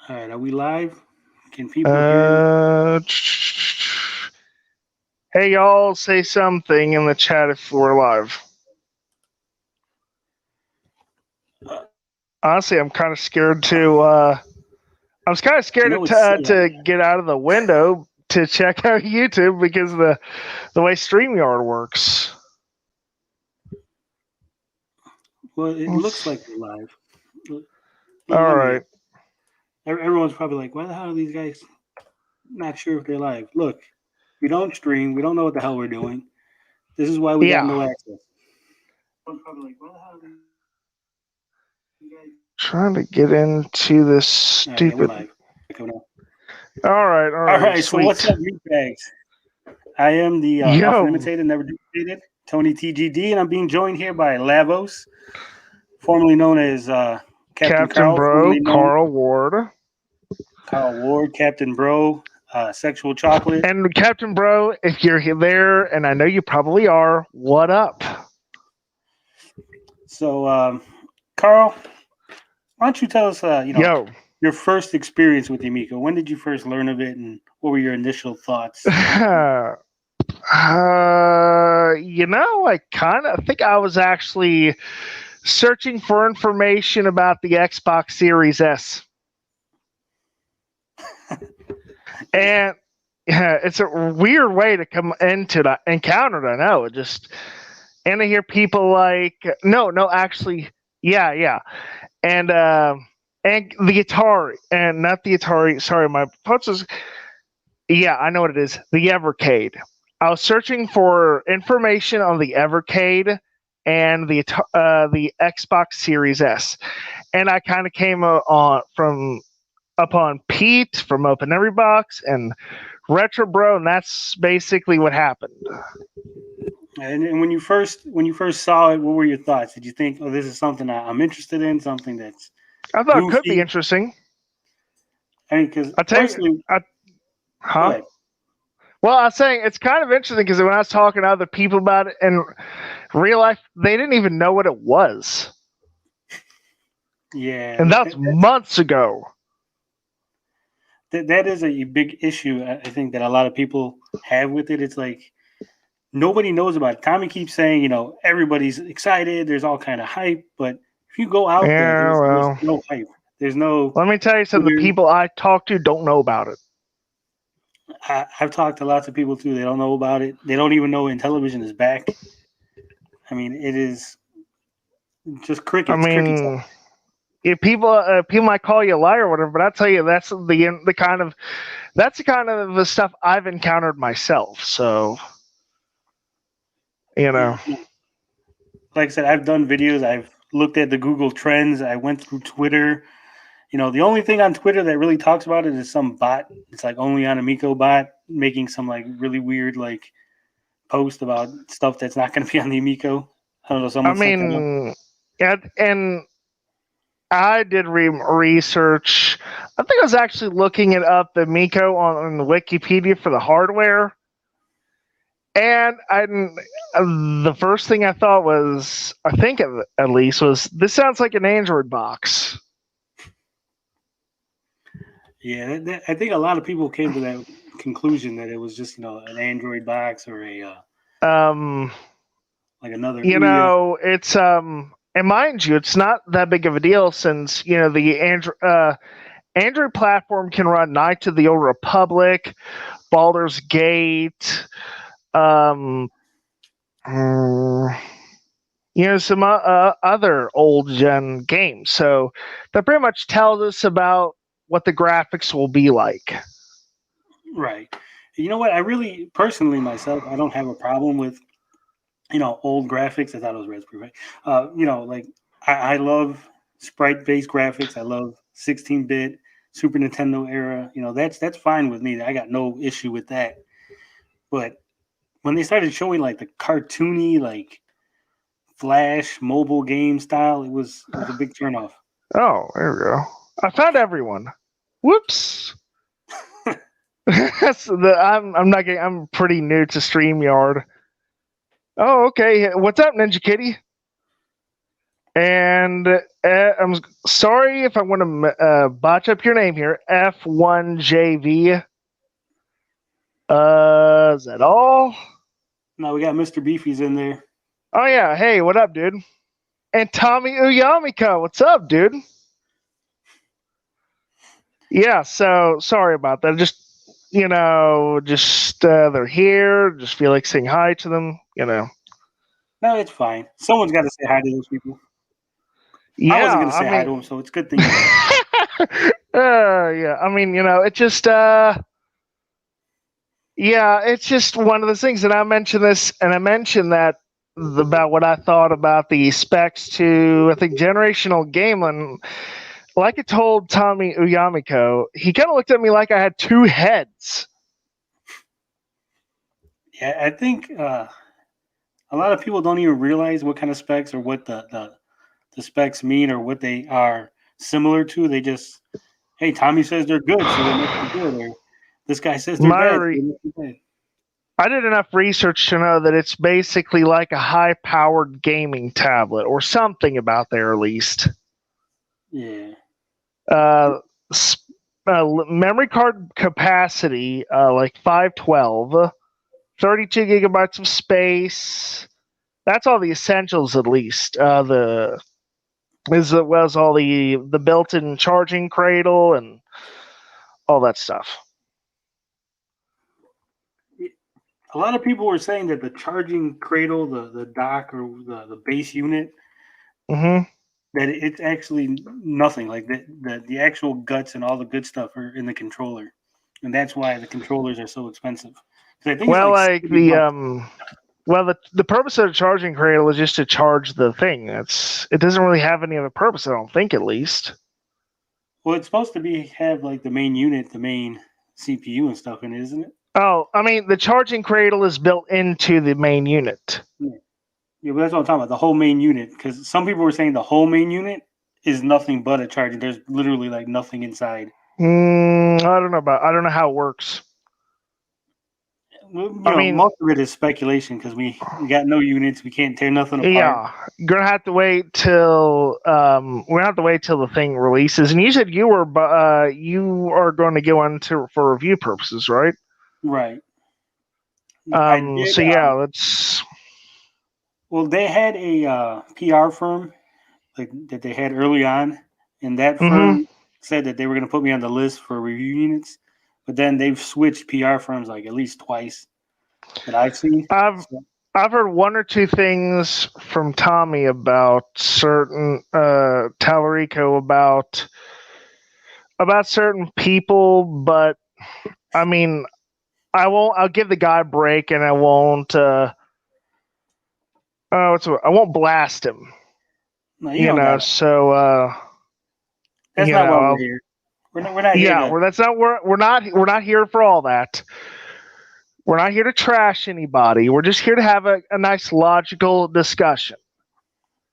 All right, are we live? Can people hear me? Uh, hey y'all, say something in the chat if we're live. Uh, Honestly, I'm kind of scared to. I was kind of I scared know it's set up. to get out of the window to check out YouTube because of the way StreamYard works. Well, it looks like we're live. All Let me. right. Everyone's probably like, "Why the hell are these guys not sure if they're live?" Look, we don't stream. We don't know what the hell we're doing. This is why we got Yeah. no access. Everyone's probably like, "Why the hell are these guys?" Trying to get into this All right, yeah, we're stupid. live. All right. All All right. right. So what's Sweet. up, meat bags? I am the often Yo, imitated, never duplicated Tony TGD, and I'm being joined here by Lavos, formerly known as Captain Captain Carl, Bro, formerly known Carl Ward, Carl Ward, Captain Bro, Sexual Chocolate. and Captain Bro. If you're there, and I know you probably are, what up? So, Carl, why don't you tell us, Yo. your first experience with the Amico? When did you first learn of it, and what were your initial thoughts? I kind of think I was actually searching for information about the Xbox Series S. And yeah, it's a weird way to come into the encounter. I know. And I hear people like, no, actually, yeah. And, and the Atari, and not the Atari, sorry, my thoughts is, yeah, I know what it is. The Evercade. I was searching for information on the Evercade and the Xbox Series S, and I kind of came on from upon Pete from Open Every Box and Retro Bro, and that's basically what happened. And when you first saw it, what were your thoughts? Did you think, oh, this is something I'm interested in, something that's I thought it could be goofy? interesting. I mean, because I tell you, personally, go huh? ahead. Well, I was saying it's kind of interesting because when I was talking to other people about it in real life, they didn't even know what it was, Yeah, and that's months ago. that is a big issue. I think that a lot of people have with it. It's like nobody knows about it. Tommy keeps saying, everybody's excited. There's all kind of hype, but if you go out there, Yeah, there's well, no hype. There's no let me tell you something. The Twitter. people I talk to don't know about it. I've talked to lots of people too. They don't know about it. They don't even know Intellivision is back. I mean, it is just I crickets. mean, if people might call you a liar or whatever, but I tell you that's the kind of the stuff I've encountered myself. So you Yeah, know, like I said, I've done videos. I've looked at the Google Trends. I went through Twitter. The only thing on Twitter that really talks about it is some bot. It's like only on Amico bot making some like really weird like post about stuff that's not going to be on the Amico. I don't know. I Someone set that up. mean, and I did research. I think I was actually looking it up the Miko on the Wikipedia for the hardware, and the first thing I thought was, I think at least was, this sounds like an Android box. Yeah, I think a lot of people came to that conclusion that it was just an Android box or a Um, like another Ouya. it's and mind you, it's not that big of a deal since the Android platform can run Knights of the Old Republic, Baldur's Gate, um, mm, some other old gen games. So that pretty much tells us about what the graphics will be like. Right. You know what? I really personally myself, I don't have a problem with old graphics. I thought it was Raspberry. Like I love sprite based graphics. I love 16-bit Super Nintendo era. That's fine with me. I got no issue with that. But when they started showing like the cartoony like Flash mobile game style, it was a big turnoff. Oh, there we go. I found everyone. Whoops. I'm not getting, I'm pretty new to StreamYard. Oh, okay. What's up, Ninja Kitty? And I'm sorry if I'm going to botch up your name here. F1JV. Is that all? No, we got Mr. Beefy's in there. Oh yeah. Hey, what up, dude? And Tommy Uyamiko, what's up, dude? Yeah. So sorry about that. Just they're here. Just feel like saying hi to them. No, it's fine. Someone's got to say hi to those people. I Yeah. wasn't going to say I hi mean, to them, so it's a good thing. yeah. I mean, it just yeah, it's just one of those things. And I mentioned this, and I mentioned that about what I thought about the specs to, I think, generational gaming. Like I told Tommy Uyamiko, he kind of looked at me like I had two heads. Yeah, I think a lot of people don't even realize what kind of specs or what the specs mean or what they are similar to. They just, hey, Tommy says they're good, so they must be good. Or this guy says they're bad, so they must be bad. I did enough research to know that it's basically like a high-powered gaming tablet or something about there, at least. Yeah. Uh, Memory card capacity, like 512, 32 gigabytes of space. That's all the essentials, at least. As well as all the built-in charging cradle and all that stuff. A lot of people were saying that the charging cradle, the dock, or the base unit, Mm-hmm. that it's actually nothing. Like the actual guts and all the good stuff are in the controller, and that's why the controllers are so expensive. Because I think it's Well, like like $60. the purpose of the charging cradle is just to charge the thing. It doesn't really have any other purpose, I don't think, at least. Well, it's supposed to have like the main unit, the main CPU and stuff in it, isn't it? Oh, I mean, the charging cradle is built into the main unit. Yeah. Yeah, but that's what I'm talking about. The whole main unit, because some people were saying the whole main unit is nothing but a charger. There's literally like nothing inside. I don't know how it works. Well, I mean, most of it is speculation because we got no units. We can't tear nothing apart. yeah, you're gonna have to wait till we're gonna have to wait till the thing releases. And you said you are going to go into for review purposes, right? Right. I did. So yeah, let's. Well, they had a PR firm like that they had early on, and that Mm-hmm. firm said that they were going to put me on the list for review units. But then they've switched PR firms like at least twice that I've seen. I've So, I've heard one or two things from Tommy about certain Talarico about certain people, but I mean, I won't. I'll give the guy a break, and I won't. I won't blast him. no, you don't got it. So That's not why we're here. We're not here yeah, to. we're not here for all that. We're not here to trash anybody. We're just here to have a nice logical discussion.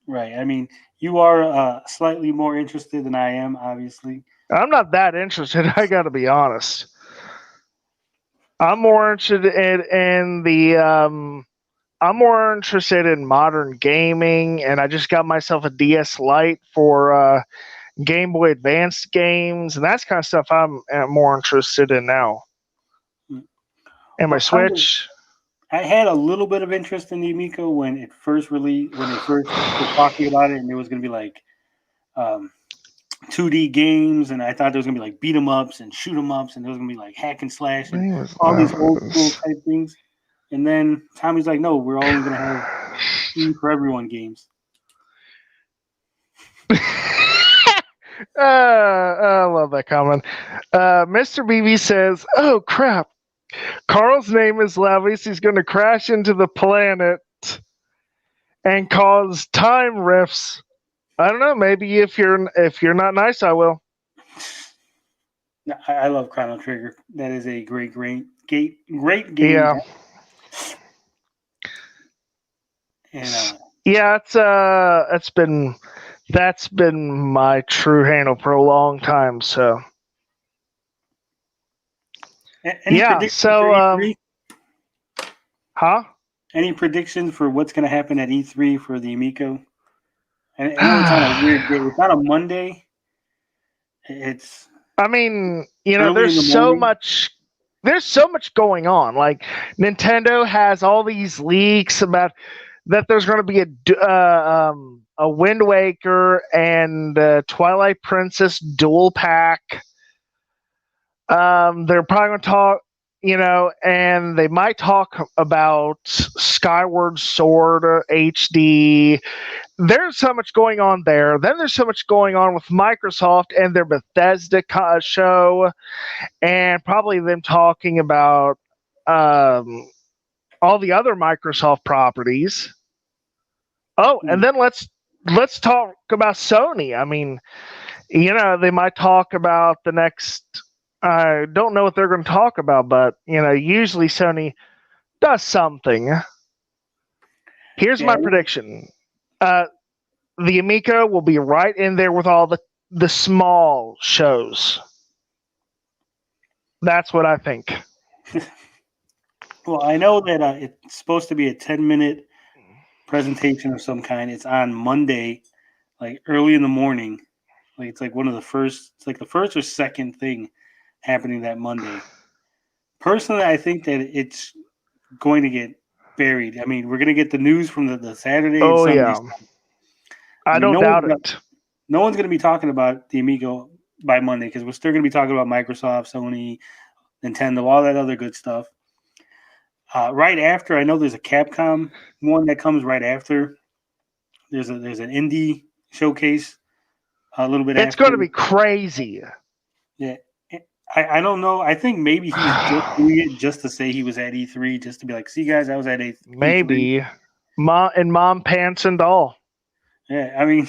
Right. I mean, you are slightly more interested than I am, obviously. I'm not that interested. I got to be honest. I'm more interested in the I'm more interested in modern gaming, and I just got myself a DS Lite for Game Boy Advanced games, and that's kind of stuff I'm more interested in now. And my Well, Switch. I had a little bit of interest in the Amico when it first released, when they first were talking about it, and it was going to be like 2D games, and I thought there was going to be like beat 'em ups and shoot 'em ups, and there was going to be like hack and slash and all these old school type things. And then Tommy's like, "No, we're only going to have free for everyone games." I love that comment. Mr. BB says, "Oh crap! Carl's name is Levis. He's going to crash into the planet and cause time rifts. I don't know. Maybe if you're not nice, I will." I love Chrono Trigger. That is a great game. Yeah. And yeah, that's been my true handle for a long time. So any predictions for E3? Huh? Any predictions for what's going to happen at E3 for the Amico? And I know it's on a weird day. It's on a Monday. It's I mean, early in the morning. there's so much going on. Like Nintendo has all these leaks about that there's going to be a Wind Waker and Twilight Princess dual pack. They're probably going to talk, and they might talk about Skyward Sword HD. There's so much going on there. Then there's so much going on with Microsoft and their Bethesda show, and probably them talking about all the other Microsoft properties. Oh, and then let's talk about Sony. I mean, they might talk about the next. I don't know what they're going to talk about, but usually Sony does something. Here's my prediction: the Amico will be right in there with all the small shows. That's what I think. Well, I know that it's supposed to be a 10-minute presentation of some kind. It's on Monday, like early in the morning. Like it's like one of the first. It's like the first or second thing happening that Monday. Personally, I think that it's going to get buried. I mean, we're going to get the news from the Saturday and Sunday yeah. stuff. I don't doubt it. No one's going to be talking about the Amigo by Monday because we're still going to be talking about Microsoft, Sony, Nintendo, all that other good stuff. Right after, I know there's a Capcom one that comes right after. There's an indie showcase a little bit after. It's going to be crazy. Yeah. I don't know. I think maybe he's just doing it just to say he was at E3, just to be like, see, guys, I was at E3. Maybe. Mom pants and all. Yeah, I mean,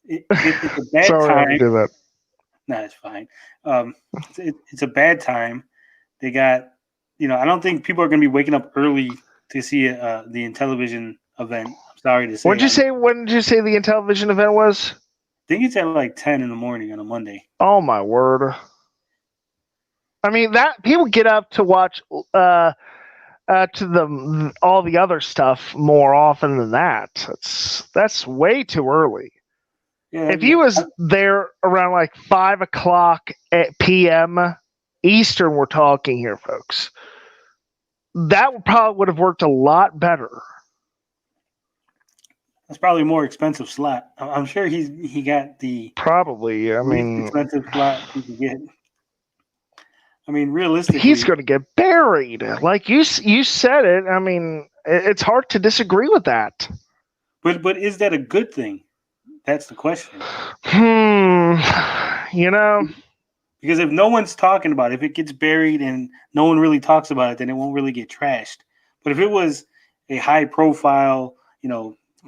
it's a bad Sorry, time. I do that. No, it's fine. It's a bad time. They got, I don't think people are going to be waking up early to see the Intellivision event. I'm sorry to say. When did you say the Intellivision event was? I think it's at like 10 in the morning on a Monday. Oh my word! I mean that people get up to watch all the other stuff more often than that. That's way too early. Yeah, if he was there around like 5:00 p.m. Eastern, we're talking here, folks. That probably would have worked a lot better. That's probably a more expensive slot. I'm sure he got the probably. I mean, expensive slot he could get. I mean, realistically, he's going to get buried. Like you said it. I mean, it's hard to disagree with that. But is that a good thing? That's the question. Because if no one's talking about it, if it gets buried and no one really talks about it, then it won't really get trashed. But if it was a high profile,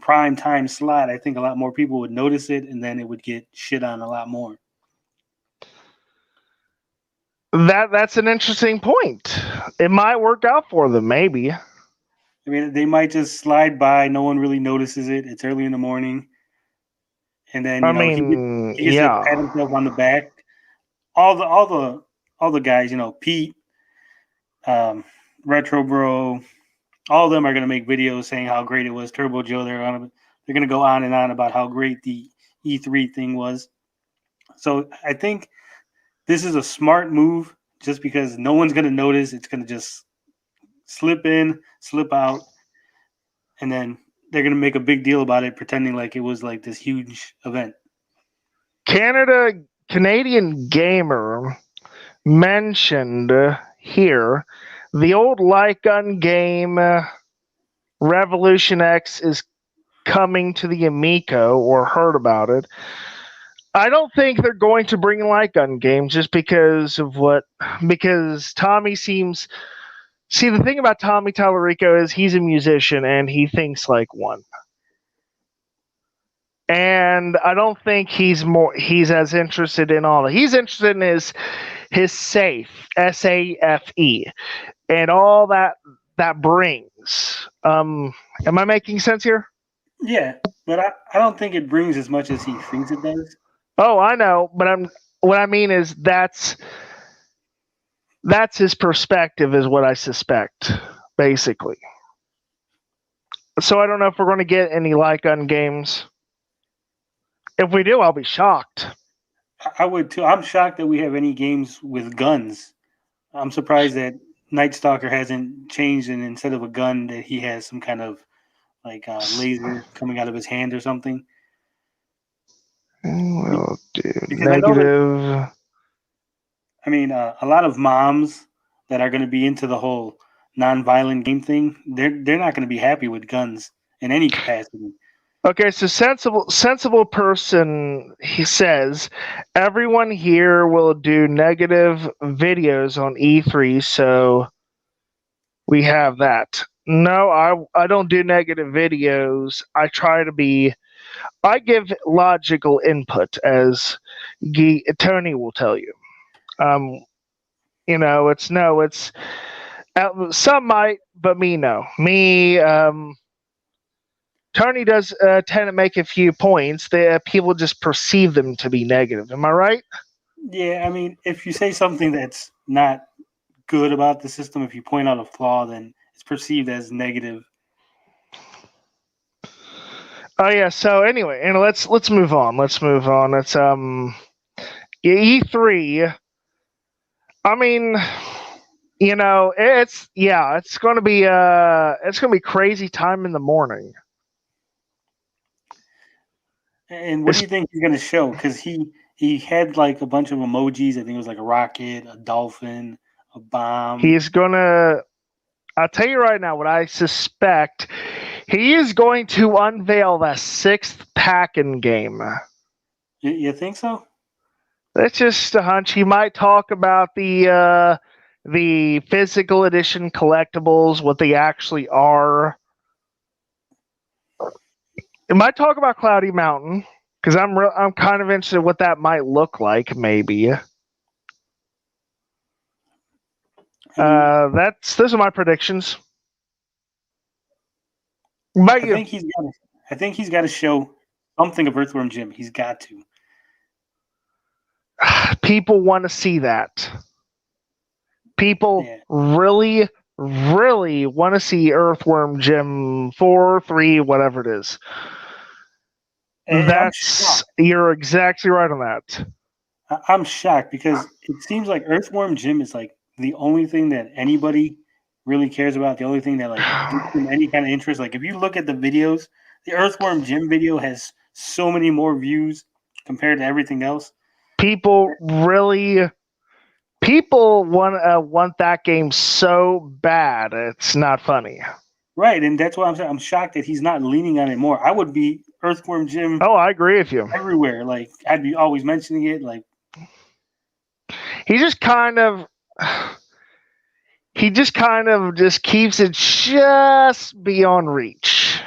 prime time slot, I think a lot more people would notice it, and then it would get shit on a lot more. That's an interesting point. It might work out for them, maybe. I mean, they might just slide by. No one really notices it. It's early in the morning, and then he gets to pat himself on the back. All the guys, Pete, Retro Bro, all of them are going to make videos saying how great it was. Turbo Joe, they're going to go on and on about how great the E3 thing was. So I think this is a smart move just because no one's going to notice. It's going to just slip in, slip out, and then they're going to make a big deal about it, pretending like it was like this huge event. Canadian Gamer mentioned here the old light gun game Revolution X is coming to the Amico, or heard about it. I don't think they're going to bring light gun games just because Tommy seems. See, the thing about Tommy Tallarico is he's a musician and he thinks like one. And I don't think he's as interested in all that. He's interested in his safe, SAFE, and all that brings. Am I making sense here? Yeah, but I don't think it brings as much as he thinks it does. Oh, I know, but what I mean is that's his perspective, is what I suspect, basically. So I don't know if we're going to get any light gun games. If we do, I'll be shocked. I would too. I'm shocked that we have any games with guns. I'm surprised that Night Stalker hasn't changed, and instead of a gun, that he has some kind of like laser coming out of his hand or something. We'll do Because I know that, negative. I mean, a lot of moms that are going to be into the whole non-violent game thing, they're not going to be happy with guns in any capacity. Okay, so sensible person, he says, everyone here will do negative videos on E3, so we have that. No, I don't do negative videos. I give logical input, as Tony will tell you. Um, it's some might, but me no. Tony does tend to make a few points that people just perceive them to be negative. Am I right? Yeah, I mean, if you say something that's not good about the system, if you point out a flaw, then it's perceived as negative. Oh yeah. So anyway, and let's move on. Let's move on. It's E3. I mean, it's gonna be crazy time in the morning. And what do you think he's going to show? Because he had like a bunch of emojis. I think it was like a rocket, a dolphin, a bomb. He's gonna. I'll tell you right now what I suspect. He is going to unveil the sixth Pac-In game. You think so? That's just a hunch. He might talk about the physical edition collectibles, what they actually are. It might talk about Cloudy Mountain because I'm kind of interested in what that might look like. Maybe. Those are my predictions. What about I you? think he's got. I think he's got to show something of Earthworm Jim. He's got to. People want to see that. People really, really want to see Earthworm Jim 4, 3, whatever it is. And You're exactly right on that. I'm shocked because it seems like Earthworm Jim is like the only thing that anybody really cares about. The only thing that like gives them any kind of interest. Like if you look at the videos, the Earthworm Jim video has so many more views compared to everything else. People want that game so bad. It's not funny. Right, and that's why I'm saying I'm shocked that he's not leaning on it more. I would be Earthworm Jim. Oh, I agree with you. Everywhere, like I'd be always mentioning it. Like he just kind of just keeps it just beyond reach.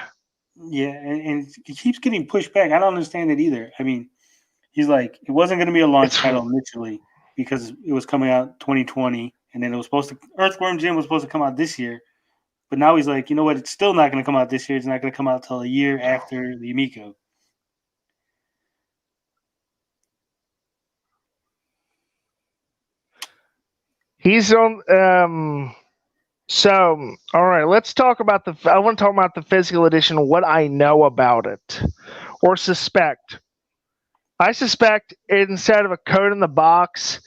Yeah, and he keeps getting pushed back. I don't understand it either. I mean, he's like, it wasn't going to be a launch title initially because it was coming out 2020, and then it was supposed to Earthworm Jim was supposed to come out this year, but now he's like, you know what? It's still not going to come out this year. It's not going to come out till a year after the Amico. He's on. So, all right, let's talk about I want to talk about the physical edition. What I know about it, or suspect. I suspect instead of a code in the box,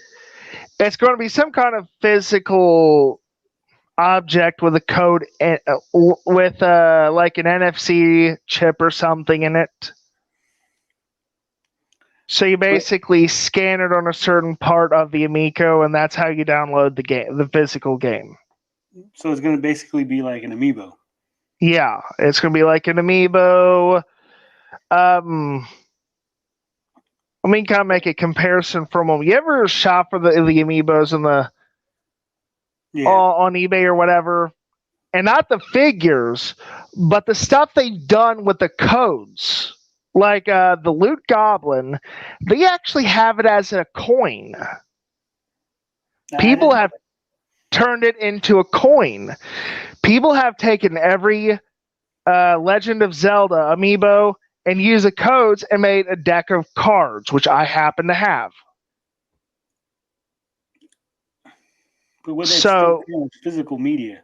it's going to be some kind of physical object with a code with like an NFC chip or something in it. So you basically scan it on a certain part of the Amico, and that's how you download the game, the physical game. So it's going to basically be like an amiibo. Yeah, it's going to be like an amiibo. Let me kind of make a comparison from them. You ever shop for the amiibos in the on eBay or whatever, and not the figures, but the stuff they've done with the codes, like the Loot Goblin, they actually have it as a coin. People have turned it into a coin. People have taken every Legend of Zelda amiibo and used the codes and made a deck of cards, which I happen to have. But would that still be on physical media?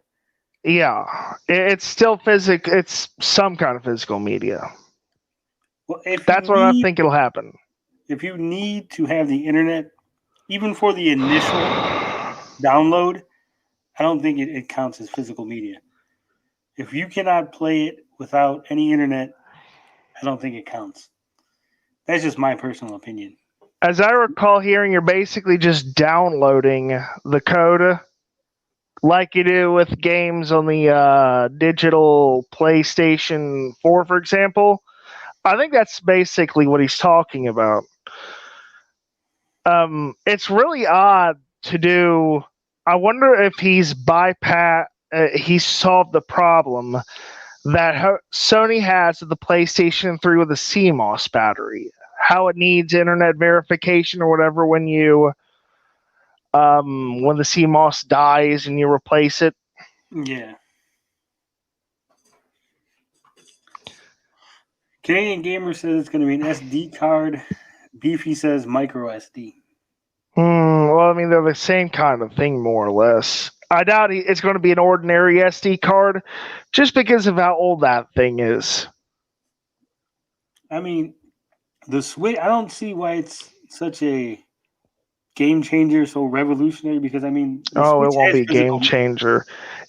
Yeah, it's still It's some kind of physical media. Well, if you That's what I need think it'll happen. if you need to have the internet, even for the initial download, I don't think it counts as physical media. If you cannot play it without any internet, I don't think it counts. That's just my personal opinion. As I recall hearing, you're basically just downloading the code like you do with games on the digital PlayStation 4, for example. I think that's basically what he's talking about. It's really odd to do. I wonder if he's solved the problem that Sony has with the PlayStation 3 with the CMOS battery. How it needs internet verification or whatever when the CMOS dies and you replace it. Yeah. Canadian Gamer says it's going to be an SD card. Beefy says micro SD. Well, I mean, they're the same kind of thing, more or less. I doubt it's going to be an ordinary SD card just because of how old that thing is. I mean, the Switch, I don't see why it's such a game changer, so revolutionary, because, I mean, the Oh, it Switch won't has be a game physical. changer.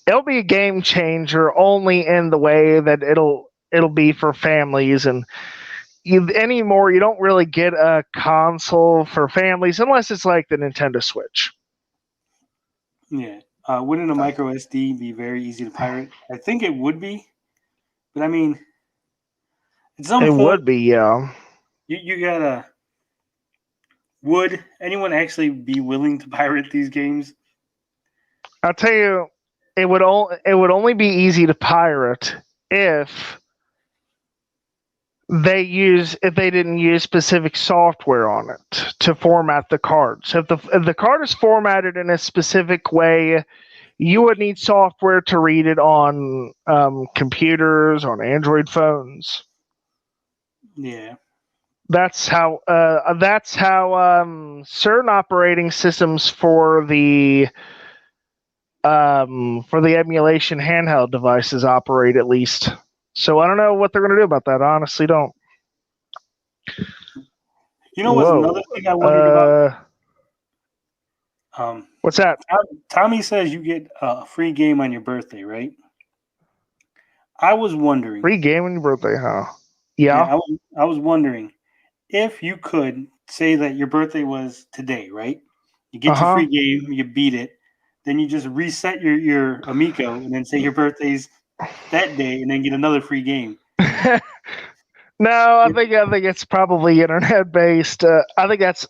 It'll be a game changer only in the way that it'll be for families and anymore. You don't really get a console for families unless it's like the Nintendo Switch. Yeah. Wouldn't a micro SD be very easy to pirate? I think it would be, but I mean, at some It point, would be, yeah. you gotta. Would anyone actually be willing to pirate these games? I'll tell you, it would only be easy to pirate if if they didn't use specific software on it to format the card. So if the card is formatted in a specific way, you would need software to read it on computers, on Android phones. Yeah. That's how certain operating systems for the emulation handheld devices operate, at least. So I don't know what they're going to do about that. I honestly don't. You know what's another Whoa. thing I wondered about? What's that? Tommy says you get a free game on your birthday, right? I was wondering. Free game on your birthday, huh? Yeah, Yeah. I was wondering if you could say that your birthday was today, right? You Uh get your huh. free game, you beat it, then you just reset your Amico and then say your birthday's that day and then get another free game. No, I think it's probably internet based. I think that's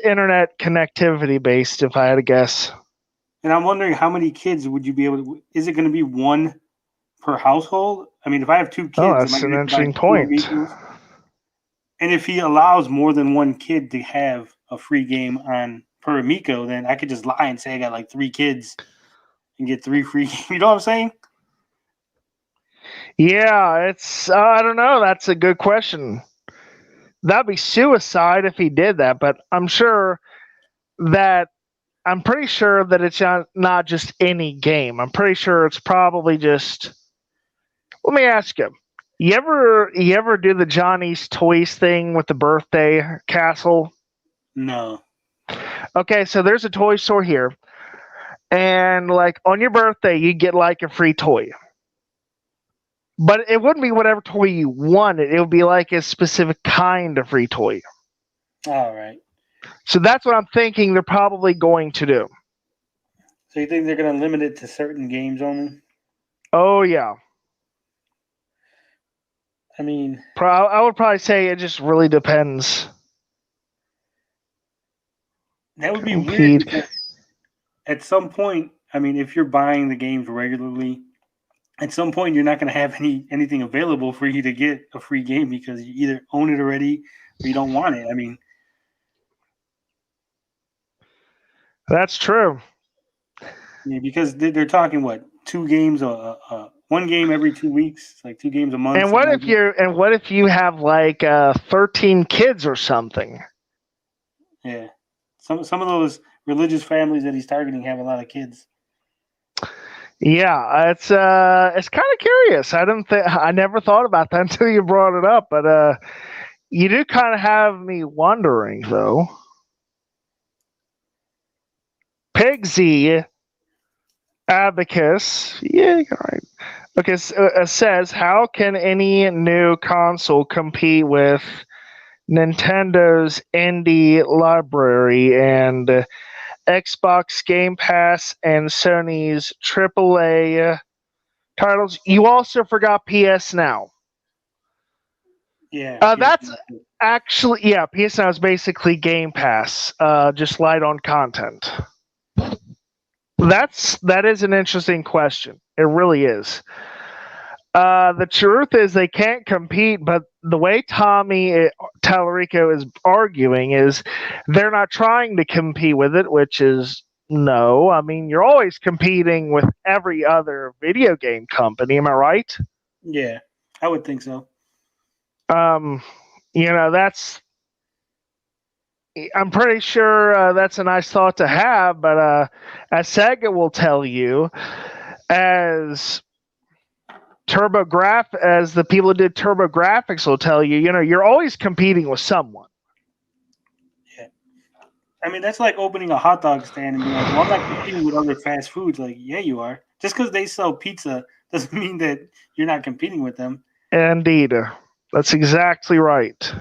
internet connectivity based. If I had to guess. And I'm wondering how many kids would you be able to? Is it going to be one per household? I mean, if I have two Oh, kids, am I that's going an to have to buy interesting two point. Amigos? And if he allows more than one kid to have a free game on per Amico, then I could just lie and say I got like three kids and get three free games. You know what I'm saying? Yeah, it's I don't know. That's a good question. That'd be suicide if he did that, but that I'm pretty sure that it's not just any game. I'm pretty sure it's probably just. Let me ask you. You ever do the Johnny's Toys thing with the birthday castle? No. Okay, so there's a toy store here, and like on your birthday, you get like a free toy. But it wouldn't be whatever toy you wanted. It would be like a specific kind of free toy. All right. So that's what I'm thinking they're probably going to do. So you think they're going to limit it to certain games only? Oh yeah. I mean, I would probably say it just really depends. that would be weird Compete. because at some point, I mean, if you're buying the games regularly, at some point you're not going to have anything available for you to get a free game because you either own it already or you don't want it. I mean, That's true. yeah, because they're talking what, two games, one game every 2 weeks, it's like two games a month, And something like that. what if you have like 13 kids or something? Yeah, some of those religious families that he's targeting have a lot of kids. Yeah, it's kind of curious. I never thought about that until you brought it up, but you do kind of have me wondering though. Pigsy Abacus, yeah, all right. Okay, says how can any new console compete with Nintendo's indie library and Xbox Game Pass and Sony's AAA titles? You also forgot PS Now. Yeah, PS That's actually, yeah, PS Now is basically Game Pass, just light on content. That is an interesting question. It really is. The truth is they can't compete, but the way Tommy Tallarico is arguing is they're not trying to compete with it, which is no. I mean, you're always competing with every other video game company. Am I right? Yeah, I would think so. Um, that's. I'm pretty sure that's a nice thought to have, but as Sega will tell you, as as the people who did TurboGrafx will tell you, you're always competing with someone. Yeah, I mean that's like opening a hot dog stand and being like, "Well, I'm not competing with other fast foods." Like, yeah, you are. Just because they sell pizza doesn't mean that you're not competing with them. Indeed, that's exactly right.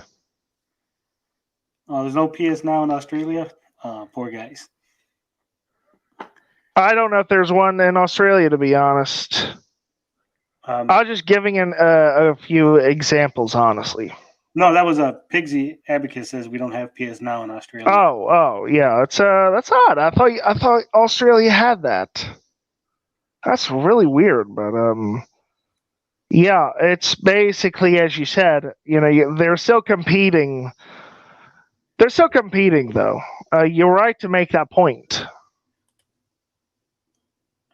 There's no PS Now in Australia. Poor guys. I don't know if there's one in Australia, to be honest. I was just giving a few examples, honestly. No, that was a Pigsy Abacus says we don't have PS Now in Australia. Oh, yeah. That's odd. I thought Australia had that. That's really weird, but yeah, it's basically as you said. They're still competing. They're still competing, though. You're right to make that point.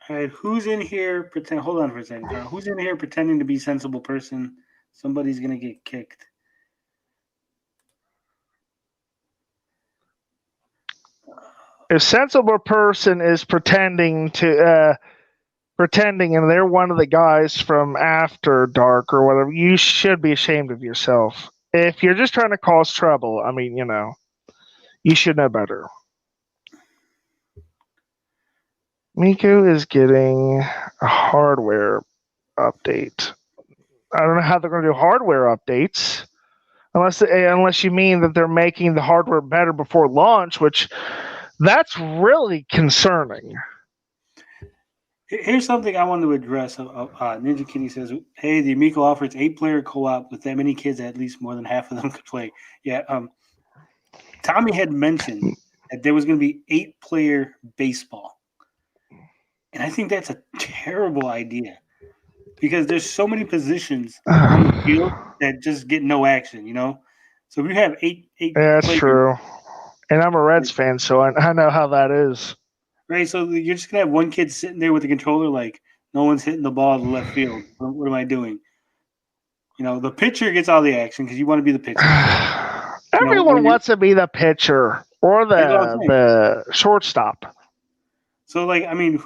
All right, who's in here? Pretend. Hold on for a second, Carl. Who's in here pretending to be a sensible person? Somebody's gonna get kicked. A sensible person is pretending, and they're one of the guys from After Dark or whatever. You should be ashamed of yourself. If you're just trying to cause trouble, I mean, you should know better. Miko is getting a hardware update. I don't know how they're going to do hardware updates, unless you mean that they're making the hardware better before launch, which that's really concerning. Here's something I want to address. Ninja Kitty says, "Hey, the Amico offers 8-player co-op with that many kids. At least more than half of them could play." Yeah. Tommy had mentioned that there was going to be 8-player baseball, and I think that's a terrible idea because there's so many positions on the field that just get no action. So if you have eight Yeah, that's players, true. And I'm a Reds fan, so I know how that is. right? So you're just gonna have one kid sitting there with the controller, like no one's hitting the ball to left field. What am I doing? The pitcher gets all the action because you want to be the pitcher. Everyone wants to be the pitcher or the shortstop. So, I mean,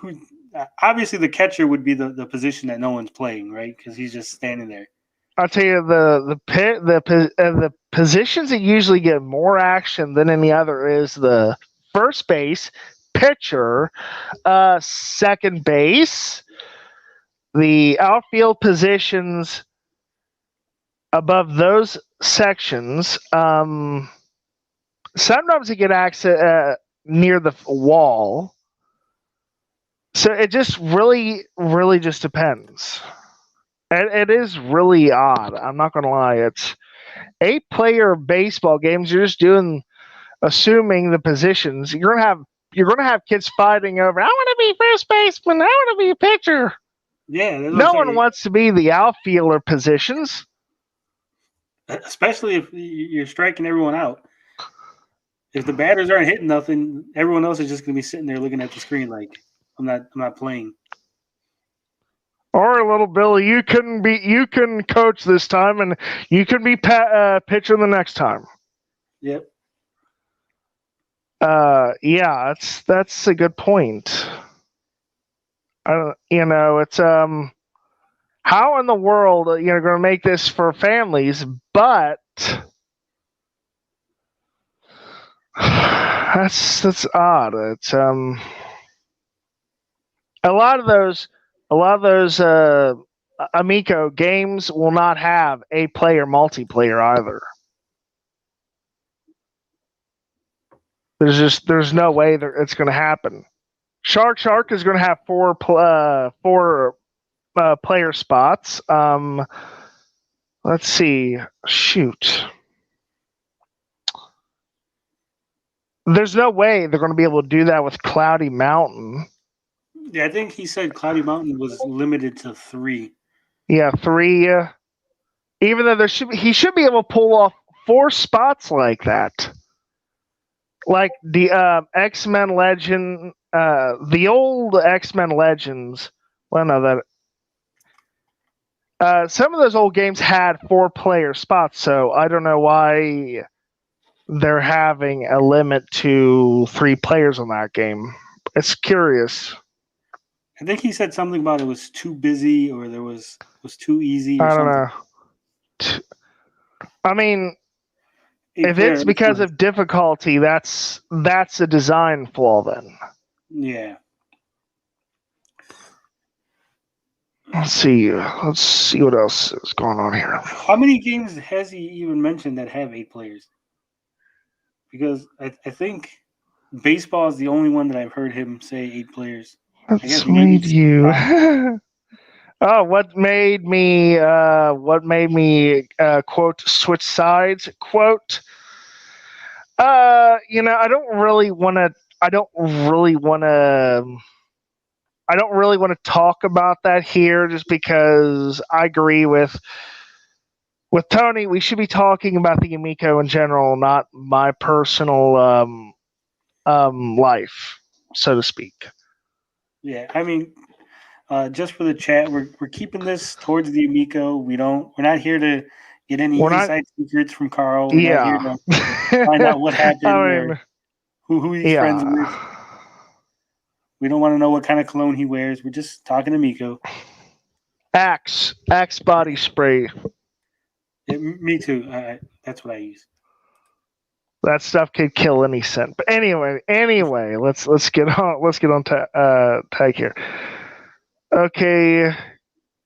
obviously the catcher would be the position that no one's playing, right? Because he's just standing there. I'll tell you the positions that usually get more action than any other is the first base, pitcher, second base, the outfield positions above those sections. Sometimes you get access near the wall. So it just really, really just depends. It is really odd. I'm not gonna lie. It's 8-player baseball games. You're just assuming the positions. You're gonna have kids fighting over. I want to be first baseman. I want to be a pitcher. Yeah, no one wants to be the outfielder positions, especially if you're striking everyone out. If the batters aren't hitting nothing, everyone else is just gonna be sitting there looking at the screen like I'm not playing. Or little Billy, you can coach this time, and you can be pitcher the next time. Yep. Yeah, that's a good point. It's how in the world you're going to make this for families, but that's odd. It's a lot of those Amico games will not have a player multiplayer either. There's no way that it's going to happen. Shark is going to have four player spots. Let's see. Shoot. There's no way they're going to be able to do that with Cloudy Mountain. Yeah, I think he said Cloudy Mountain was limited to 3. Yeah, 3. Even though he should be able to pull off 4 spots like that. Like the X-Men Legend, the old X-Men Legends. Well, no, that some of those old games had 4-player spots, so I don't know why they're having a limit to 3 players on that game. It's curious. I think he said something about it was too busy or there was too easy or I don't something. know. I mean, if it's because of difficulty, that's a design flaw then. Yeah. Let's see what else is going on here. How many games has he even mentioned that have 8 players? Because I think baseball is the only one that I've heard him say 8 players. What's made you? Oh, what made me quote switch sides quote? I don't really want to talk about that here, just because I agree with Tony. We should be talking about the Amico in general, not my personal life, so to speak. Yeah, I mean, just for the chat, we're keeping this towards the Amico. We're not here to get any inside secrets from Carl. We're not here to find out what happened or who he's friends with. We don't want to know what kind of cologne he wears. We're just talking Amico. Axe body spray. Yeah, me too. That's what I use. That stuff could kill any scent. But anyway, let's get on tag here. Okay.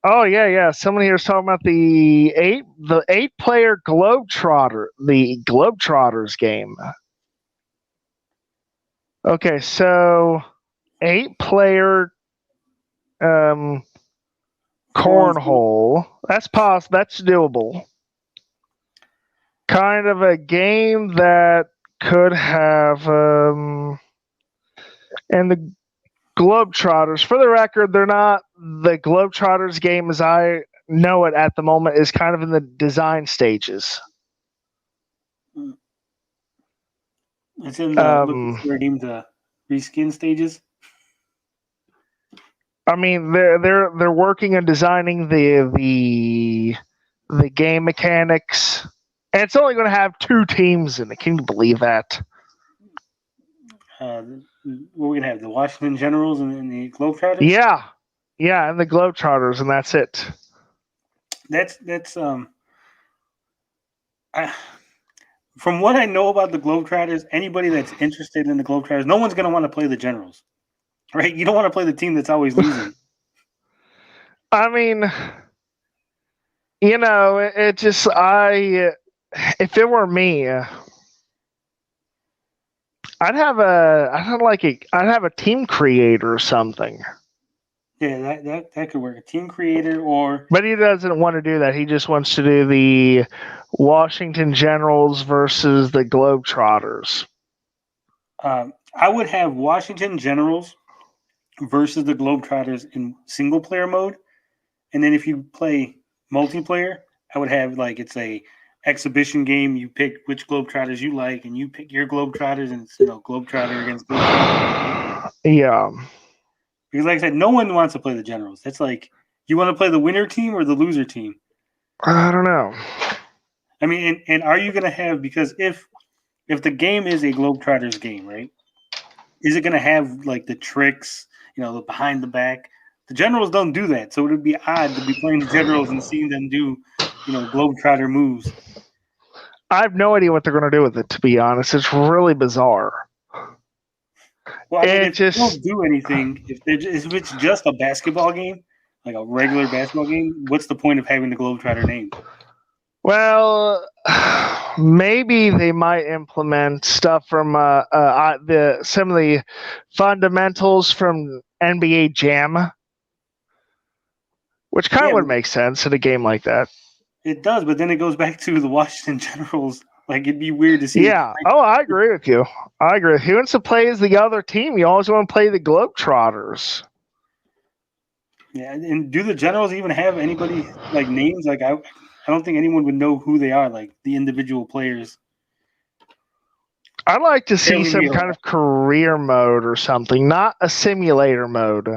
Oh yeah. Someone here is talking about the 8-player the Globetrotters game. Okay, so 8-player cornhole. That's doable. Kind of a game that could have and the Globetrotters, for the record, they're not the Globetrotters game as I know it at the moment, is kind of in the design stages. It's in the reskin stages. I mean, they're working on designing the game mechanics, and it's only going to have 2 teams in it. Can you believe that? We're gonna have the Washington Generals and the Globetrotters. Yeah, and the Globetrotters, and that's it. That's from what I know about the Globetrotters, anybody that's interested in the Globetrotters, no one's gonna want to play the Generals, right? You don't want to play the team that's always losing. I mean, it just if it were me, I'd have a team creator or something. Yeah, that could work. A team creator But he doesn't want to do that. He just wants to do the Washington Generals versus the Globetrotters. I would have Washington Generals versus the Globetrotters in single player mode. And then if you play multiplayer, I would have it's a exhibition game. You pick which Globetrotters you like, and you pick your Globetrotters, and it's Globetrotter against Globetrotter. Yeah. Because like I said, no one wants to play the Generals. That's like, you want to play the winner team or the loser team? I don't know. I mean, and are you going to have, because if the game is a Globetrotters game, right? Is it going to have the tricks, the behind the back, The Generals don't do that, so it would be odd to be playing the Generals and seeing them do, Globetrotter moves. I have no idea what they're going to do with it, to be honest. It's really bizarre. Well, I mean, It if they just, don't do anything, if it's just a basketball game, like a regular basketball game, what's the point of having the Globetrotter name? well, maybe they might implement stuff from some of the fundamentals from NBA Jam, which kind of Yeah, would make sense in a game like that. it does, but then it goes back to the Washington Generals. Like, it'd be weird to see. Yeah. Oh, I agree with you. I agree. If you want to play as the other team, you always want to play the Globetrotters. Yeah, and do the Generals even have anybody like names? Like, I don't think anyone would know who they are, like the individual players. I'd like to see Barely some me. kind of career mode or something, not a simulator mode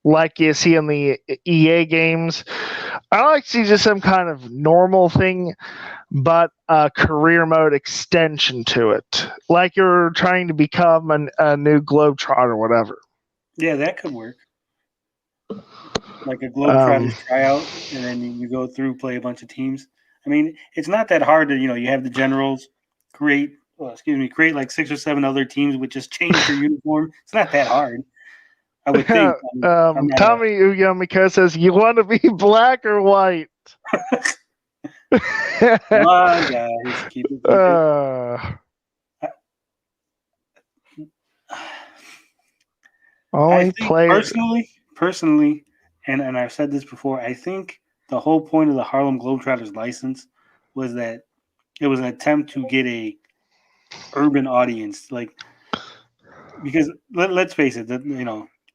like you see in the EA games. I like to see just some kind of normal thing, but a career mode extension to it, like you're trying to become a new Globetrotter or whatever. Yeah, that could work. Like a Um, Globetrotters tryout, and then you go through, play a bunch of teams. I mean, it's not that hard to, you have the Generals create like 6 or 7 other teams with just change their uniform. It's not that hard, I would think. I'm not a Tommy Uyamiko says, "You want to be black or white?" come on, guys, keep it. I Only think player. personally, and I've said this before, I think the whole point of the Harlem Globetrotters license was that it was an attempt to get a urban audience, like, because let's face it,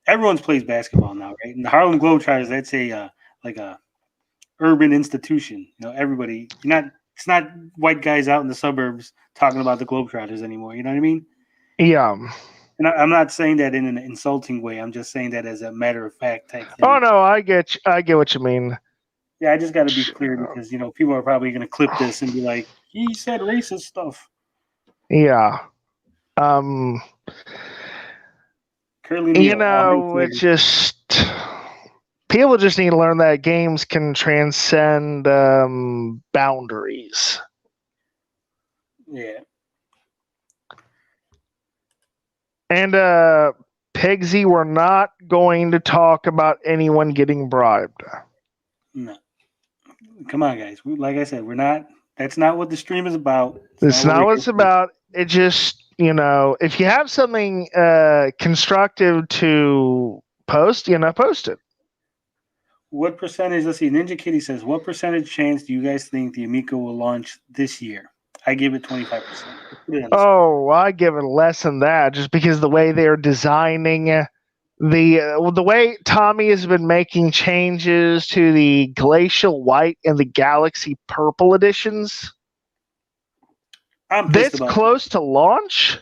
everyone plays basketball now, right? And the Harlem Globetrotters, that's like a urban institution. Everybody, it's not white guys out in the suburbs talking about the Globetrotters anymore. You know what I mean? Yeah. And I'm not saying that in an insulting way. I'm just saying that as a matter of fact type Oh thing. no, I get what you mean. Yeah, I just got to be clear because people are probably going to clip this and be like, "He said racist stuff." Yeah. Um. Curly Neal, oh, hey, It's Flavor. just people just need to learn that games can transcend boundaries. Yeah, And Pigsy, we're not going to talk about anyone getting bribed. no, come on, guys. Like I said, we're not. That's not what the stream is about. It's It's not what not we're what here it's for. about. It just, if you have something constructive to post, post it. What percentage? Let's see. Ninja Kitty says, "What percentage chance do you guys think the Amico will launch this year?" I give it 25%. Put it on the screen. Oh, I give it less than that, just because the way they're designing the way Tommy has been making changes to the Glacial White and the Galaxy Purple editions. I'm pissed This about close to launch.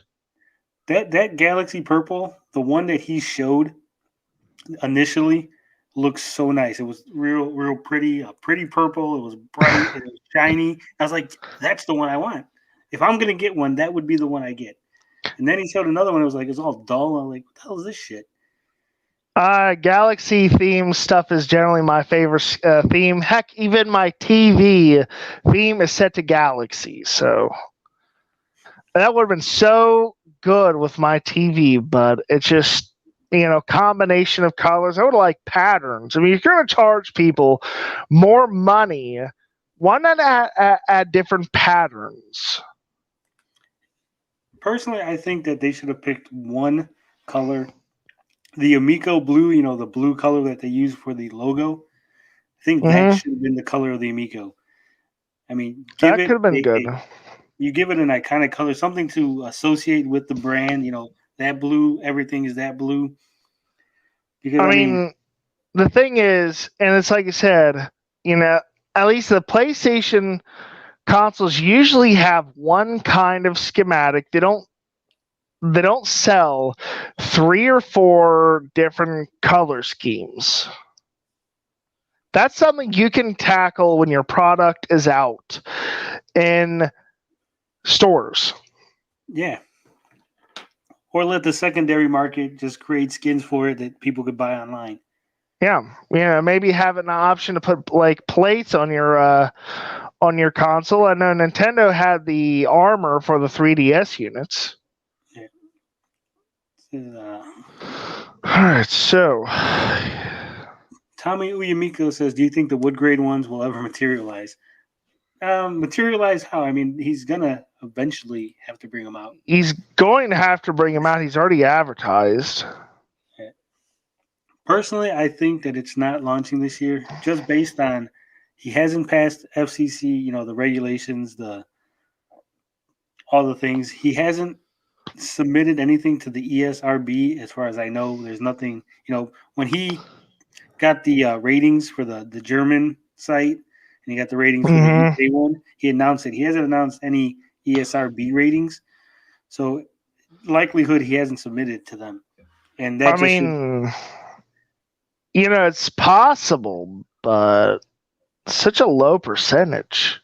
that Galaxy Purple. The one that he showed initially looks so nice. It was real pretty, a pretty purple. It was bright. It was shiny. I was like, that's the one I want. If I'm gonna get one, that would be the one I get. And then he showed another one. It was like it's all dull. I'm like, what the hell is this shit? Galaxy theme stuff is generally my favorite theme. Heck, even my TV theme is set to Galaxy. So that would have been so good with my TV, but it's just combination of colors. I would like patterns. I mean, if you're going to charge people more money, why not add different patterns? Personally, I think that they should have picked one color. The Amico blue, the blue color that they use for the logo. I think that Mm-hmm. should have been the color of the Amico. I mean, That could have been good. You give it an iconic color, something to associate with the brand. That blue, everything is that blue. Because I mean, the thing is, and it's like you said, at least the PlayStation consoles usually have one kind of schematic. They don't sell 3 or 4 different color schemes. That's something you can tackle when your product is out in stores. yeah. Or let the secondary market just create skins for it that people could buy online. Yeah. Maybe having an option to put like plates on your console. I know Nintendo had the armor for the 3DS units. Yeah. Uh, All right, so Tommy Uyamiko says, "Do you think the wood grade ones will ever materialize?" Materialize how? I mean, he's gonna eventually have to bring them out. he's going to have to bring him out. He's already advertised. Yeah. Personally, I think that it's not launching this year, just based on he hasn't passed FCC. The regulations, the all the things. He hasn't submitted anything to the ESRB, as far as I know. There's nothing. When he got the ratings for the German site, and he got the ratings for the Hmm. UK one, he announced it. He hasn't announced any ESRB ratings, so likelihood he hasn't submitted to them, and that I just should. mean, it's possible, but such a low percentage.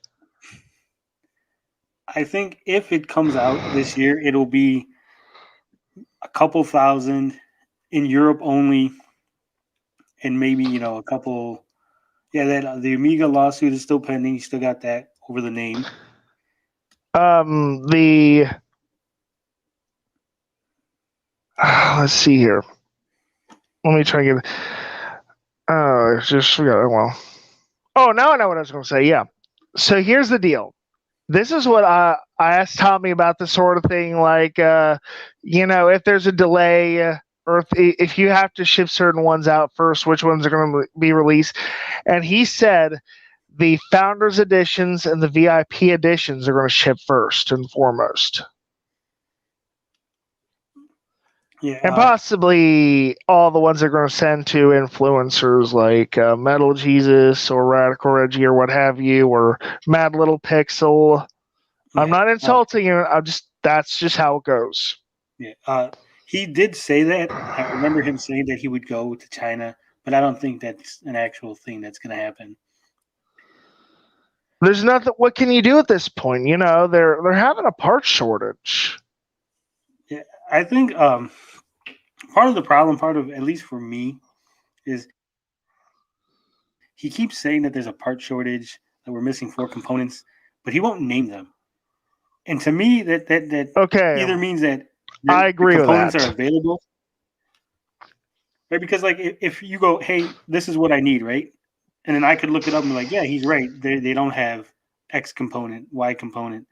I think if it comes out this year, it'll be a couple thousand in Europe only, and maybe a couple. Yeah, that the Amiga lawsuit is still pending. You still got that over the name. The let's see here. Let me try and get. Oh, just forgot. Well, oh, now I know what I was going to say. Yeah. So here's the deal. This is what I asked Tommy about this sort of thing. Like, if there's a delay, or if you have to ship certain ones out first, which ones are going to be released? And he said the Founders Editions and the VIP Editions are going to ship first and foremost. Yeah, And possibly all the ones they're going to send to influencers like Metal Jesus or Radical Reggie or what have you, or Mad Little Pixel. I'm yeah, not insulting you. That's just how it goes. yeah. He did say that. I remember him saying that he would go to China, but I don't think that's an actual thing that's going to happen. There's nothing. What can you do at this point? They're having a part shortage. Yeah, I think part of the problem, part of at least for me, is he keeps saying that there's a part shortage, that we're missing 4 components, but he won't name them. And to me, that Okay, either means that I the agree with components are that. available, right? Because like if you go, hey, this is what I need, right? And then I could look it up and be like, yeah, he's right. They don't have X component, Y component,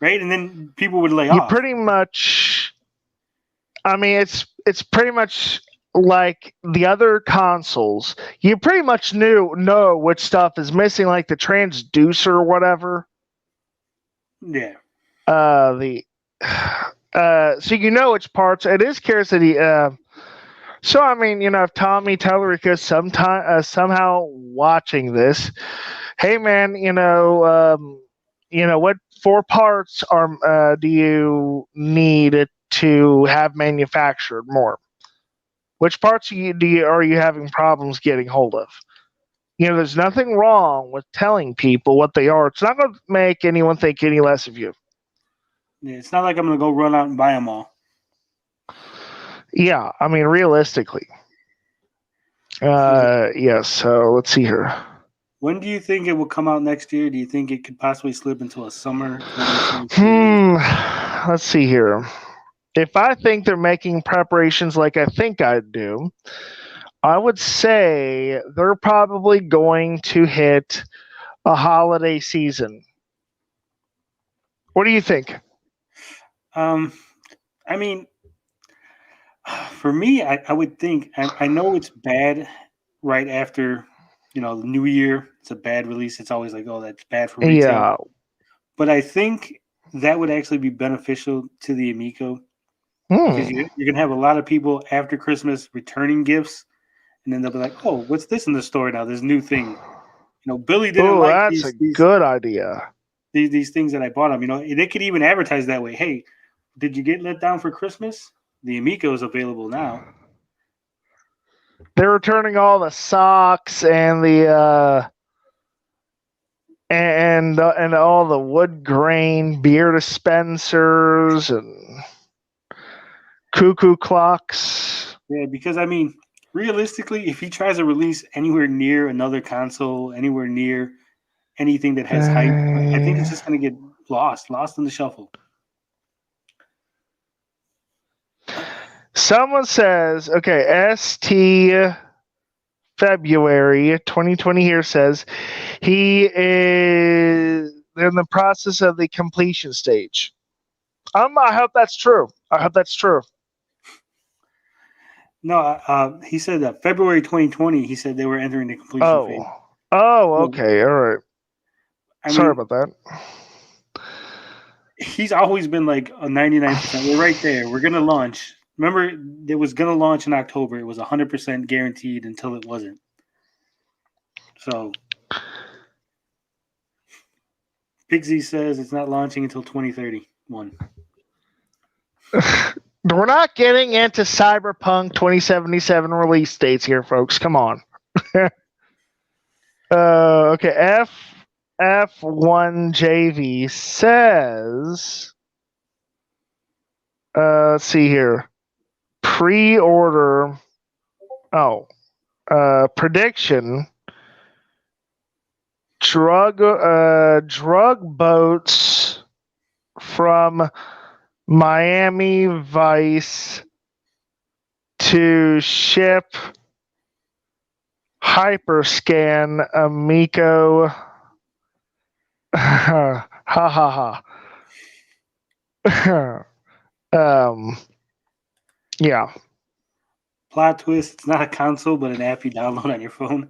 right? And then people would lay You off. pretty much. I mean, it's pretty much like the other consoles. You pretty much know which stuff is missing, like the transducer or whatever. Yeah, The so which parts. It is scarcity. So I mean, if Tommy Tellerica somehow watching this, hey man, what 4 parts do you need to have manufactured more? Which parts are you having problems getting hold of? There's nothing wrong with telling people what they are. It's not going to make anyone think any less of you. yeah. It's not like I'm gonna go run out and buy them all. Yeah, I mean, realistically. Yes, so let's see here. When do you think it will come out next year? Do you think it could possibly slip into a summer 2023? Let's see here. If I think they're making preparations like I think I do, I would say they're probably going to hit a holiday season. What do you think? I mean, for me, I would think I know it's bad right after the new year. It's a bad release. It's always like, oh, that's bad for retail. Yeah. But I think that would actually be beneficial to the Amico because Hmm. you're gonna have a lot of people after Christmas returning gifts, and then they'll be like, oh, what's this in the store now? This new thing. Billy didn't Oh, like that's a these these good idea. these, these things that I bought him. They could even advertise that way. Hey, did you get let down for Christmas? The Amico is available now. They're returning all the socks and the and all the wood grain beer dispensers and cuckoo clocks. Yeah, because I mean, realistically, if he tries to release anywhere near another console, anywhere near anything that has hype, I think it's just going to get lost in the shuffle. Someone says, okay, ST February 2020 here says he is in the process of the completion stage. I hope that's true. I hope that's true. No, he said that February 2020. He said they were entering the completion phase. Oh, okay, all right. Sorry about that. He's always been like a 99%. We're right there. We're gonna launch. Remember, it was gonna launch in October. It was 100% guaranteed until it wasn't. So, Pixie says it's not launching until 2031. We're not getting into Cyberpunk 2077 release dates here, folks. Come on. Okay, F1JV says, let's see here. Pre-order. Prediction. Drug boats from Miami Vice to ship Hyperscan Amico. Ha ha ha. Yeah. Plot twist: it's not a console, but an app you download on your phone.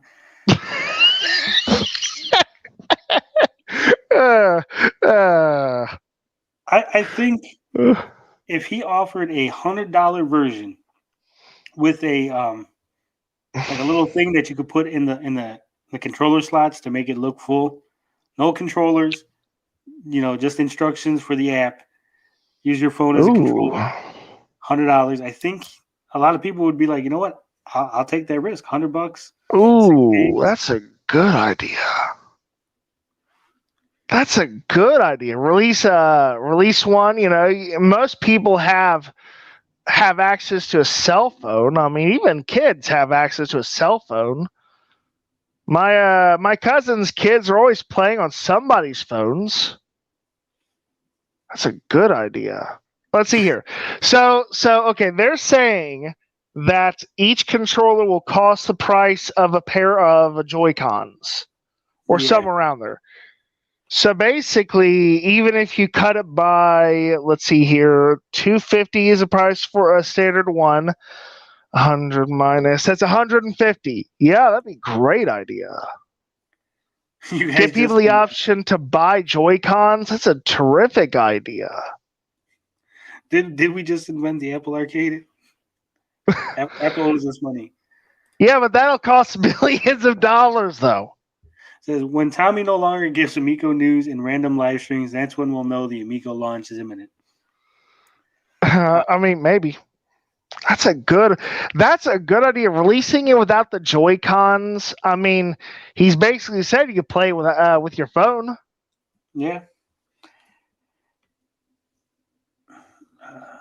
I think if he offered $100 version with a like a little thing that you could put in the controller slots to make it look full, no controllers, just instructions for the app. Use your phone as a controller. $100. I think a lot of people would be like, you know what? I'll take that risk. $100. Ooh, that's a good idea. That's a good idea. Release one. Most people have access to a cell phone. I mean, even kids have access to a cell phone. My cousin's kids are always playing on somebody's phones. That's a good idea. Let's see here. So okay, they're saying that each controller will cost the price of a pair of Joy-Cons or somewhere around there. So basically, even if you cut it by, let's see here, $250 is the price for a standard one. 100 minus, that's 150. Yeah, that'd be a great idea. Give people the option to buy Joy-Cons. That's a terrific idea. Did we just invent the Apple Arcade? Apple owes us money. Yeah, but that'll cost billions of dollars, though. Says when Tommy no longer gives Amico news in random live streams, that's when we'll know the Amico launch is imminent. I mean, maybe. That's a good idea. Releasing it without the Joy-Cons. I mean, he's basically said you could play with your phone. Yeah.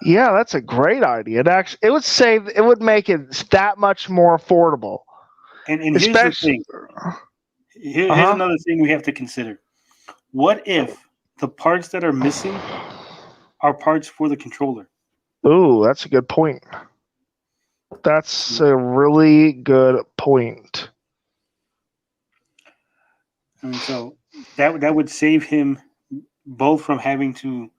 Yeah, that's a great idea. It would make it that much more affordable. And here's the thing. Here's another thing we have to consider. What if the parts that are missing are parts for the controller? Ooh, that's a good point. That's a really good point. And so that would save him both from having to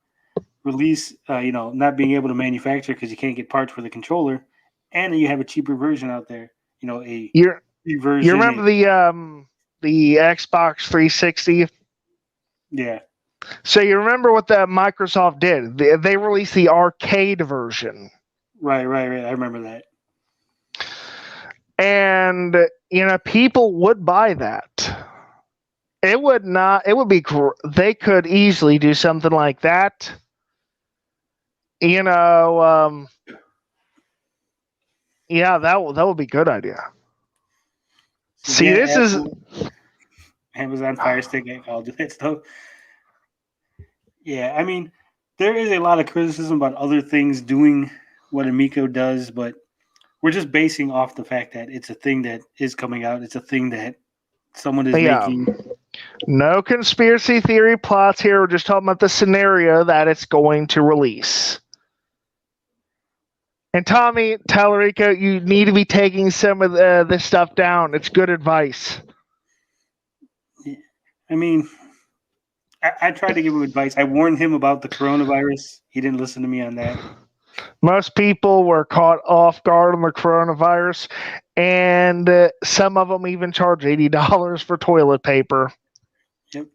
release, not being able to manufacture because you can't get parts for the controller, and then you have a cheaper version out there. You remember the Xbox 360? Yeah. So you remember what the Microsoft did? They released the arcade version. Right. I remember that. And people would buy that. It would not. It would be. They could easily do something like that. Yeah, that would be a good idea. See, this is Amazon Fire Stick. I'll do that stuff. Yeah, I mean, there is a lot of criticism about other things doing what Amico does, but we're just basing off the fact that it's a thing that is coming out. It's a thing that someone is Yeah. making. No conspiracy theory plots here. We're just talking about the scenario that it's going to release. And Tommy, Tallarico, you need to be taking some of this stuff down. It's good advice. I mean, I tried to give him advice. I warned him about the coronavirus. He didn't listen to me on that. Most people were caught off guard on the coronavirus, and some of them even charge $80 for toilet paper. Yep.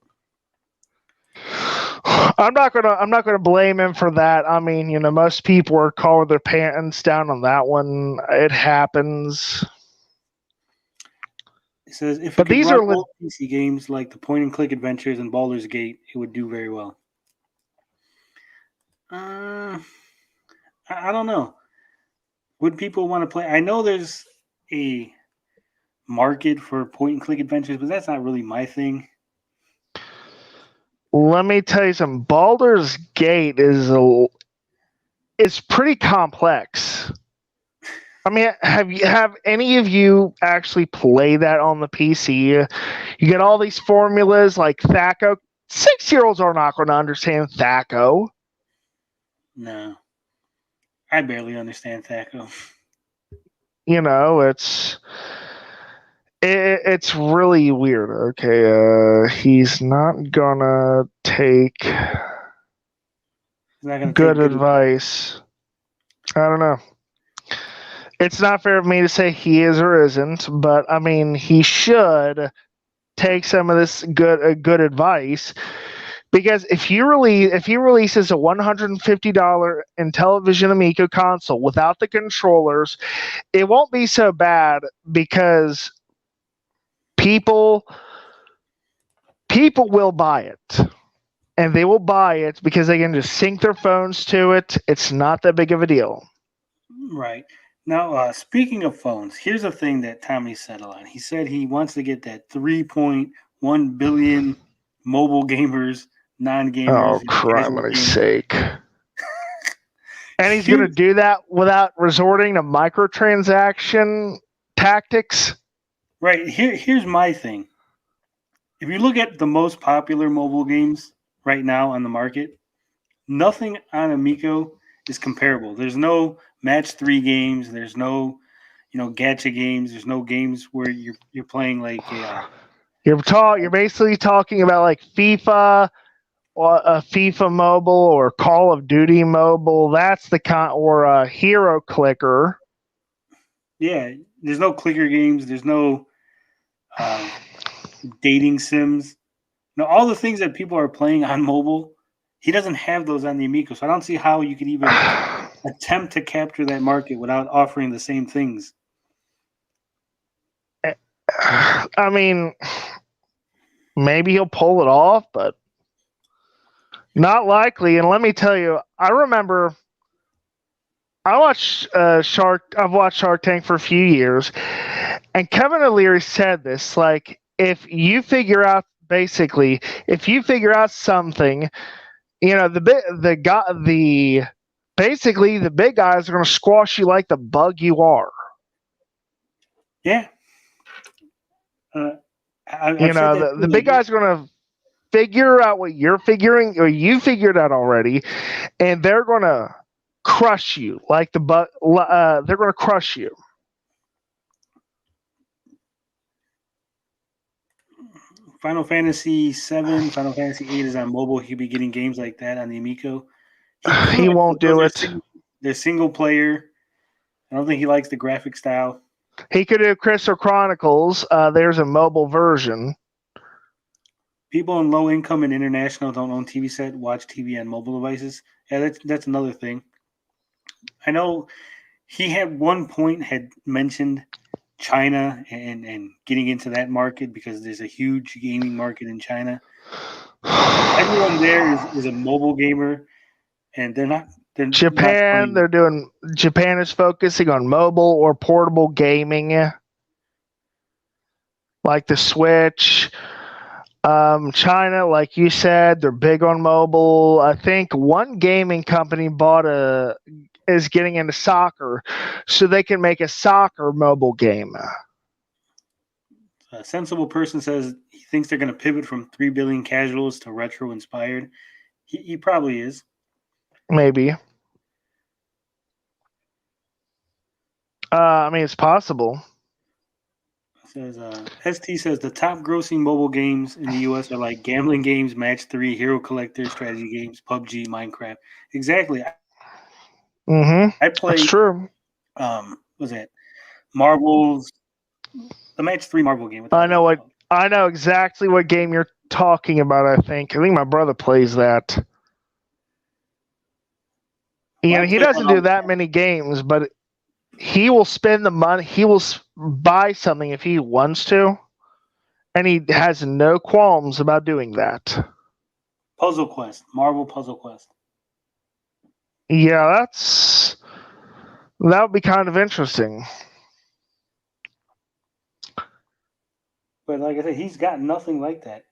I'm not gonna blame him for that. I mean, most people are calling their pants down on that one. It happens. It says if But it could these run are old PC games like the point and click adventures and Baldur's Gate, it would do very well. I don't know. Would people want to play? I know there's a market for point and click adventures, but that's not really my thing. Let me tell you something. Baldur's Gate is pretty complex. I mean, have any of you actually played that on the PC? You get all these formulas like THACO. 6-year-olds are not going to understand THACO. No, I barely understand THACO. It's really weird. Okay, he's not gonna take good advice. I don't know. It's not fair of me to say he is or isn't, but I mean he should take some of this good advice, because if he releases a $150 Intellivision Amico console without the controllers, it won't be so bad, because people will buy it, and they will buy it because they can just sync their phones to it. It's not that big of a deal. Right. Now, speaking of phones, here's a thing that Tommy said a lot. He said he wants to get that 3.1 billion mobile gamers, non-gamers. Oh, criminy sake. And he's going to do that without resorting to microtransaction tactics? Right. Here's my thing. If you look at the most popular mobile games right now on the market, nothing on Amico is comparable. There's no match 3 games. There's no, gacha games. There's no games where you're playing like a. You're basically talking about like FIFA, or FIFA Mobile, or Call of Duty Mobile. That's the or a Hero Clicker. Yeah, there's no clicker games. There's no dating sims. All the things that people are playing on mobile, he doesn't have those on the Amico. So I don't see how you could even attempt to capture that market without offering the same things. I mean, maybe he'll pull it off, but not likely. And let me tell you, I remember I've watched Shark Tank for a few years, and Kevin O'Leary said this, like, if you figure out something, basically the big guys are going to squash you like the bug you are. Yeah. The big guys are going to figure out what you're figuring, or you figured out already, and they're going to crush you like the bug. They're going to crush you. Final Fantasy 7, Final Fantasy 8 is on mobile. He'll be getting games like that on the Amico. He won't do it. They're single player. I don't think he likes the graphic style. He could do Crystal Chronicles. There's a mobile version. People in low income and international don't own TV set, watch TV on mobile devices. Yeah, that's another thing. I know he had mentioned China and getting into that market, because there's a huge gaming market in China. Everyone there is a mobile gamer, and they're not. Japan is focusing on mobile or portable gaming, like the Switch. China, like you said, they're big on mobile. I think one gaming company bought is getting into soccer, so they can make a soccer mobile game. A sensible person says he thinks they're going to pivot from 3 billion casuals to retro inspired. He probably is. Maybe. I mean, it's possible. Says ST says the top grossing mobile games in the US are like gambling games, Match 3, Hero Collector, strategy games, PUBG, Minecraft. Exactly. Mm-hmm. I That's played true. was that Marvel's the Match 3 Marvel game. What the hell is it called? I know exactly what game you're talking about. I think my brother plays that. You know, he doesn't do that many games, but he will spend the money. He will buy something if he wants to, and he has no qualms about doing that. Puzzle Quest, Marvel Puzzle Quest. Yeah, that would be kind of interesting. But like I said, he's got nothing like that.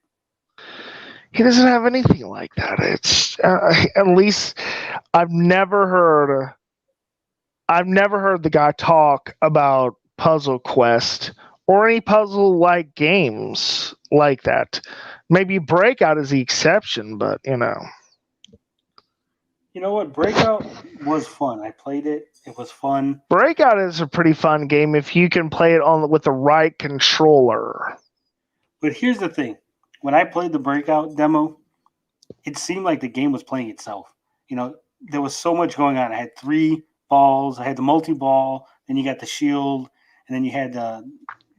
He doesn't have anything like that. It's at least I've never heard the guy talk about Puzzle Quest or any puzzle like games like that. Maybe Breakout is the exception, but You know what? Breakout was fun. I played it. It was fun. Breakout is a pretty fun game if you can play it on with the right controller. But here's the thing. When I played the Breakout demo, it seemed like the game was playing itself. You know, there was so much going on. I had 3 balls. I had the multi-ball. Then you got the shield. And then you had the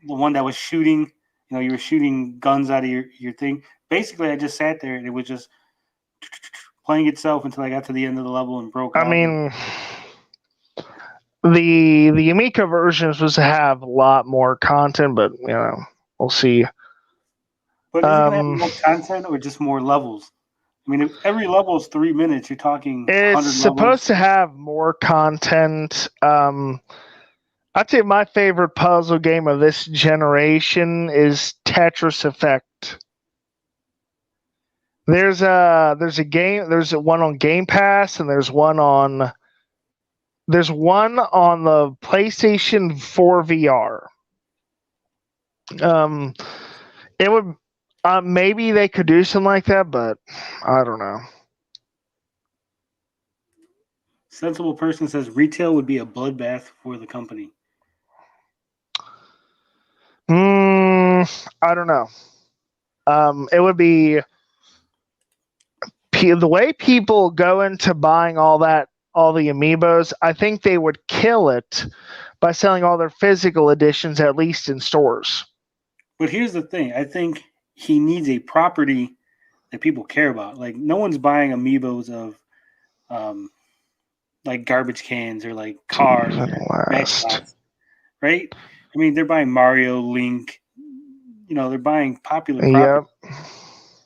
one that was shooting. You know, you were shooting guns out of your thing. Basically, I just sat there and it was just playing itself until I got to the end of the level and broke out. I mean, the Amico version is supposed to have a lot more content, but we'll see. But is it going to have more content or just more levels? I mean, if every level is 3 minutes, you're talking 100 it's levels. supposed to have more content. I'd say my favorite puzzle game of this generation is Tetris Effect. There's a one on Game Pass, and there's one on the PlayStation 4 VR. It would maybe they could do something like that, but I don't know. Sensible person says retail would be a bloodbath for the company. I don't know. It would be the way people go into buying all the amiibos. I think they would kill it by selling all their physical editions, at least in stores. But here's the thing. I think he needs a property that people care about. Like, no one's buying amiibos of like garbage cans or like cars or Matchbox, right? I mean, they're buying Mario, Link. You know, they're buying popular property. Yep.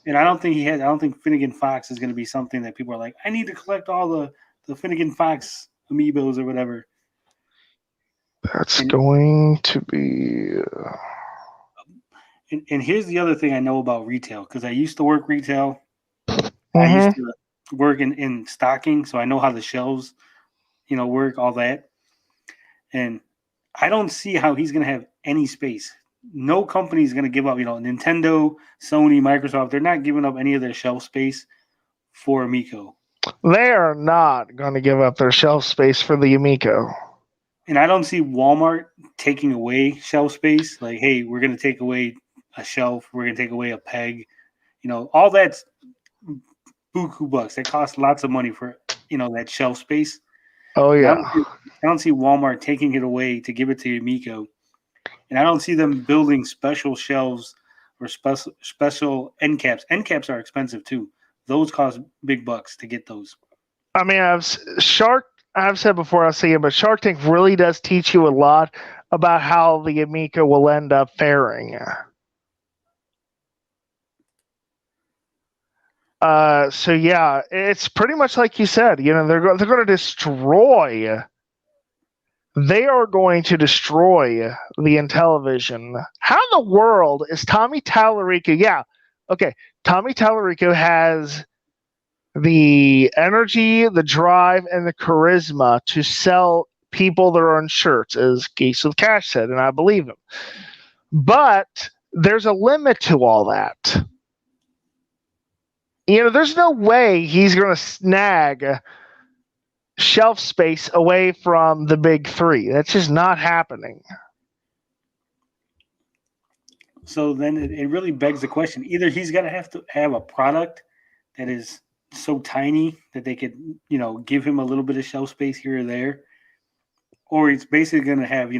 And I don't think Finnegan Fox is going to be something that people are like, I need to collect all the Finnegan Fox amiibos or whatever. That's going to be. And here's the other thing I know about retail, because I used to work retail. Mm-hmm. I used to work in stocking, so I know how the shelves, work, all that. And I don't see how he's going to have any space. No company is going to give up, Nintendo, Sony, Microsoft, they're not giving up any of their shelf space for Amico. They are not going to give up their shelf space for the Amico. And I don't see Walmart taking away shelf space. Like, hey, we're going to take away a shelf. We're going to take away a peg. All that's buku bucks. That costs lots of money for, that shelf space. Oh, yeah. I don't see Walmart taking it away to give it to Amico. And I don't see them building special shelves or special end caps. End caps are expensive too. Those cost big bucks to get those. I mean, I've said before, I'll say it, but Shark Tank really does teach you a lot about how the Amico will end up faring. So yeah, it's pretty much like you said. They're going to destroy. They are going to destroy the Intellivision. How in the world is Tommy Tallarico? Yeah, okay. Tommy Tallarico has the energy, the drive, and the charisma to sell people their own shirts, as Geese with Cash said, and I believe him. But there's a limit to all that. There's no way he's going to snag shelf space away from the big three. That's just not happening. So then it really begs the question. Either he's going to have a product that is so tiny that they could, give him a little bit of shelf space here or there, or it's basically going to have,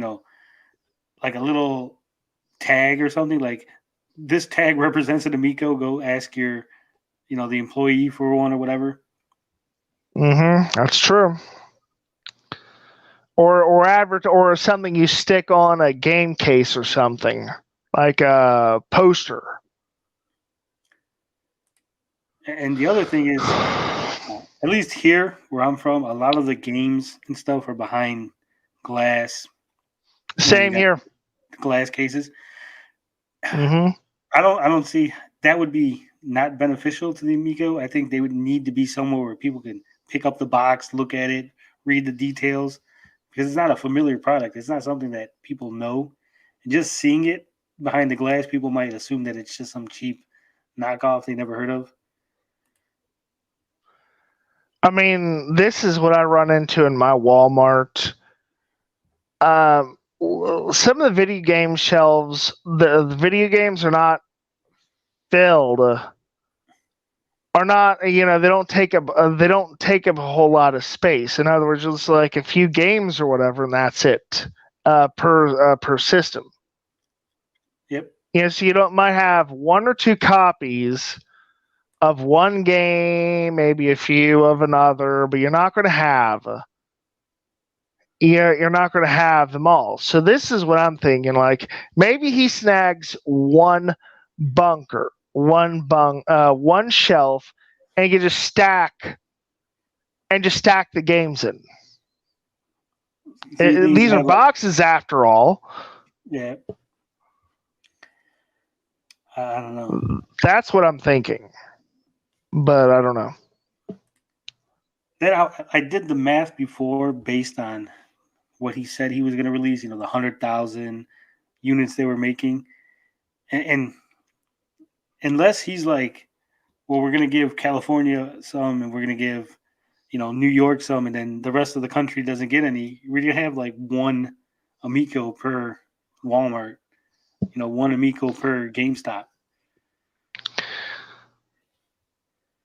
like a little tag or something like this tag represents an Amico. Go ask your, the employee for one or whatever. That's true. Or something you stick on a game case or something, like a poster. And the other thing is, at least here where I'm from, a lot of the games and stuff are behind glass. Same here. Glass cases. Mm-hmm. I don't see that would be not beneficial to the Amico. I think they would need to be somewhere where people can pick up the box, look at it, read the details, because it's not a familiar product. It's not something that people know. And just seeing it behind the glass, people might assume that it's just some cheap knockoff they never heard of. I mean, this is what I run into in my Walmart. Some of the video game shelves, the video games are not filled. Are not, they don't take up a whole lot of space. In other words, just like a few games or whatever, and that's it per system. Yep. So you might have one or two copies of one game, maybe a few of another, but you're not going to have them all. So this is what I'm thinking. Like maybe he snags one bunker, one shelf, and you just stack the games in. These are boxes after all. Yeah. I don't know. That's what I'm thinking, but I don't know. Then I did the math before based on what he said he was going to release. The 100,000 units they were making, and unless he's like, well, we're going to give California some, and we're going to give, New York some, and then the rest of the country doesn't get any. We're going to have like one Amico per Walmart, one Amico per GameStop.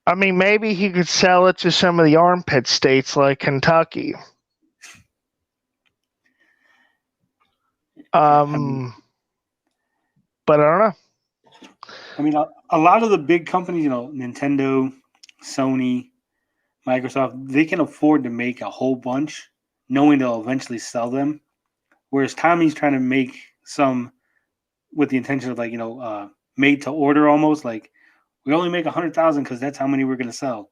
I mean, maybe he could sell it to some of the armpit states like Kentucky. But I don't know. I mean, a lot of the big companies, Nintendo, Sony, Microsoft, they can afford to make a whole bunch, knowing they'll eventually sell them. Whereas Tommy's trying to make some with the intention of made to order almost. Like we only make 100,000 because that's how many we're going to sell.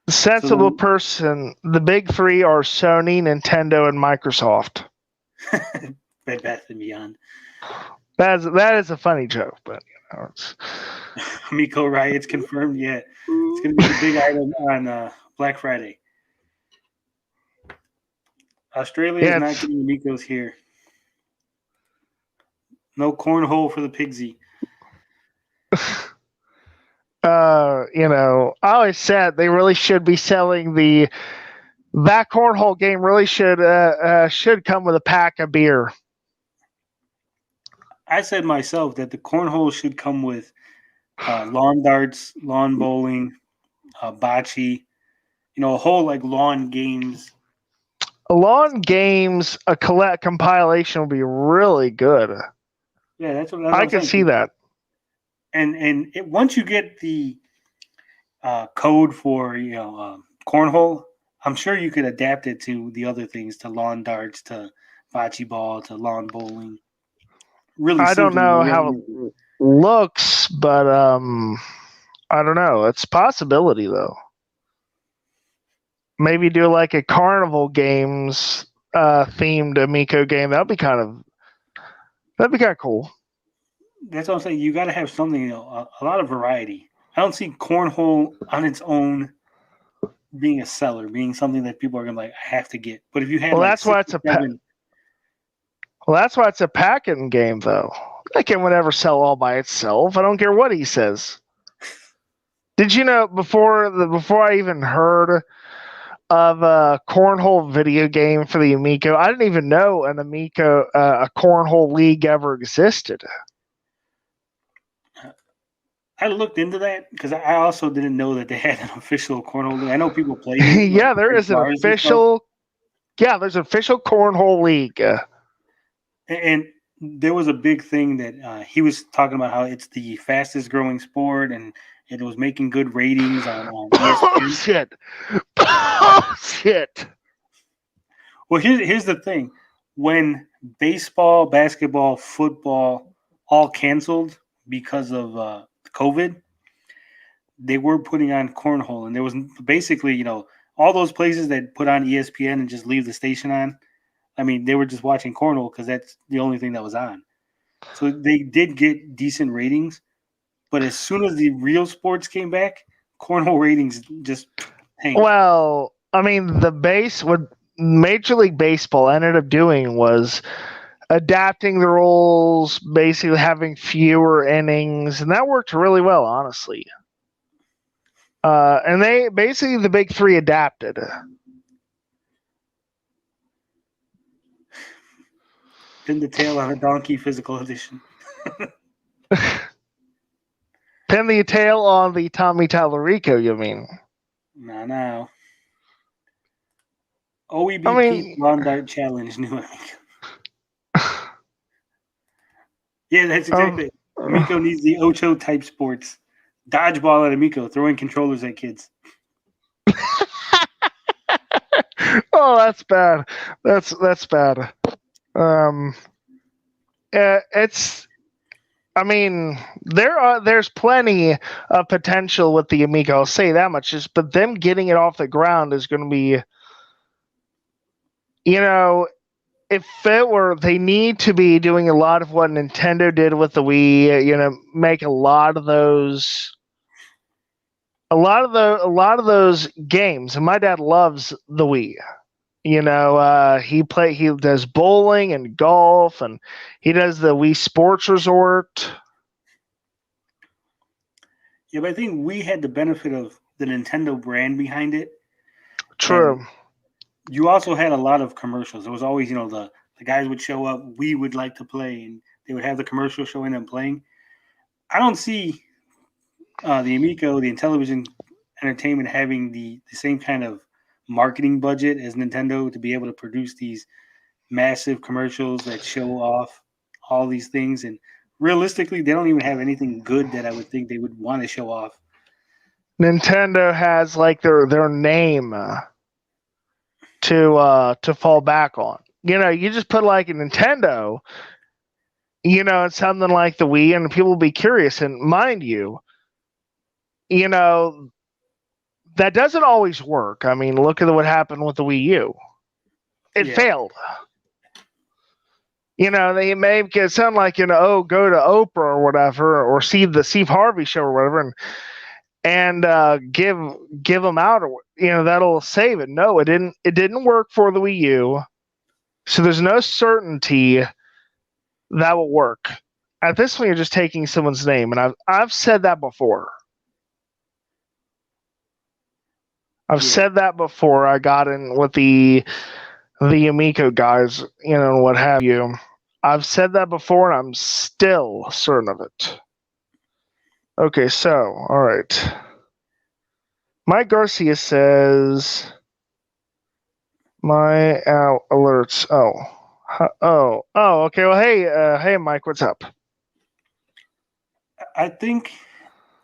The sensible person, the big three are Sony, Nintendo, and Microsoft. Bed Bath & Beyond. That is a funny joke, but Amico riots confirmed. Yeah, it's going to be the big item on Black Friday. Australia is not getting Amicos here. No cornhole for the pigsy. I always said they really should be selling that cornhole game. Really should come with a pack of beer. I said myself that the cornhole should come with lawn darts, lawn bowling, bocce, a whole lawn games. Lawn games, a compilation would be really good. Yeah, that's what I can see that. And once you get the code for cornhole, I'm sure you could adapt it to the other things, to lawn darts, to bocce ball, to lawn bowling. Really, I don't know how it looks, but I don't know. It's a possibility though. Maybe do like a carnival games themed Amico game. That'd be kind of cool. That's what I'm saying. You got to have something, a lot of variety. I don't see cornhole on its own being a seller, being something that people are gonna like, I have to get. But if you had Well, like that's why six it's or seven, a packing game, though. That game would never sell all by itself. I don't care what he says. Did you know before I even heard of a cornhole video game for the Amico, I didn't even know an Amico a cornhole league ever existed. I looked into that because I also didn't know that they had an official cornhole league. I know people played it like Yeah, there in is an bars and stuff, official. Yeah, there's an official cornhole league. and there was a big thing that he was talking about how it's the fastest growing sport and it was making good ratings on Oh ESPN. shit! Oh shit! Well, here's the thing: when baseball, basketball, football all canceled because of COVID, they were putting on cornhole, and there was basically, all those places that put on ESPN and just leave the station on. I mean, they were just watching cornhole because that's the only thing that was on. So they did get decent ratings, but as soon as the real sports came back, cornhole ratings just tanked. Well, I mean, what Major League Baseball ended up doing was adapting the rules, basically having fewer innings, and that worked really well, honestly. And they basically the big three adapted. Pin the tail on a donkey physical edition. Pin the tail on the Tommy Tallarico, you mean? Nah, now. I OEBP mean, Lawn Dart Challenge, New Amico. Yeah, that's um, exactly it. Amico needs the Ocho type sports. Dodgeball at Amico, throwing controllers at kids. oh, that's bad. That's bad. Um, it's. I mean, there's plenty of potential with the Amico. I'll say that much. But them getting it off the ground is going to be, you know, if it were, they need to be doing a lot of what Nintendo did with the Wii. Make a lot of those games. And my dad loves the Wii. He does bowling and golf, and he does the Wii Sports Resort. Yeah, but I think we had the benefit of the Nintendo brand behind it. True. And you also had a lot of commercials. There was always, the guys would show up, we would like to play, and they would have the commercial showing them playing. I don't see the Amico, the Intellivision Entertainment having the same kind of marketing budget as Nintendo to be able to produce these massive commercials that show off all these things. And realistically, they don't even have anything good that I would think they would want to show off. Nintendo has like their name to fall back on. You just put like a Nintendo, it's something like the Wii, and people will be curious. And mind you, that doesn't always work. I mean, look at what happened with the Wii U. It failed. They make it sound like, go to Oprah or whatever, or see the Steve Harvey show or whatever, and give them out, or that'll save it. No, it didn't. It didn't work for the Wii U, so there's no certainty that will work. At this point, you're just taking someone's name, and I've said that before. I've said that before. I got in with the Amico guys, and what have you. I've said that before, and I'm still certain of it. Okay, so, all right. Mike Garcia says, my alerts. Oh, okay. Well, hey, Mike, what's up? I think,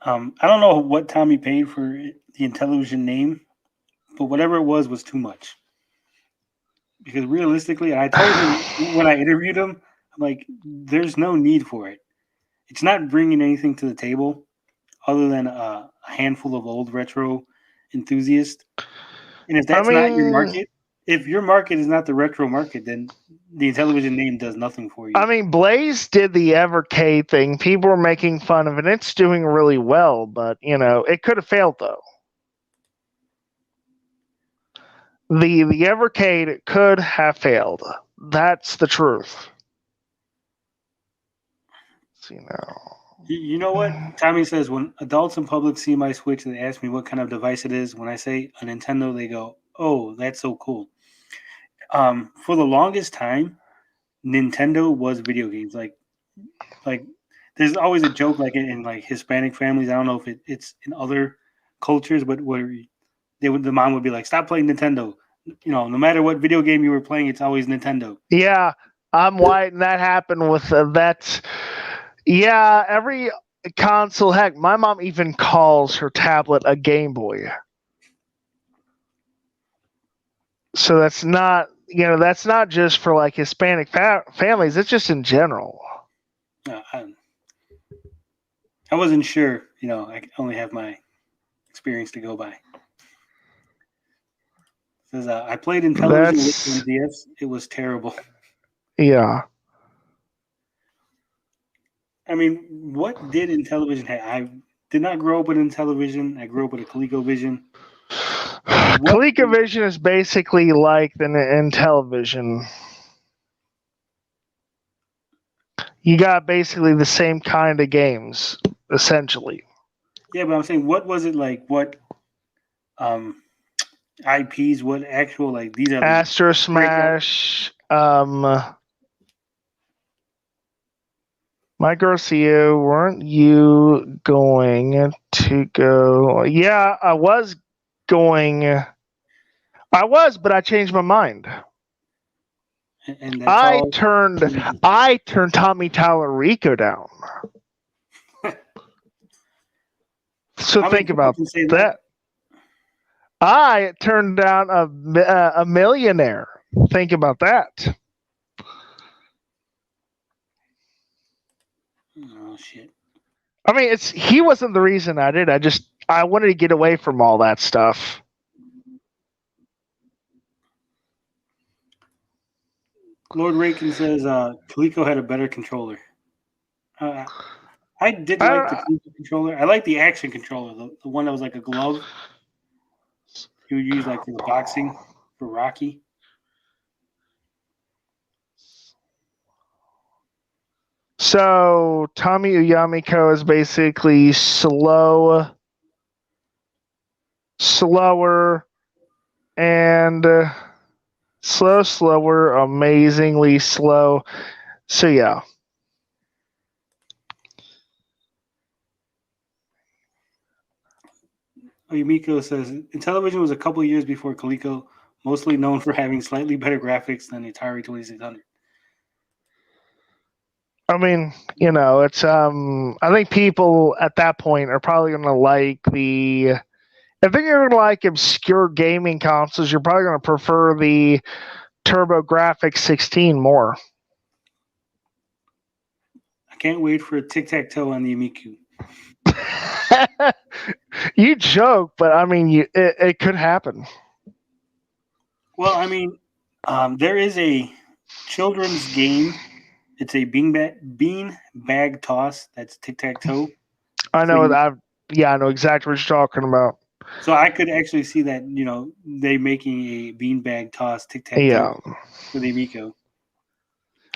I don't know what Tommy paid for the Intellivision name, but whatever it was too much. Because realistically, and I told him when I interviewed him, I'm like, there's no need for it. It's not bringing anything to the table other than a handful of old retro enthusiasts. And if that's not your market, if your market is not the retro market, then the Intellivision name does nothing for you. I mean, Blaze did the Evercade thing. People were making fun of it. It's doing really well, but, it could have failed, though. The Evercade could have failed. That's the truth. Let's see now. You know what? Tommy says when adults in public see my Switch, they ask me what kind of device it is. When I say a Nintendo, they go, "Oh, that's so cool." For the longest time, Nintendo was video games. Like there's always a joke like in like Hispanic families. I don't know if it's in other cultures, but where the mom would be like, "Stop playing Nintendo." No matter what video game you were playing, it's always Nintendo. Yeah, I'm white, and that happened with that. Yeah, every console. Heck, my mom even calls her tablet a Game Boy. So that's not, that's not just for like Hispanic families. It's just in general. I wasn't sure. I only have my experience to go by. Says I played Intellivision with MDS. It was terrible. Yeah. I mean, what did Intellivision have? I did not grow up with Intellivision. I grew up with a ColecoVision. ColecoVision is basically like the Intellivision. You got basically the same kind of games, essentially. Yeah, but I'm saying, what was it like? What IPs? What actual like these are? Astro Smash. Mike Garcia, weren't you going to go? Yeah, I was going. I was, but I changed my mind. And that's I turned Tommy Tallarico down. So think about that. I turned down a millionaire. Think about that. Oh shit! I mean, he wasn't the reason I did. I wanted to get away from all that stuff. Lord Rakin says Coleco had a better controller. I did like the Coleco controller. I like the action controller, the one that was like a glove. You would use like for the boxing for Rocky. So Tommy Uyamiko is basically slower, and slower, amazingly slow. So yeah. Uyamiko says Intellivision was a couple of years before Coleco, mostly known for having slightly better graphics than the Atari 2600. I mean, it's I think people at that point are probably going to like I think you're going to like obscure gaming consoles. You're probably going to prefer the TurboGrafx 16 more. I can't wait for tic-tac-toe on the Amico. You joke, but I mean, it could happen. Well, I mean, there is a children's game. It's a bean bag toss. That's tic-tac-toe. I know that. Yeah, I know exactly what you're talking about. So I could actually see that, they making a beanbag toss tic-tac-toe for the Amico.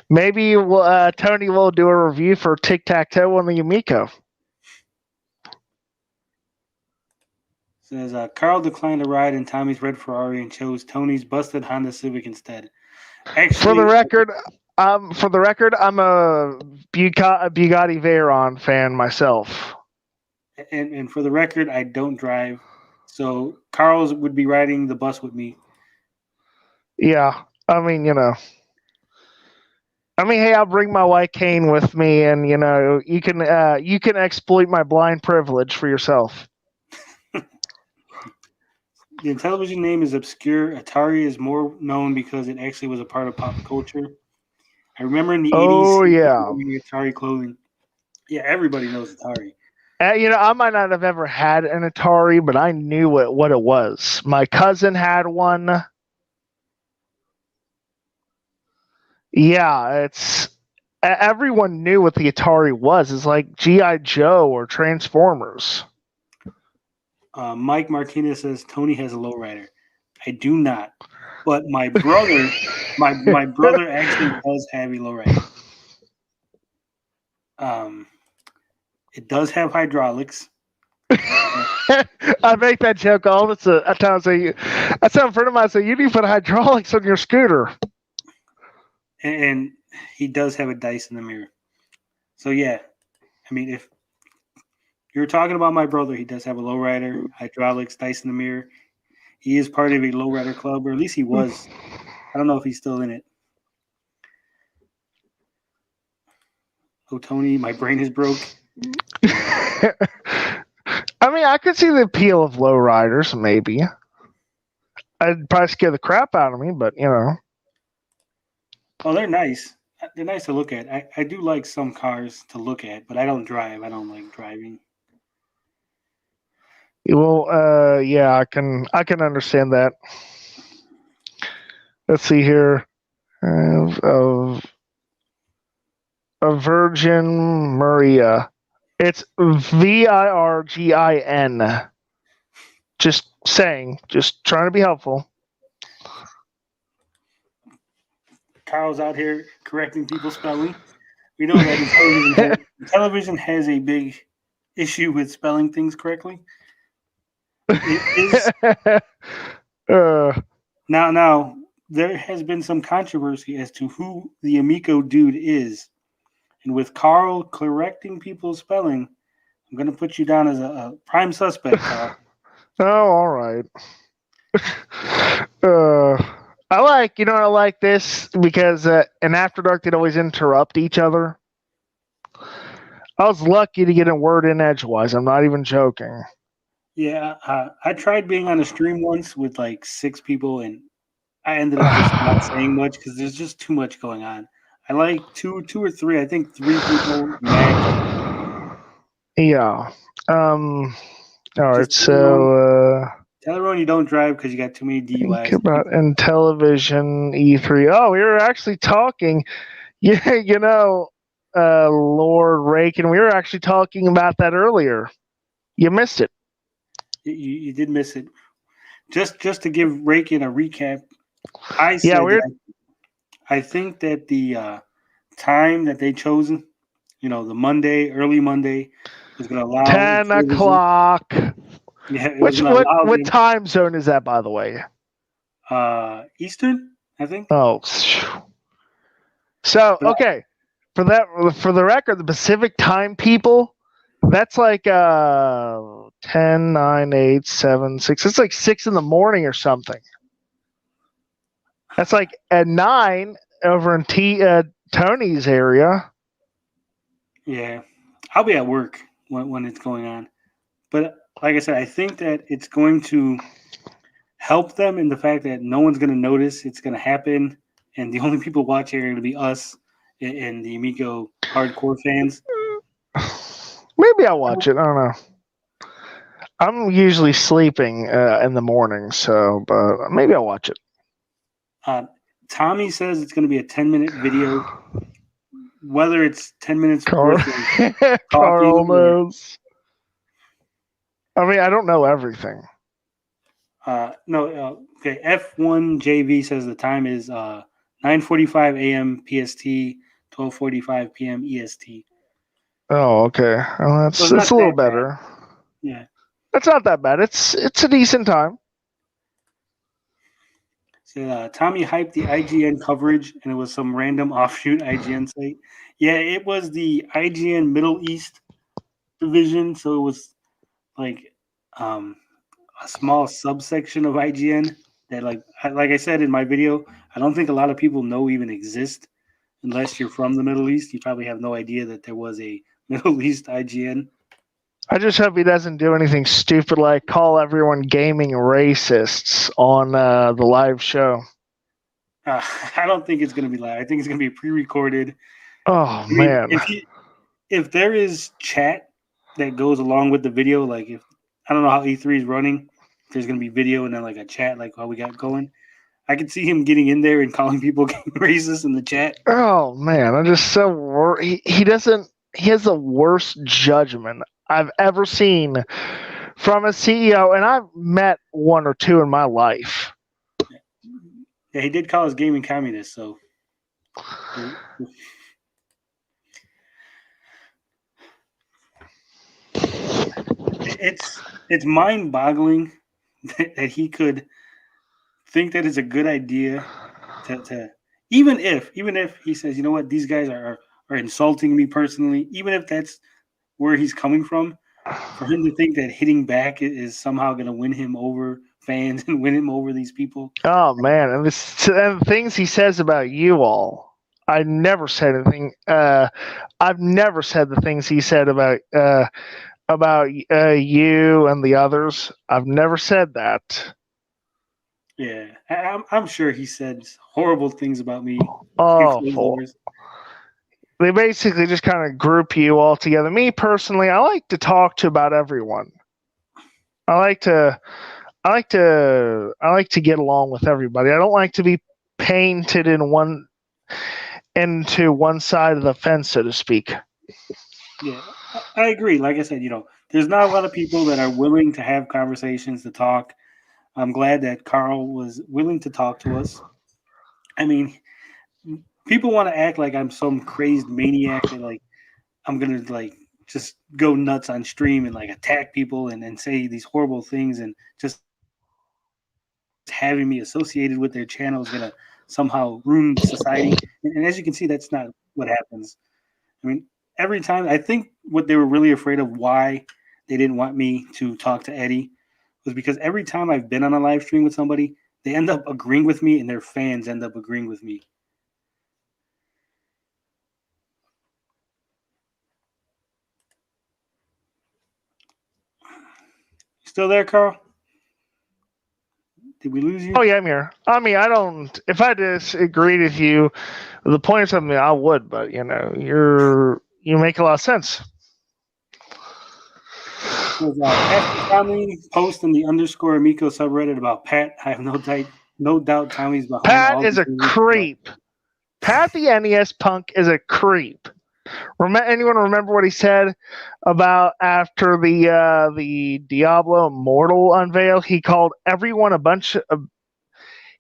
Maybe Tony will do a review for tic-tac-toe on the Amico. Says Carl declined a ride in Tommy's red Ferrari and chose Tony's busted Honda Civic instead. Actually, for the record, I'm a Bugatti Veyron fan myself. And for the record, I don't drive. So Carl's would be riding the bus with me. Yeah, I mean, hey, I'll bring my white cane with me, and you can exploit my blind privilege for yourself. The Intellivision name is obscure. Atari is more known because it actually was a part of pop culture. I remember in the 80s. Oh yeah, Atari clothing. Yeah, everybody knows Atari. I might not have ever had an Atari, but I knew what it was. My cousin had one. Yeah, everyone knew what the Atari was. It's like G.I. Joe or Transformers. Mike Martinez says Tony has a lowrider. I do not. But my brother, my brother actually does have a lowrider. Um, it does have hydraulics. I make that joke all the time. I tell a friend of mine, say, you need to put hydraulics on your scooter. And he does have a dice in the mirror. So yeah, I mean, if you're talking about my brother, he does have a lowrider, hydraulics, dice in the mirror. He is part of a lowrider club, or at least he was. I don't know if he's still in it. Oh, Tony, my brain is broke. I mean, I could see the appeal of lowriders, maybe. I'd probably scare the crap out of me, but you know. Oh, they're nice. They're nice to look at. I do like some cars to look at, but I don't drive. I don't like driving. Well, yeah, I can understand that. Let's see here. A Virgin Maria. It's Virgin. Just saying. Just trying to be helpful. Carl's out here correcting people's spelling. We know that Intellivision has a big issue with spelling things correctly. It is now there has been some controversy as to who the Amico dude is, and with Carl correcting people's spelling, I'm going to put you down as a prime suspect, Carl. Oh, all right. I like this because in After Dark they'd always interrupt each other. I was lucky to get a word in edgewise. I'm not even joking. Yeah, I tried being on a stream once with like 6 people, and I ended up just not saying much because there's just too much going on. I like two or three. I think 3 people max. Yeah. All right. So tell everyone you don't drive because you got too many DUIs. Think about Intellivision E3. Oh, we were actually talking. Yeah, Lord Rakin. We were actually talking about that earlier. You missed it. You did miss it. Just to give Rakin a recap, I said I think that the time that they chosen, the early Monday, was going to allow 10 o'clock. Yeah, what time zone is that, by the way? Eastern, I think. Oh, so okay. For the record, the Pacific time people, that's like 10, 9, 8, 7, 6. It's like 6 in the morning or something. That's like at 9 over in Tony's area. Yeah, I'll be at work when it's going on, but like I said, I think that it's going to help them in the fact that no one's going to notice it's going to happen, and the only people watching are going to be us and the Amico hardcore fans. Maybe I'll watch it. I don't know. I'm usually sleeping in the morning, but maybe I'll watch it. Tommy says it's going to be a 10-minute video. Whether it's 10 minutes worth of Carl knows. I mean, I don't know everything. No. Okay. F1 JV says the time is 9:45 a.m. PST, 12:45 p.m. EST. Oh, okay. Well, that's a little better. Bad. Yeah. That's not that bad. It's a decent time. So Tommy hyped the IGN coverage, and it was some random offshoot IGN site. Yeah, it was the IGN Middle East division, so it was like a small subsection of IGN that, like I said in my video, I don't think a lot of people know even exist unless you're from the Middle East. You probably have no idea that there was a Middle East IGN. I just hope he doesn't do anything stupid like call everyone gaming racists on the live show. I don't think it's going to be live. I think it's going to be pre-recorded. Oh, man. If there is chat that goes along with the video, like if I don't know how E3 is running, if there's going to be video and then like a chat like how we got going, I could see him getting in there and calling people racist in the chat. Oh, man. I'm just so worried. He has the worst judgment I've ever seen from a CEO, and I've met 1 or 2 in my life. Yeah, he did call us gaming communists, so it's mind-boggling that he could think that it's a good idea to even if he says, you know what, these guys are insulting me personally, even if that's where he's coming from, for him to think that hitting back is somehow going to win him over fans and win him over these people. Oh man, and the things he says about you all. I never said anything. I've never said the things he said about you and the others. I've never said that. Yeah, I'm sure he said horrible things about me behind Oh, closed doors. they basically just kind of group you all together. Me personally, I like to talk to about everyone. I like to I like to get along with everybody. I don't like to be painted into one side of the fence, so to speak. Yeah, I agree. Like I said, there's not a lot of people that are willing to have conversations to talk. I'm glad that Carl was willing to talk to us. I mean, people want to act like I'm some crazed maniac that like I'm gonna like just go nuts on stream and like attack people and say these horrible things, and just having me associated with their channel is gonna somehow ruin society. And as you can see, that's not what happens. I mean, every time I think what they were really afraid of, why they didn't want me to talk to Eddie, was because every time I've been on a live stream with somebody, they end up agreeing with me, and their fans end up agreeing with me. Still there, Carl? Did we lose you? Oh yeah, I'm here. I mean, I don't. If I disagreed with you, the point of something, I would. But you make a lot of sense. Was Pastor Tommy post in the underscore Amico subreddit about Pat? I have no doubt Tommy's behind Pat all is the a things. creep. Pat the NES punk is a creep. Anyone remember what he said about after the Diablo Immortal unveil? He called everyone a bunch of.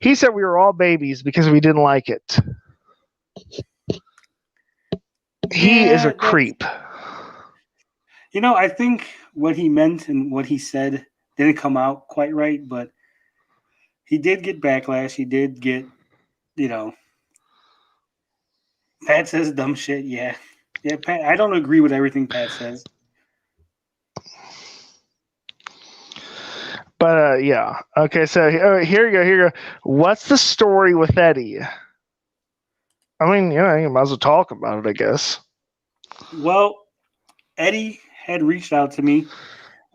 He said we were all babies because we didn't like it. He is a Yeah, creep. I think what he meant and what he said didn't come out quite right, but he did get backlash. He did get, you know, Pat says dumb shit. Yeah. Yeah, Pat, I don't agree with everything Pat says. But yeah. Okay, so here you go. Here you go. What's the story with Eddie? I mean, you might as well talk about it, I guess. Well, Eddie had reached out to me.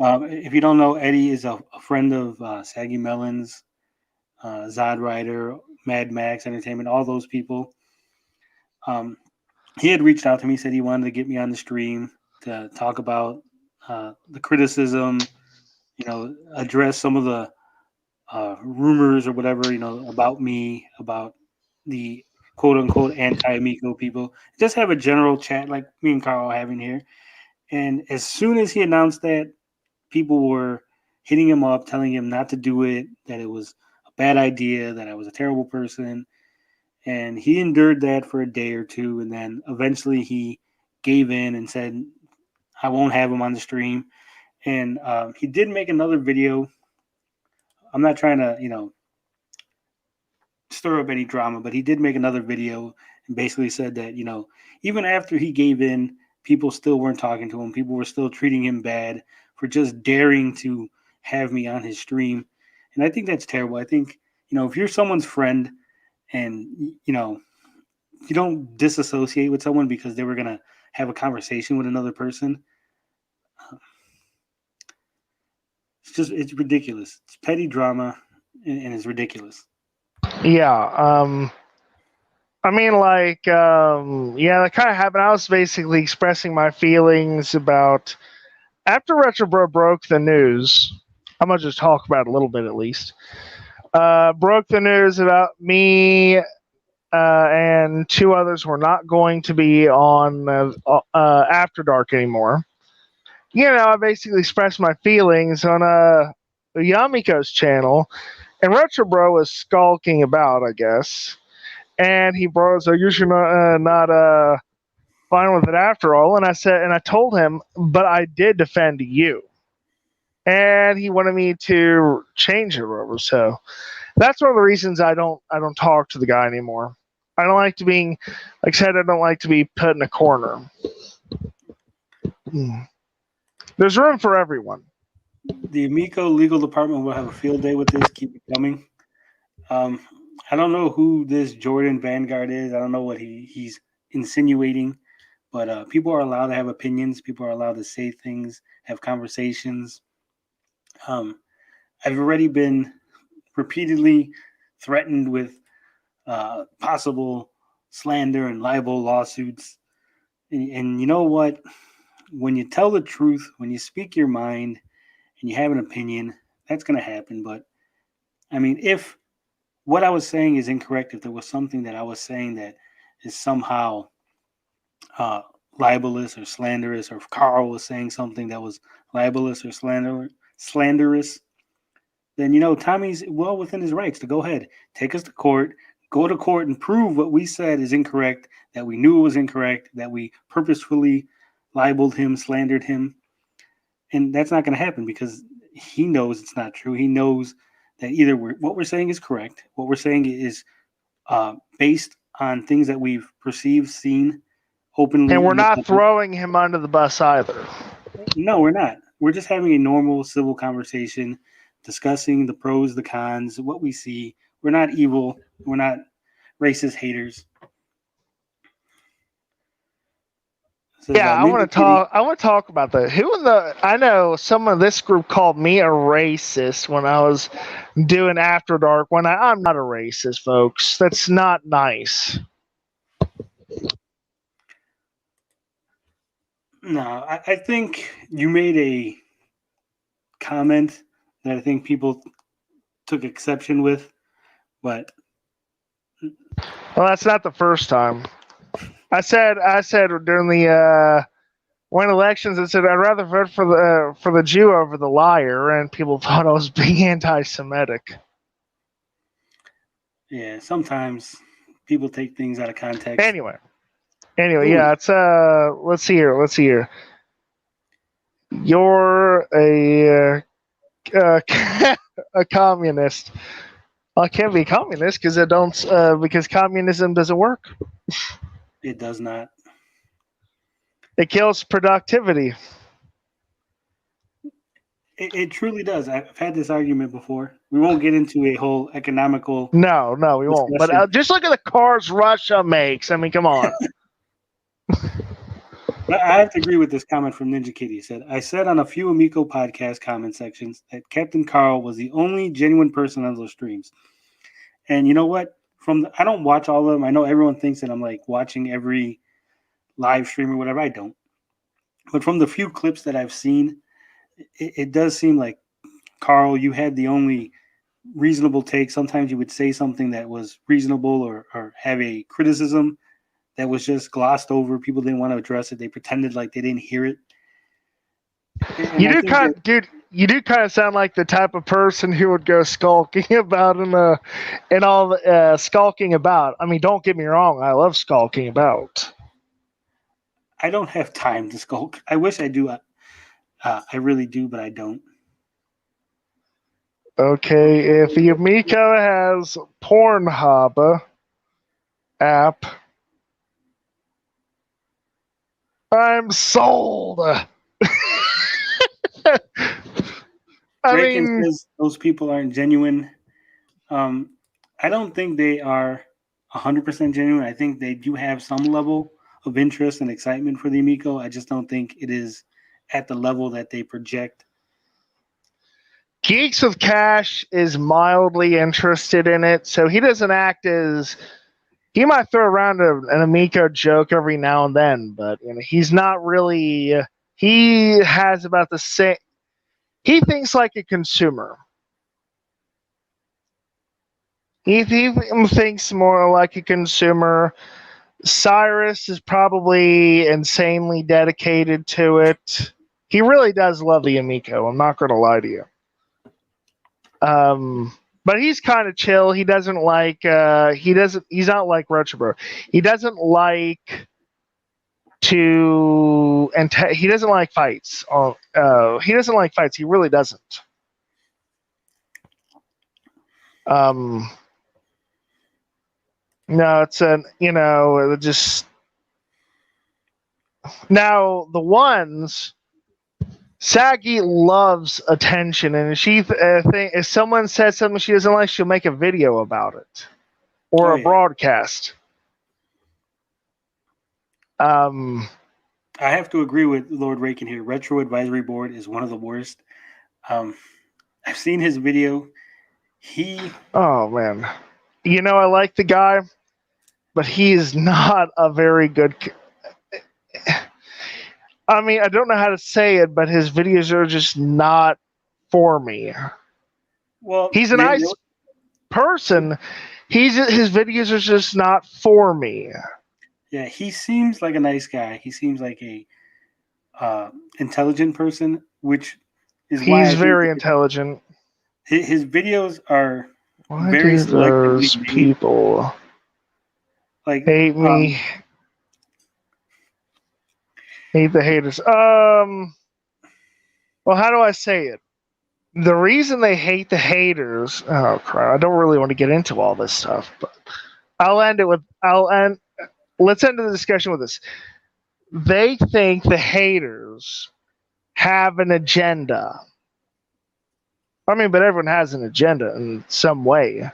If you don't know, Eddie is a friend of Saggy Melons, Zod Rider, Mad Max Entertainment, all those people. He had reached out to me, said he wanted to get me on the stream to talk about the criticism, address some of the rumors or whatever, about me, about the quote unquote anti Amico people. Just have a general chat like me and Carl are having here. And as soon as he announced that, people were hitting him up, telling him not to do it, that it was a bad idea, that I was a terrible person. And he endured that for a day or two. And then eventually he gave in and said, I won't have him on the stream. And he did make another video. I'm not trying to, stir up any drama, but he did make another video and basically said that, even after he gave in, people still weren't talking to him. People were still treating him bad for just daring to have me on his stream. And I think that's terrible. I think, if you're someone's friend and, you don't disassociate with someone because they were going to have a conversation with another person, it's ridiculous. It's petty drama and it's ridiculous. Yeah. I mean, yeah, that kind of happened. I was basically expressing my feelings about after Retro Bro broke the news. I'm gonna just talk about it a little bit at least. Broke the news about me and two others were not going to be on After Dark anymore. I basically expressed my feelings on Yamiko's channel, And Retro Bro was skulking about, I guess. And he brought us, "Are you sure not fine with it after all?" And I told him, "But I did defend you." And he wanted me to change it over. So that's one of the reasons I don't talk to the guy anymore. I don't like to being, like I said, I don't like to be put in a corner. There's room for everyone. The Amico legal department will have a field day with this. Keep it coming. Um, I don't know who this Jordan Vanguard is. I don't know what he's insinuating, but people are allowed to have opinions. People are allowed to say things, have conversations. Um, I've already been repeatedly threatened with possible slander and libel lawsuits. And you know what? When you tell the truth, when you speak your mind and you have an opinion, that's going to happen. But I mean, if what I was saying is incorrect, if there was something that I was saying that is somehow uh, libelous or slanderous, or if Carl was saying something that was libelous or slanderous, then Tommy's well within his rights to go ahead, take us to court, go to court and prove what we said is incorrect, that we knew it was incorrect, that we purposefully libeled him, slandered him. And that's not going to happen because he knows it's not true. He knows that either what we're saying is correct, what we're saying is based on things that we've perceived, seen openly. And we're not throwing him under the bus either. No, we're not. We're just having a normal civil conversation, discussing the pros, the cons, what we see. We're not evil. We're not racist haters. Says, yeah, I want to talk. I want to talk about that. I know some of this group called me a racist when I was doing After Dark. When I'm not a racist, folks. That's not nice. No, I think you made a comment that I think people took exception with, but well, that's not the first time. I said during the when elections, I said I'd rather vote for the Jew over the liar, and people thought I was being anti-Semitic. Yeah, sometimes people take things out of context. Anyway, yeah, it's let's see here. You're a a communist. Well, I can't be a communist because communism doesn't work. It does not. It kills productivity. It truly does. I've had this argument before. We won't get into a whole economical. No, we won't. But just look at the cars Russia makes. I mean, come on. But I have to agree with this comment from Ninja Kitty. He said, "I said on a few Amico podcast comment sections that Captain Carl was the only genuine person on those streams." And you know what? I don't watch all of them. I know everyone thinks that I'm like watching every live stream or whatever. I don't. But from the few clips that I've seen, it does seem like, Carl, you had the only reasonable take. Sometimes you would say something that was reasonable or have a criticism that was just glossed over. People didn't want to address it. They pretended like they didn't hear it. And you do kind of sound like the type of person who would go skulking about and all skulking about. I mean, don't get me wrong. I love skulking about. I don't have time to skulk. I wish I do. I really do, but I don't. Okay, if the Amico has Pornhub app, I'm sold. Reagan says those people aren't genuine. I don't think they are 100% genuine. I think they do have some level of interest and excitement for the Amico. I just don't think it is at the level that they project. Geeks with Cash is mildly interested in it, so he doesn't act as... He might throw around an Amico joke every now and then, but he's not really... he has about the same... He thinks like a consumer. He thinks more like a consumer. Cyrus is probably insanely dedicated to it. He really does love the Amico. I'm not going to lie to you. But he's kind of chill. He doesn't like. He's not like Retro Bro. He doesn't like he doesn't like fights. He doesn't like fights. He really doesn't. Um, no, it's just now the ones. Saggy loves attention, and if someone says something she doesn't like, she'll make a video about it or Oh a yeah. broadcast. I have to agree with Lord Rakin here. Retro Advisory Board is one of the worst. Um, I've seen his video. Oh man, I like the guy, but he is not a very good. I mean, I don't know how to say it, but his videos are just not for me. Well, He's a nice person. His videos are just not for me. yeah, he seems like a nice guy. He seems like a intelligent person, which is why He's I think very intelligent. his videos are Why very do those selectively made. people Like, hate me? Hate the haters. Well, how do I say it? The reason they hate the haters. Oh crap! I don't really want to get into all this stuff, but Let's end the discussion with this. They think the haters have an agenda. I mean, but everyone has an agenda in some way.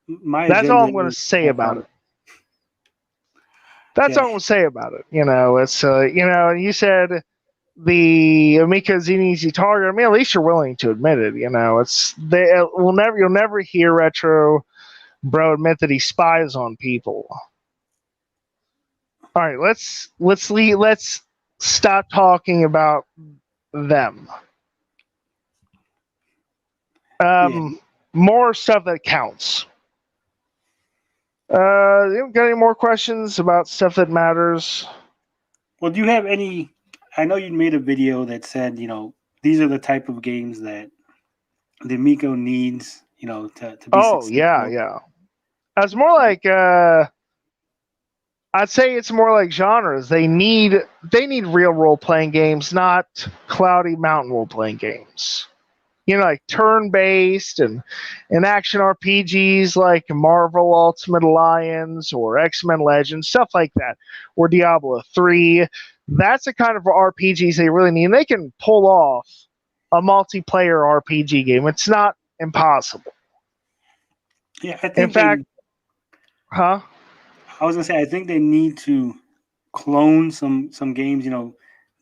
my That's all agenda I'm going to is say have about fun. it. That's Yeah, all I'm going to say about it. It's you said the Amico's an easy target. I mean, at least you're willing to admit it. You'll never hear Retro Bro admit that he spies on people. All right, let's stop talking about them. yeah. More stuff that counts. You got any more questions about stuff that matters? Well, do you have any? I know you made a video that said, these are the type of games that the Amico needs, to be Oh yeah, successful. yeah. It's more like I'd say it's more like genres. They need real role playing games, not cloudy mountain role playing games. Like turn based and action RPGs like Marvel Ultimate Alliance or X-Men Legends, stuff like that, or Diablo 3. That's the kind of RPGs they really need. And they can pull off a multiplayer RPG game. It's not impossible. Yeah, I In think they. fact, huh? I was gonna say I think they need to clone some games.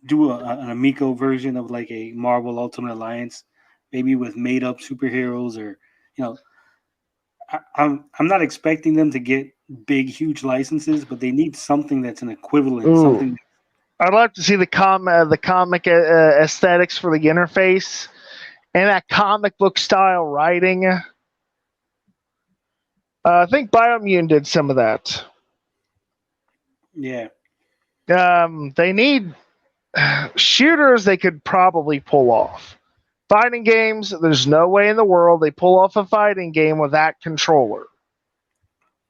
Do an Amico version of like a Marvel Ultimate Alliance, maybe with made up superheroes, or you know, I'm not expecting them to get big huge licenses, but they need something that's an equivalent, Ooh. something. I'd like to see the comic aesthetics for the interface and that comic book style writing. I think Biomutant did some of that. Yeah, They need shooters they could probably pull off. Fighting games, there's no way in the world they pull off a fighting game with that controller.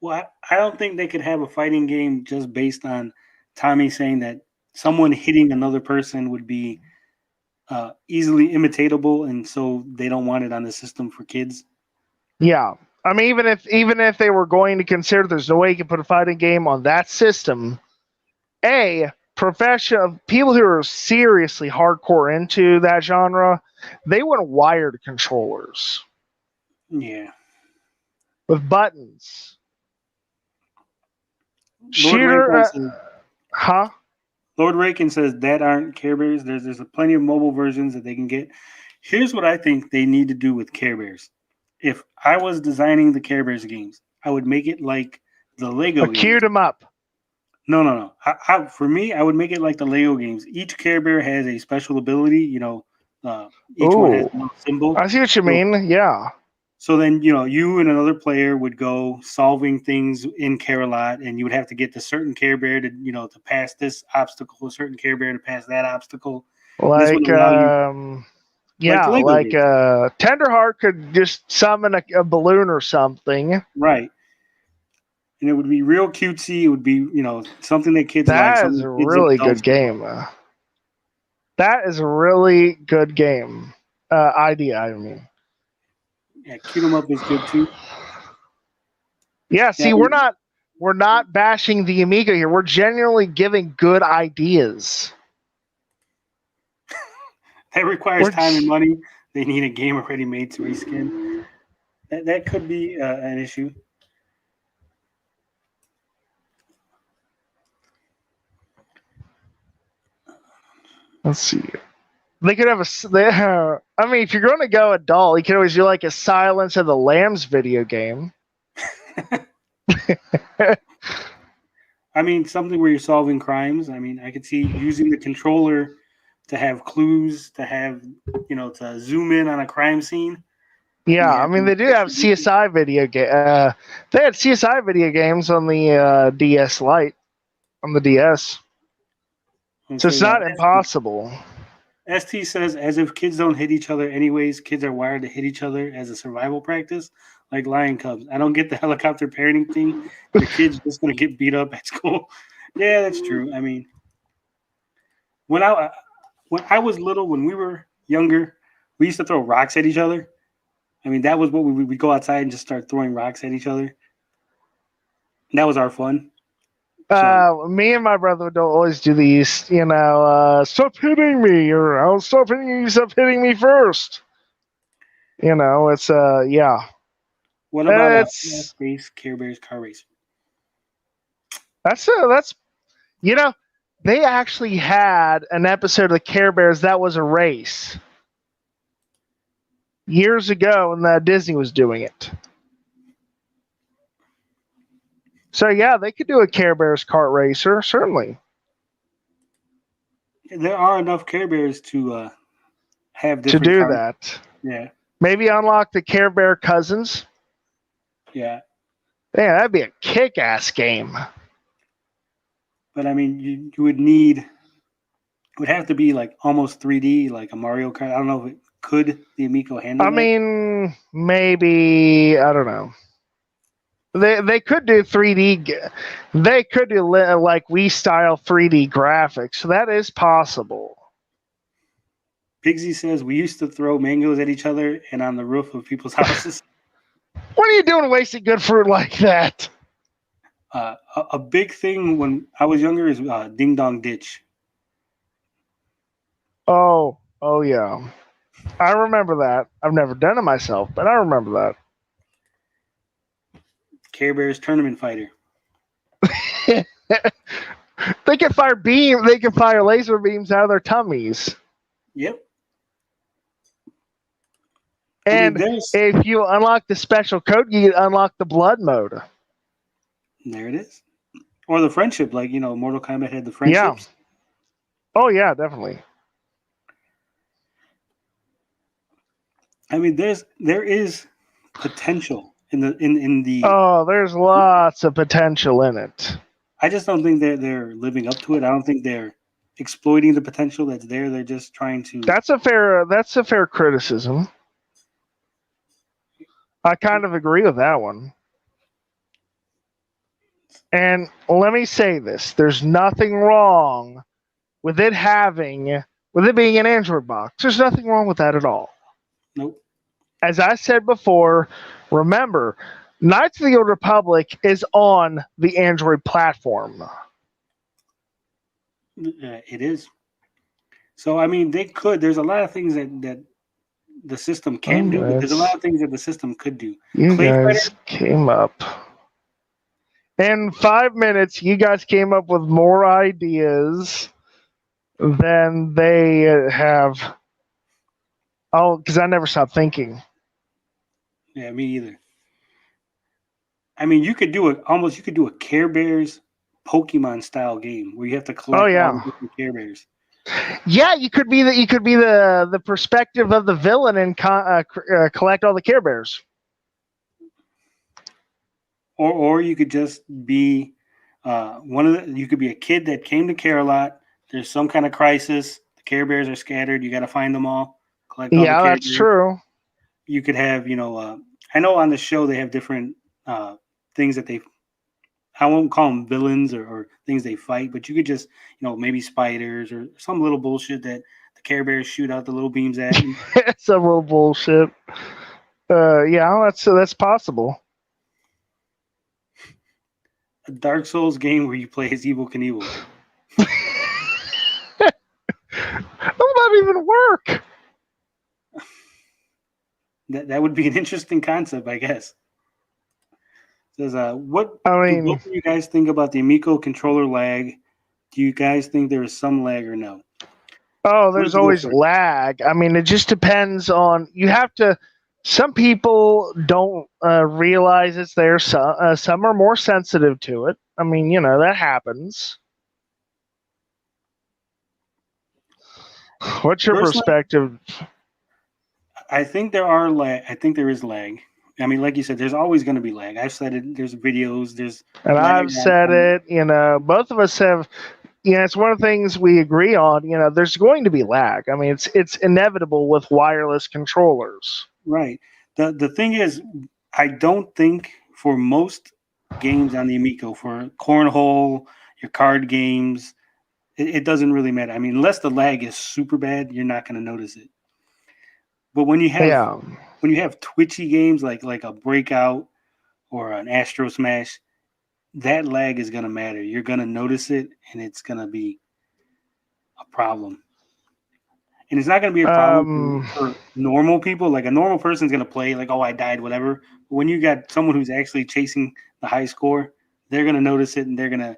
well, I don't think they could have a fighting game just based on Tommy saying that someone hitting another person would be easily imitatable, and so they don't want it on the system for kids. Yeah. I mean, even if they were going to consider there's no way you can put a fighting game on that system, professional people who are seriously hardcore into that genre, they want wired controllers Yeah, with buttons. Lord Shooter, Raycon says. huh? Lord Rakin says that aren't Care Bears. There's plenty of mobile versions that they can get. Here's what I think they need to do with Care Bears. If I was designing the Care Bears games, I would make it like the Lego Queued games. them up. No. For me, I would make it like the Lego games. Each Care Bear has a special ability. Each one has Ooh, a symbol. I see what you So, mean. Yeah. so then you and another player would go solving things in Care-a-Lot, and you would have to get the certain Care Bear to pass this obstacle, a certain Care Bear to pass that obstacle. And this would Like allow you. like the Yeah, Lego like games, Tenderheart could just summon a balloon or something. right? And it would be real cutesy. It would be, something that kids like, That is something a kids and really good adults would like. game. That is a really good game idea. I mean, Yeah, cute 'em up is good too. yeah. Yeah, See, we're not bashing the Amiga here. We're genuinely giving good ideas. that requires We're time and money. They need a game already made to reskin. That could be an issue. let's see. They could have I mean, if you're going to go adult, you could always do like a Silence of the Lambs video game. I mean, something where you're solving crimes. I mean, I could see using the controller to have clues, to have, to zoom in on a crime scene. Yeah, Yeah, I mean they do have picture vision. CSI video game. They had CSI video games on the DS Lite on the DS, And so so it's yeah, not impossible. ST says, as if kids don't hit each other anyways, kids are wired to hit each other as a survival practice, like lion cubs. I don't get the helicopter parenting thing. Your kid's just going to get beat up at school. Yeah, that's true. I mean, when I was little, when we were younger, we used to throw rocks at each other. I mean, that was what we'd go outside and just start throwing rocks at each other. And that was our fun. So, Me and my brother don't always do these, stop hitting me, or I'll stop hitting you, stop hitting me first. It's yeah. what about It's fast-paced Care Bears car race? that's you know, they actually had an episode of the Care Bears that was a race years ago when Disney was doing it. So yeah, they could do a Care Bears kart racer, certainly. There are enough Care Bears to have To different do cars. that. Yeah, Maybe unlock the Care Bear cousins. yeah. Yeah, that'd be a kick ass game. But I mean, you would need, it would have to be like almost 3D, like a Mario Kart. I don't know if it could the Amico handle I that. mean, maybe I don't know. They could do 3D. They could do like Wii style 3D graphics. So that is possible. Pigsy says we used to throw mangoes at each other and on the roof of people's houses. What are you doing wasting good fruit like that? A big thing when I was younger is Ding Dong Ditch. Oh yeah. I remember that. I've never done it myself, but I remember that. Care Bears Tournament Fighter. They can fire They can fire laser beams out of their tummies. Yep. And if you unlock the special code, you can unlock the blood mode. There it is. Or the friendship, like Mortal Kombat had the friendships. Yeah. Oh yeah, definitely. I mean, there is potential in the. Oh, there's lots of potential in it. I just don't think they're living up to it. I don't think they're exploiting the potential that's there. They're just trying to. That's a fair criticism. I kind of agree with that one. And let me say this: there's nothing wrong with it being an Android box. There's nothing wrong with that at all. Nope. As I said before, remember, Knights of the Old Republic is on the Android platform. It is. So I mean, they could. There's a lot of things that the system can do, but there's a lot of things that the system could do. You guys came up. In 5 minutes, you guys came up with more ideas than they have. Oh, because I never stopped thinking. Yeah, me either. I mean, you could do a Care Bears Pokemon style game where you have to collect all the different Care Bears. Yeah, you could be the perspective of the villain and collect all the Care Bears. Or you could just be you could be a kid that came to Care a lot. There's some kind of crisis. The Care Bears are scattered. You got to find them all, collect all the Yeah, that's characters. true. You could have, I know on the show they have different things that they. I won't call them villains or things they fight, but you could just, maybe spiders or some little bullshit that the Care Bears shoot out the little beams at. And It's a little bullshit. Yeah, that's possible. a Dark Souls game where you play as Evil Knievel. That will not even work. That would be an interesting concept, I guess. Says, what I do mean, both of you guys think about the Amico controller lag? Do you guys think there is some lag or no? oh, Who wants there's to go always first? lag. I mean, it just depends on. You have to. Some people don't realize it's there. Some are more sensitive to it. I mean, that happens. What's your Personally, perspective? I think there are lag. I think there is lag. I mean, like you said, there's always going to be lag. I've said it. There's videos. There's And lag I've said on it. Both of us have. It's one of the things we agree on. There's going to be lag. I mean, it's inevitable with wireless controllers. right. The thing is, I don't think for most games on the Amico, for cornhole, your card games, it doesn't really matter. I mean, unless the lag is super bad, you're not going to notice it. But Yeah. when you have twitchy games like a Breakout or an Astro Smash, that lag is going to matter. You're going to notice it, and it's going to be a problem. And it's not going to be a problem Um. for normal people. Like a normal person's going to play like, oh, I died, whatever. But when you got someone who's actually chasing the high score, they're going to notice it and they're going to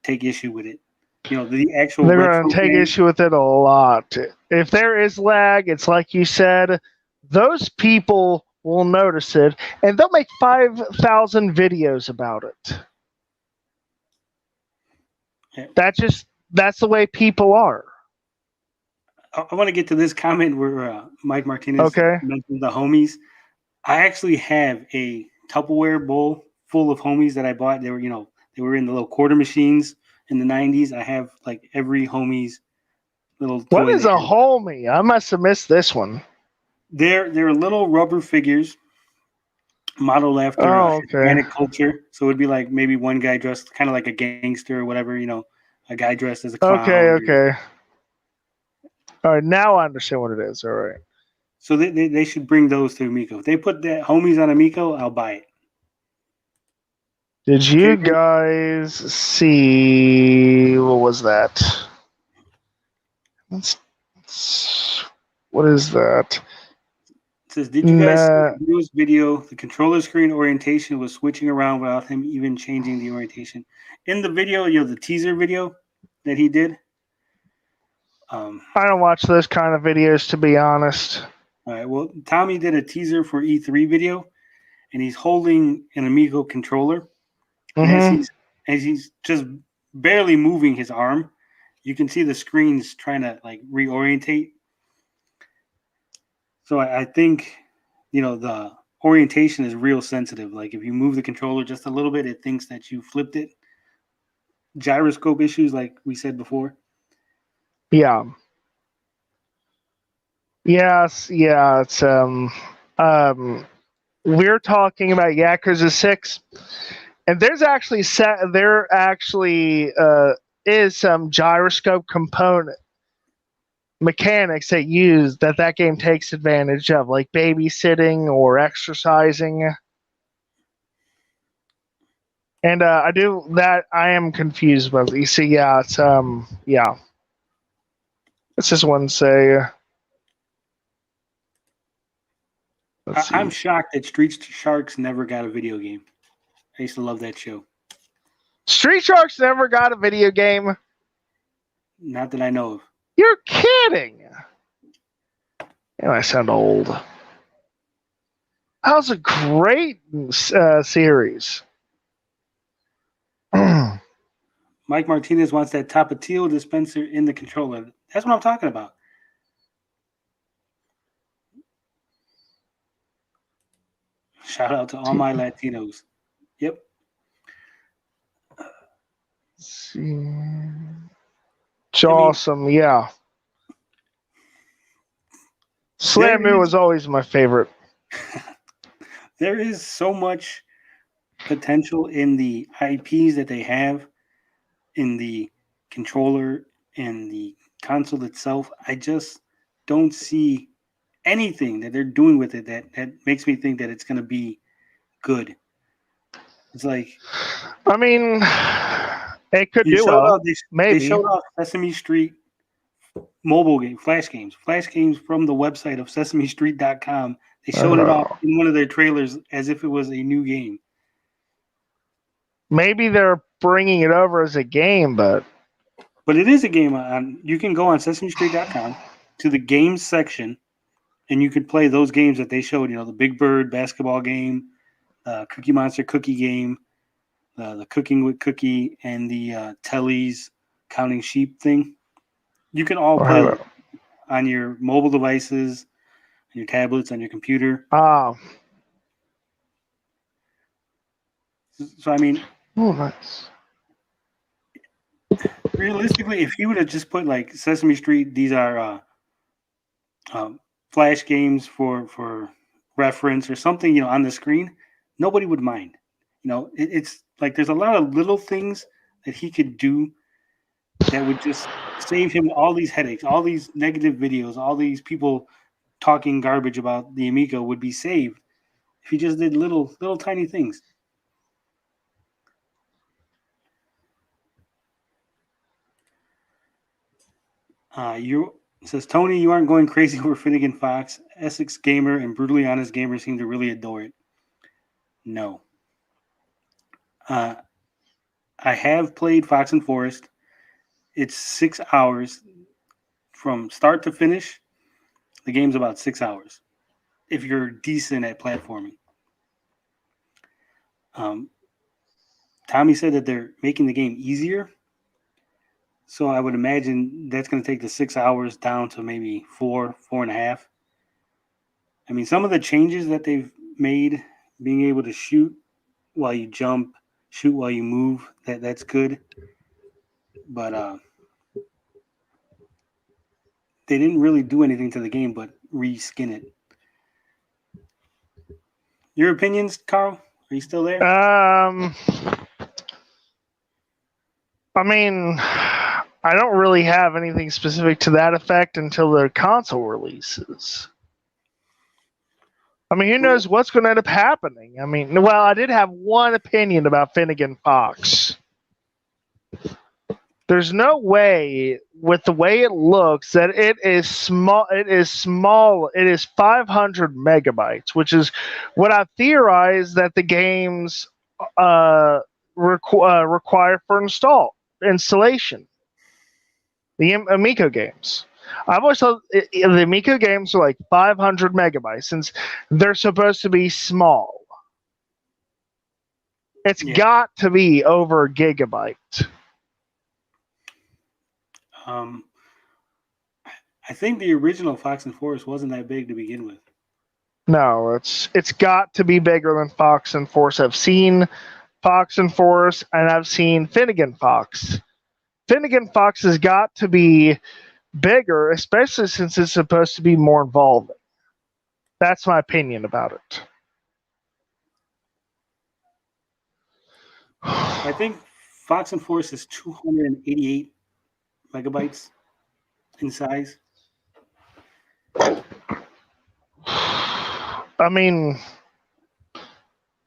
take issue with it. The actual They're going retro to take fans, issue with it a lot. If there is lag, it's like you said, those people will notice it, and they'll make 5,000 videos about it. yeah. That's the way people are. I want to get to this comment where Mike Martinez Okay. mentioned the homies. I actually have a Tupperware bowl full of homies that I bought. They were in the little quarter machines in the '90s. I have like every homie's little What toy is they a have. homie? I must have missed this one. They're little rubber figures modeled after Oh, okay. Hispanic culture. So it'd be like maybe one guy dressed kind of like a gangster or whatever. A guy dressed as a Okay, clown. okay. All right, now I understand what it is. All right. So they should bring those to Amico. If they put that homies on Amico, I'll buy it. Did you Care Bears guys see what was that? Let's, what is that? says, did you guys see Nah. the newest video? The controller screen orientation was switching around without him even changing the orientation. In the video, the teaser video that he did. I don't watch those kind of videos, to be honest. All right. Well, Tommy did a teaser for E3 video, and he's holding an Amigo controller, and Mm-hmm. as he's just barely moving his arm, you can see the screens trying to like reorientate. So I think the orientation is real sensitive. Like if you move the controller just a little bit, it thinks that you flipped it. Gyroscope issues, like we said before. Yeah. Yes. Yeah. It's We're talking about Yakuza 6, and there actually is some gyroscope component mechanics that game takes advantage of, like babysitting or exercising. And I do that. I am confused about. You see, yeah, it's yeah. Let's just one say. Let's I'm see. shocked that Street Sharks never got a video game. I used to love that show. Street Sharks never got a video game. Not that I know of. You're kidding. And I sound old. That was a great series. Mike Martinez wants that Tapatio dispenser in the controller. That's what I'm talking about. Shout out to all my Latinos. Yep. It's awesome, yeah. Slam New was always my favorite. There is so much potential in the IPs that they have in the controller and the console itself. I just don't see anything that they're doing with it that makes me think that it's going to be good. It's like I mean, it could you do showed well. off. They Maybe. showed off Sesame Street mobile game, flash games from the website of SesameStreet.com. They showed it off in one of their trailers as if it was a new game. Maybe they're bringing it over as a game, but it is a game. You can go on SesameStreet.com to the games section, and you could play those games that they showed. You know, the Big Bird basketball game, Cookie Monster cookie game, the Cooking with Cookie, and the Telly's counting sheep thing. You can all play those on your mobile devices, on your tablets, on your computer. So I mean, nice. Realistically, if you would have just put like Sesame Street, these are flash games for reference or something, you know, on the screen, nobody would mind. You know, it's like there's a lot of little things that he could do that would just save him all these headaches, all these negative videos, all these people talking garbage about the Amico would be saved if he just did little tiny things. You says Tony, you aren't going crazy over Finnegan Fox. Essex Gamer and Brutally Honest Gamer seem to really adore it. No. I have played Fox and Forest. It's 6 hours from start to finish. The game's about 6 hours if you're decent at platforming. Tommy said that they're making the game easier. So I would imagine that's going to take the 6 hours down to maybe 4.5. I mean, some of the changes that they've made, being able to shoot while you jump, shoot while you move, that's good. But they didn't really do anything to the game but reskin it. Your opinions, Carl? Are you still there? I mean, I don't really have anything specific to that effect until the console releases. I mean, who knows what's going to end up happening? I mean, well, I did have one opinion about Finnegan Fox. There's no way, with the way it looks, that it is small. It is small. It is 500 megabytes, which is what I theorize that the games require for installation. The Amico games. I've always thought the Amico games are like 500 megabytes since they're supposed to be small. It's got to be over a gigabyte. I think the original Fox and Forest wasn't that big to begin with. No, it's got to be bigger than Fox and Forest. I've seen Fox and Forest, and I've seen Finnegan Fox. Finnegan Fox has got to be bigger, especially since it's supposed to be more involving. That's my opinion about it. I think Fox and Forest is 288 megabytes in size. I mean,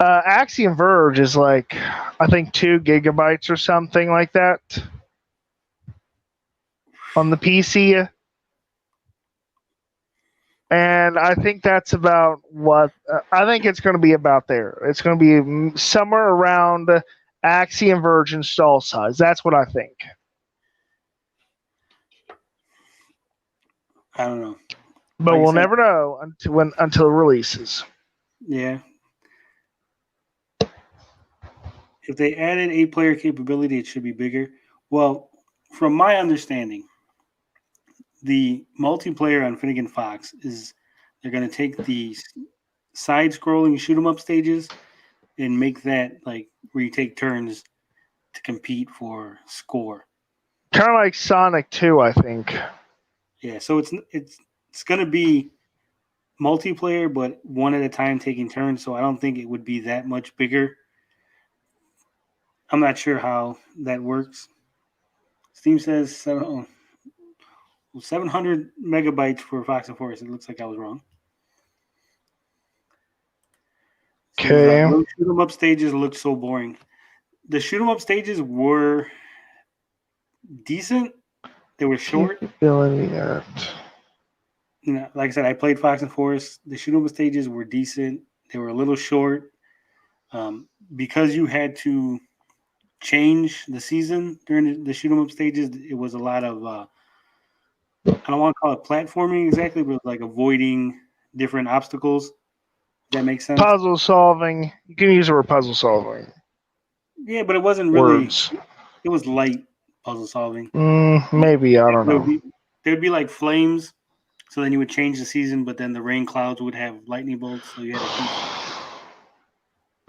Axiom Verge is like, I think 2 gigabytes or something like that on the PC. And I think that's about what I think it's going to be about there. It's going to be somewhere around Axiom Verge install size. That's what I think. I don't know. But we'll never know until it releases. Yeah. If they added 8-player capability, it should be bigger. Well, from my understanding, the multiplayer on Finnegan Fox is they're going to take the side-scrolling shoot-'em-up stages and make that like where you take turns to compete for score. Kind of like Sonic 2, I think. Yeah, so it's going to be multiplayer, but one at a time taking turns. So I don't think it would be that much bigger. I'm not sure how that works. Steam says 700 megabytes for Fox and Forest. It looks like I was wrong. It says Okay. those shoot 'em up stages looked so boring. The shoot 'em up stages were decent. They were short. Capability at. Like I said, I played Fox and Forest. The shoot 'em up stages were decent. They were a little short. Because you had to change the season during the shoot 'em up stages, it was a lot of I don't want to call it platforming exactly, but like avoiding different obstacles. Does that make sense? Puzzle solving. You can use the word puzzle solving. Yeah, but it wasn't really. Words. It was light puzzle solving. Maybe, I don't know. There would be like flames, so then you would change the season, but then the rain clouds would have lightning bolts, so you had to keep.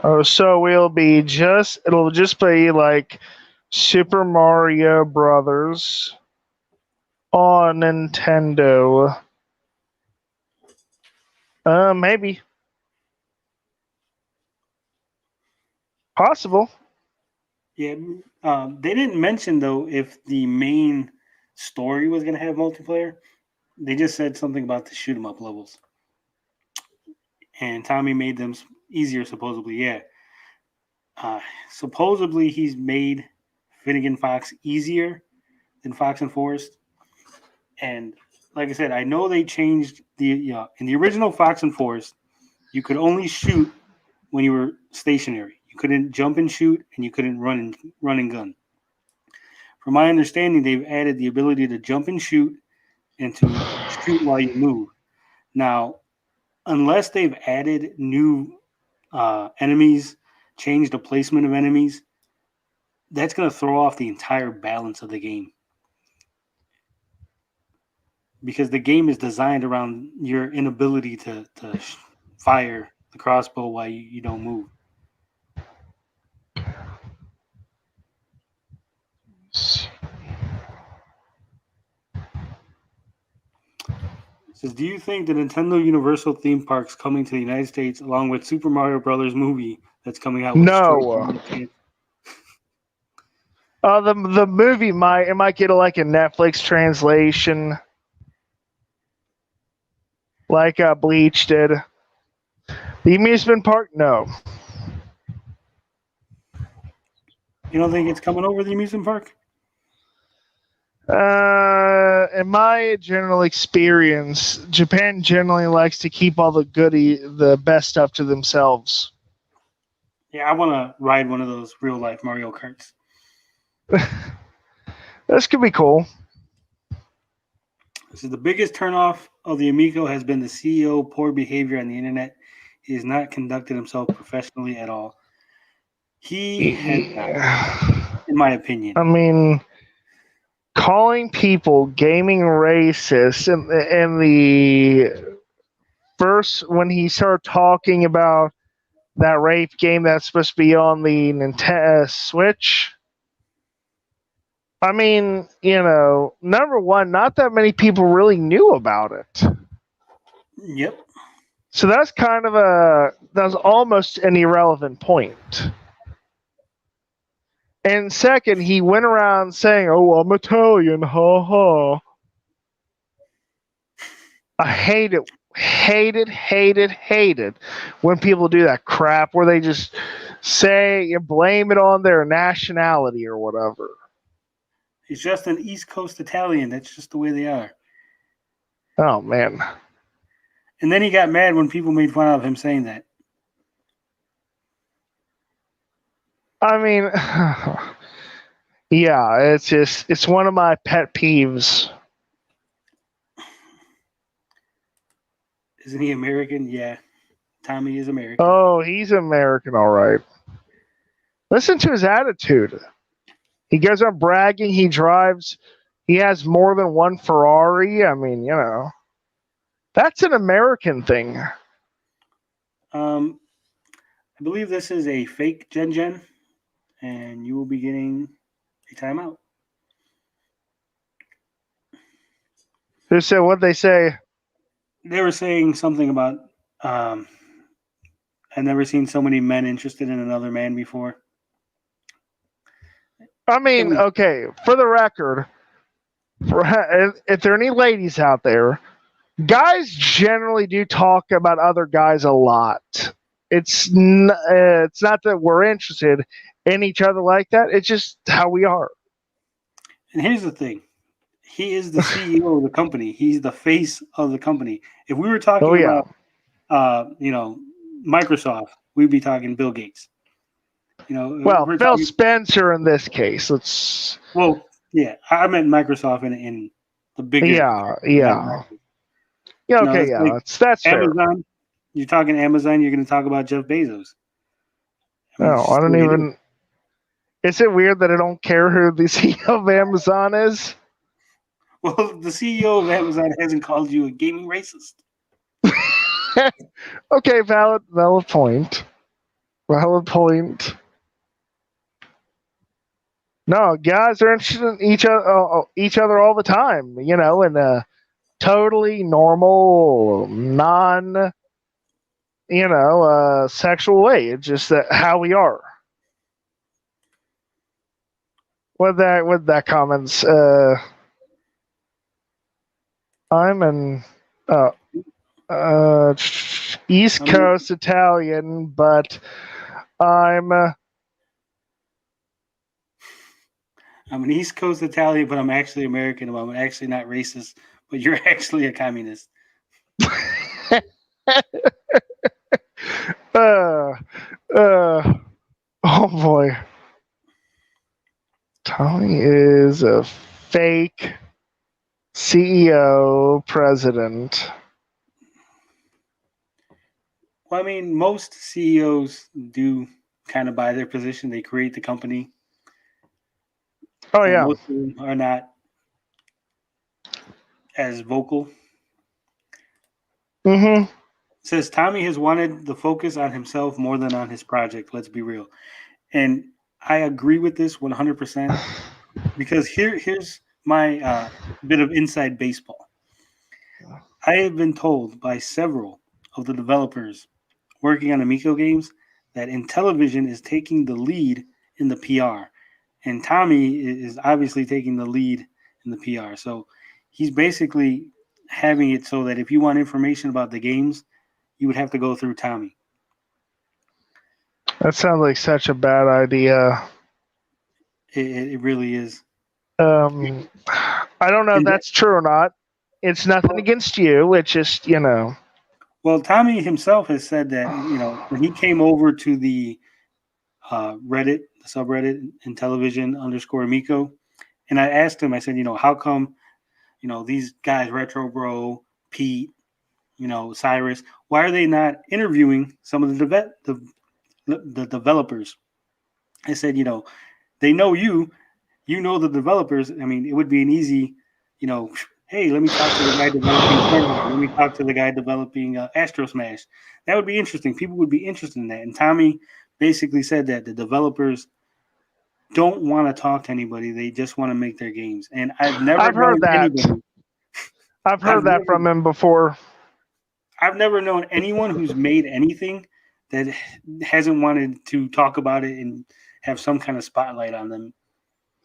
Oh, so it'll just be like Super Mario Brothers on Nintendo. Maybe. Possible. Yeah, they didn't mention though if the main story was going to have multiplayer. They just said something about the shoot 'em up levels, and Tommy made them easier. Supposedly, yeah. Supposedly, he's made Finnegan Fox easier than Fox and Forest. And like I said, I know they changed in the original Fox and Forest, you could only shoot when you were stationary. You couldn't jump and shoot, and you couldn't run and gun. From my understanding, they've added the ability to jump and shoot and to shoot while you move. Now, unless they've added new enemies, changed the placement of enemies, that's going to throw off the entire balance of the game. Because the game is designed around your inability to fire the crossbow while you don't move. It says, do you think the Nintendo Universal theme parks coming to the United States, along with Super Mario Brothers movie that's coming out, No. The movie might get like a Netflix translation, like Bleach did. The amusement park, no. You don't think it's coming over the amusement park? In my general experience, Japan generally likes to keep all the best stuff to themselves. Yeah, I want to ride one of those real life Mario Karts. This could be cool. This is the biggest turnoff of the Amico has been the CEO poor behavior on the internet. He has not conducted himself professionally at all. He has not, in my opinion. I mean, calling people gaming racist and the first when he started talking about that rape game that's supposed to be on the Nintendo Switch. I mean, number one, not that many people really knew about it. Yep. So that's that's almost an irrelevant point. And second, he went around saying, "Oh, I'm Italian, ha ha." I hate it when people do that crap where they just say and blame it on their nationality or whatever. He's just an East Coast Italian. That's just the way they are. Oh, man. And then he got mad when people made fun of him saying that. I mean, yeah, it's one of my pet peeves. Isn't he American? Yeah. Tommy is American. Oh, he's American, all right. Listen to his attitude. He goes on bragging. He has more than one Ferrari. I mean, that's an American thing. I believe this is a fake Gen, and you will be getting a timeout. Who said what they say? they were saying something about um, I've never seen so many men interested in another man before. I It mean, was okay, for the record, if there are any ladies out there, guys generally do talk about other guys a lot. It's not that we're interested in each other like that. It's just how we are. and here's the thing. He is the CEO of the company. He's the face of the company. If we were Oh talking yeah. about Microsoft, we'd be talking Bill Gates. If Well, we're Phil talking, Spencer in this case. Let's. well, yeah, I meant Microsoft in the bigger Yeah, mathematics. yeah, yeah. Okay, It's yeah. like That's fair. Amazon. You're talking Amazon. You're going to talk about Jeff Bezos. I mean, it's No, I just the don't way it is. even. Is it weird that I don't care who the CEO of Amazon is? Well, the CEO of Amazon hasn't called you a gaming racist. Okay, valid point. Valid point. No, guys are interested in each other all the time. In a totally normal, non, sexual way. It's just that how we are. With that comments. I'm an uh, uh, East I'm Coast Italian, but I'm I'm an East Coast Italian, but I'm actually American. I'm actually not racist, but you're actually a communist. uh, uh, oh boy. Tommy is a fake CEO president. Well, I mean, most CEOs do kind of buy their position. They create the company. Oh yeah. Most of them are not as vocal. Mm-hmm. It says Tommy has wanted the focus on himself more than on his project. Let's be real, and I agree with this 100% because here's my bit of inside baseball. I have been told by several of the developers working on Amico games that Intellivision is taking the lead in the PR, and Tommy is obviously taking the lead in the PR. So he's basically having it so that if you want information about the games, you would have to go through Tommy. That sounds like such a bad idea. It really is. I don't know if And that's true or not. It's nothing well, against you. It's just. well, Tommy himself has said that when he came over to the Reddit, the subreddit, Intellivision underscore Amico, and I asked him, I said, how come these guys, Retro Bro, Pete, Cyrus, why are they not interviewing some of the developers? I said, they know you know the developers. I mean, it would be an easy, hey, let me talk to the guy developing Cornhole. Let me talk to the guy developing Astro Smash. That would be interesting. People would be interested in that. And Tommy basically said that the developers don't want to talk to anybody. They just want to make their games. And I've never I've heard known that. anybody. I've I've heard that never from him before. I've never known anyone who's made anything that hasn't wanted to talk about it and have some kind of spotlight on them.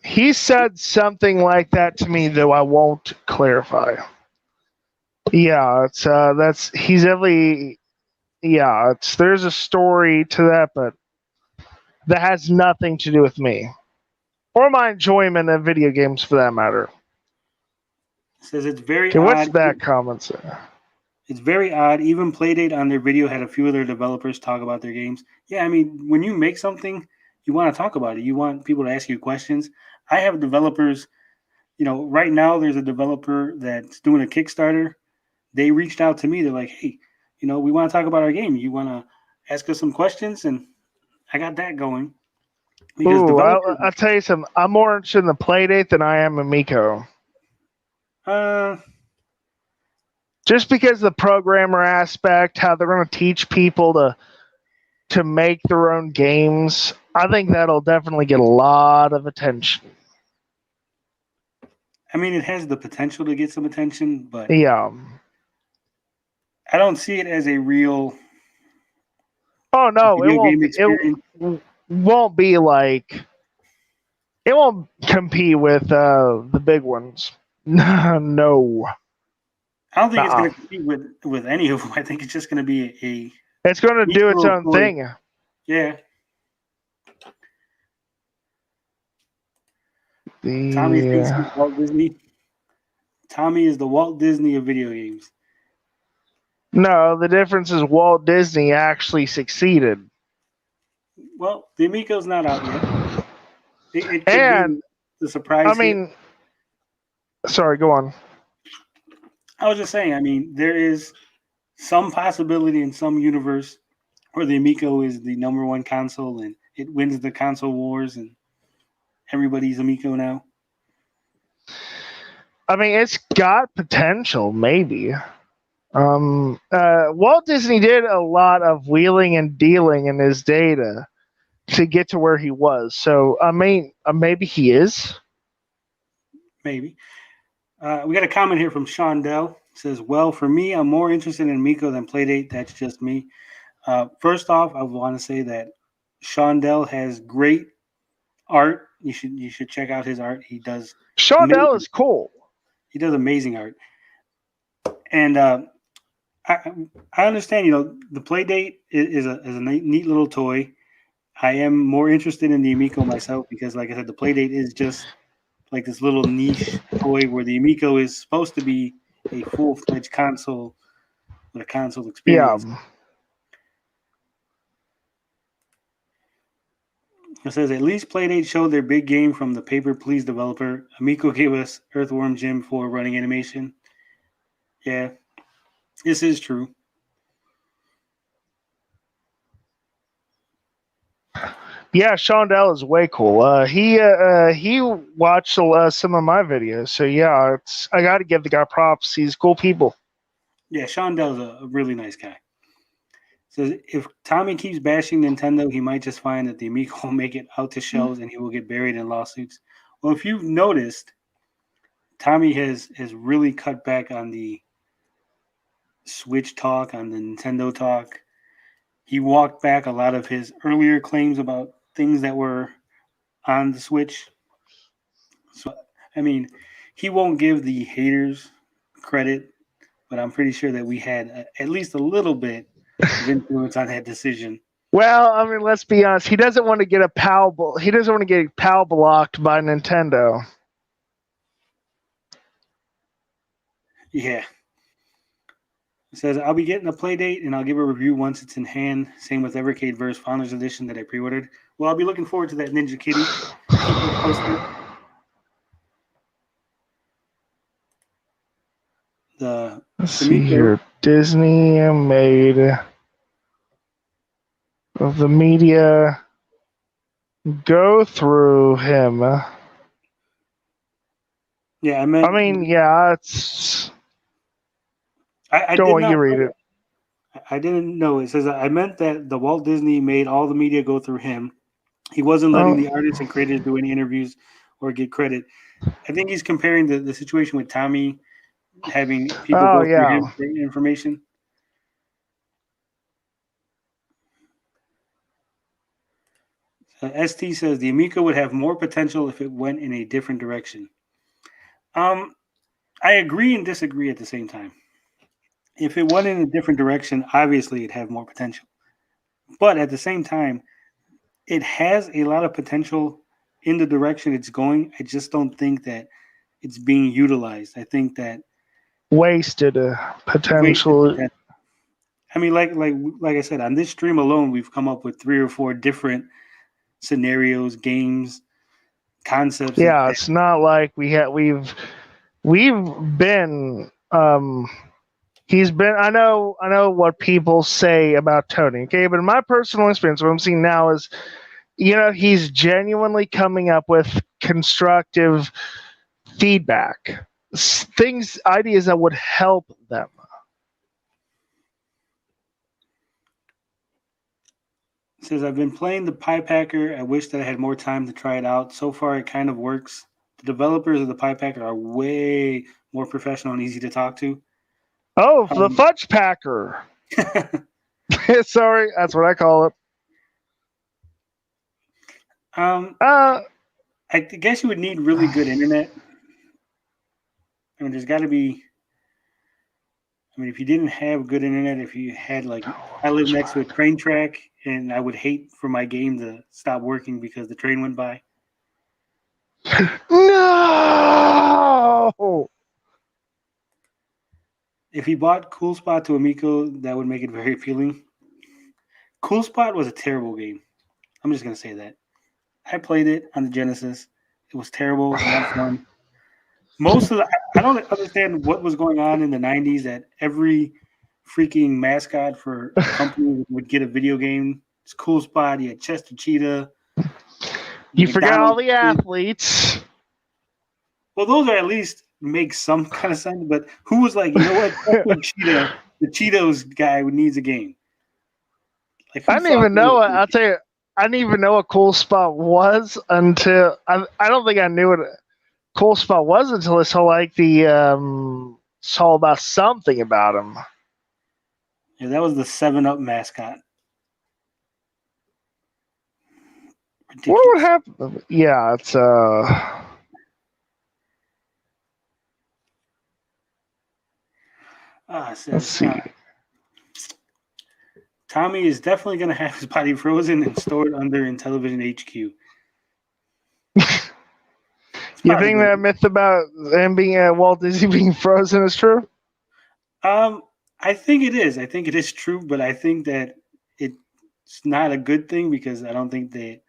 He said something like that to me, though I won't clarify. Yeah, it's that's he's definitely yeah. There's a story to that, but that has nothing to do with me or my enjoyment of video games, for that matter. Says it's very Okay, what's odd. that comment say? It's very odd. Even Playdate on their video had a few of their developers talk about their games. Yeah, I mean, when you make something, you want to talk about it. You want people to ask you questions. I have developers, right now there's a developer that's doing a Kickstarter. They reached out to me. They're like, hey, we want to talk about our game. You want to ask us some questions? And I got that going because Ooh, developers, I'll tell you something. I'm more interested in the Playdate than I am Amico. uh, Just because the programmer aspect, how they're going to teach people to make their own games, I think that'll definitely get a lot of attention. I mean, it has the potential to get some attention, but Yeah. I don't see it as a real Oh no, it video won't game be. experience. Won't be like it won't compete with the big ones. No, I don't think it's nah. going to compete with any of them. I think it's just going to be a It's going to neat do its little own toy. thing. Yeah, Tommy thinks The he's Walt Disney. Tommy is the Walt Disney of video games. No, the difference is Walt Disney actually succeeded, Well, the Amico's not out yet. It could and be the I surprise hit. mean, sorry, go on. I was just saying, I mean, there is some possibility in some universe where the Amico is the number one console and it wins the console wars and everybody's Amico now. I mean, it's got potential, maybe. Walt Disney did a lot of wheeling and dealing in his data to get to where he was. So, I mean, maybe he is. Maybe. We got a comment here from Sean Dell. It says, well, for me, I'm more interested in Amico than Playdate. That's just me. First off, I want to say that Sean Dell has great art. You should check out his art. He does Shondell amazing. is cool. He does amazing art. And I I understand. The Playdate is a neat little toy. I am more interested in the Amico myself because, like I said, the Playdate is just like this little niche toy where the Amico is supposed to be a full-fledged console with a console Yeah. experience. It says at least Playdate showed their big game from the Paper Please developer. Amico gave us Earthworm Jim for running animation. Yeah, this is true. Yeah, Shondell is way cool. He watched some of my videos, so yeah, I got to give the guy props. He's cool people. Yeah, Sean Dell's a really nice guy. Says if Tommy keeps bashing Nintendo, he might just find that the Amico will make it out to shelves and he will get buried in lawsuits. Well, if you've noticed, Tommy has really cut back on the Switch talk, on the Nintendo talk. He walked back a lot of his earlier claims about things that were on the Switch. So, I mean, he won't give the haters credit, but I'm pretty sure that we had at least a little bit of influence on that decision. Well, I mean, let's be honest. He doesn't want to get He doesn't want to get PAL blocked by Nintendo. Yeah. It says, I'll be getting a play date and I'll give a review once it's in hand. Same with Evercade vs. Founders Edition that I pre ordered. Well, I'll be looking forward to that Ninja Kitty. Keep me posted. Let's see here. Disney made of the media go through him. Yeah, I meant. I mean, yeah, it's. I Go did on, you not read know. it. I didn't know. It says, I meant that the Walt Disney made all the media go through him. He wasn't letting the artists and creators do any interviews or get credit. I think he's comparing the situation with Tommy having people Oh go through him yeah. for information. ST says the Amico would have more potential if it went in a different direction. I agree and disagree at the same time. If it went in a different direction, obviously it'd have more potential. But at the same time, it has a lot of potential in the direction it's going. I just don't think that it's being utilized. I think that Wasted wasted potential. potential. I mean, like I said, on this stream alone, we've come up with 3 or 4 different scenarios, games, concepts Yeah, that it's not like we've been he's been I know what people say about Tony, okay, but in my personal experience what I'm seeing now is he's genuinely coming up with constructive feedback, ideas that would help them. says I've been playing the Pie Packer. I wish that I had more time to try it out. So far, it kind of works. The developers of the Pie Packer are way more professional and easy to talk to. Oh, the fudge packer. Sorry, that's what I call it. I guess you would need really good internet. I mean, there's got to be. I mean, if you didn't have good internet, if you had like, I live next to a train track, and I would hate for my game to stop working because the train went by. No. If he bought Cool Spot to Amico, that would make it very appealing. Cool Spot was a terrible game. I'm just gonna say that. I played it on the Genesis. It was terrible, not fun. I don't understand what was going on in the '90s that every freaking mascot for a company would get a video game. It's Cool Spot. You had Chester Cheetah. You forgot all the athletes. Well, those are at least make some kind of sense. But who was like, you know what? Cheetah, the Cheetos guy who needs a game. Like, I didn't even know it. I'll tell you, I didn't even know what Cool Spot was until I don't think I knew what Cool Spot was until I saw like saw about something about him. Yeah, that was the 7-Up mascot. Ridiculous. What would happen? Yeah, it's let's see. Tommy is definitely going to have his body frozen and stored under Intellivision HQ. You think that myth about him being Walt Disney being frozen is true? I think it is. I think it is true, but I think that it's not a good thing because I don't think that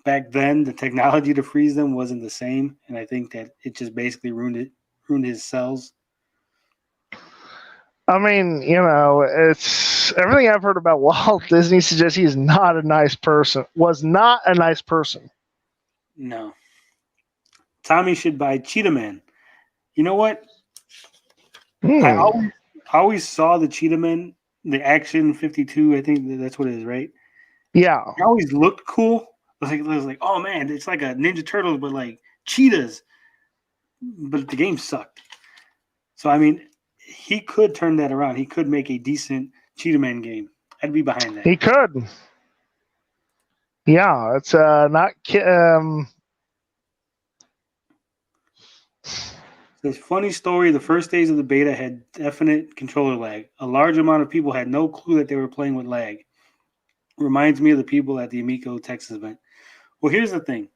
back then the technology to freeze them wasn't the same, and I think that it just basically ruined his cells. I mean, you know, it's everything I've heard about Walt Disney suggests he's not a nice person. Was not a nice person. No. Tommy should buy Cheetah Man. You know what? I always saw the Cheetah Man, the Action 52. I think that's what it is, right? Yeah. It always looked cool. It was like, oh man, it's like a Ninja Turtles, but like cheetahs. But the game sucked. So I mean, he could turn that around. He could make a decent Cheetah Man game. I'd be behind that. He could. Yeah, it's not. This funny story. The first days of the beta had definite controller lag. A large amount of people had no clue that they were playing with lag. Reminds me of the people at the Amico Texas event. Well, here's the thing.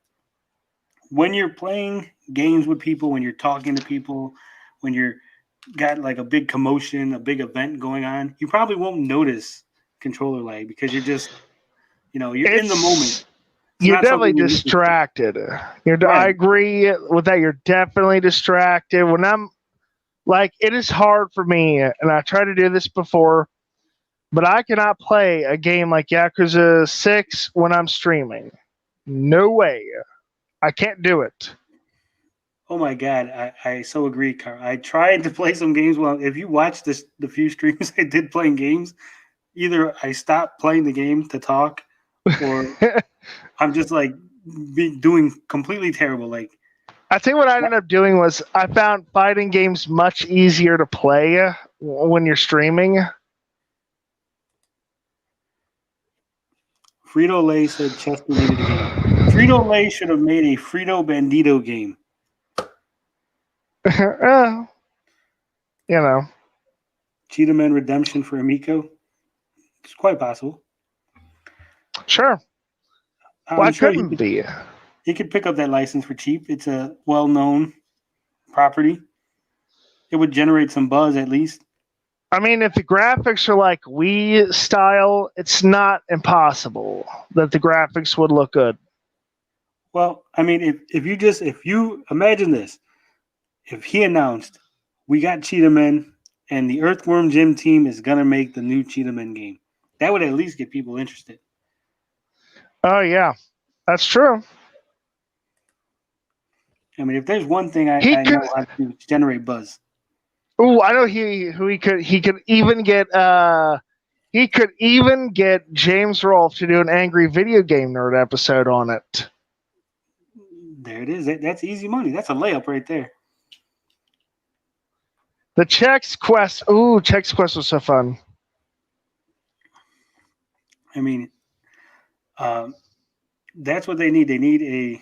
When you're playing games with people, when you're talking to people, when you're got like a big commotion, a big event going on, you probably won't notice controller lag because you're just, you're in the moment. You're definitely distracted. Right. I agree with that. You're definitely distracted. When I'm like, it is hard for me, and I tried to do this before, but I cannot play a game like Yakuza 6 when I'm streaming. No way. I can't do it. Oh my God, I so agree, Carl. I tried to play some games. Well, if you watch the few streams I did playing games, either I stopped playing the game to talk, or I'm just like doing completely terrible. Like, I think what I ended up doing was I found fighting games much easier to play when you're streaming. Frito-Lay said Chester needed a game. Frito-Lay should have made a Frito Bandito game. Cheetah Man Redemption for Amico. It's quite possible. Sure. Why couldn't be? He could pick up that license for cheap. It's a well-known property. It would generate some buzz at least. I mean, if the graphics are like Wii style, it's not impossible that the graphics would look good. Well, I mean, if you imagine this, if he announced we got Cheetah Men and the Earthworm Jim team is gonna make the new Cheetah Men game, that would at least get people interested. Oh yeah, that's true. I mean, if there's one thing I know how to generate buzz. Oh, I know he could even get James Rolfe to do an Angry Video Game Nerd episode on it. There it is. That's easy money. That's a layup right there. The Chex Quest. Ooh, Chex Quest was so fun. I mean, that's what they need. They need a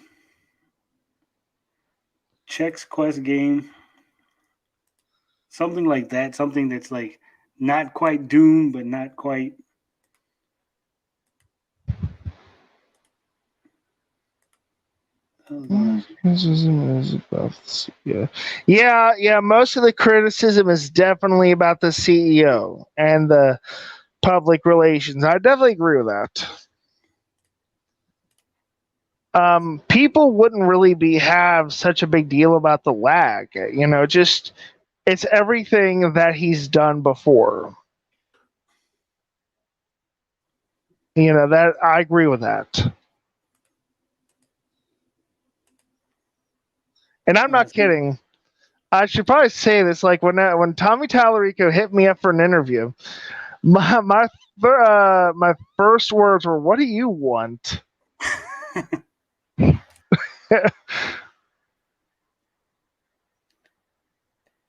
Chex Quest game, something like that. Something that's like not quite Doom, but not quite. Criticism is about the CEO. Yeah. Most of the criticism is definitely about the CEO and the public relations. I definitely agree with that. People wouldn't really have such a big deal about the lag. Just it's everything that he's done before. That I agree with that. And I'm not So kidding. I should probably say this. Like when Tommy Tallarico hit me up for an interview, my first words were, "What do you want?"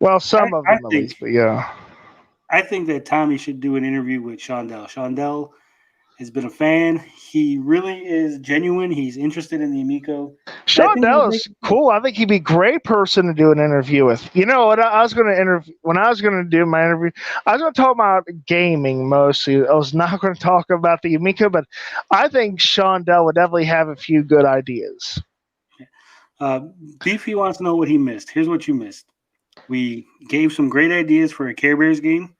Well, some of I them at think least, but yeah. I think that Tommy should do an interview with Shondell. Shondell has been a fan. He really is genuine. He's interested in the Amico. And I Sean think he would Dell make is cool. I think he'd be a great person to do an interview with. You know what? I was going to interview when I was going to do my interview. I was going to talk about gaming mostly. I was not going to talk about the Amico, but I think Sean Dell would definitely have a few good ideas. Beefy wants to know what he missed. Here's what you missed. We gave some great ideas for a Care Bears game.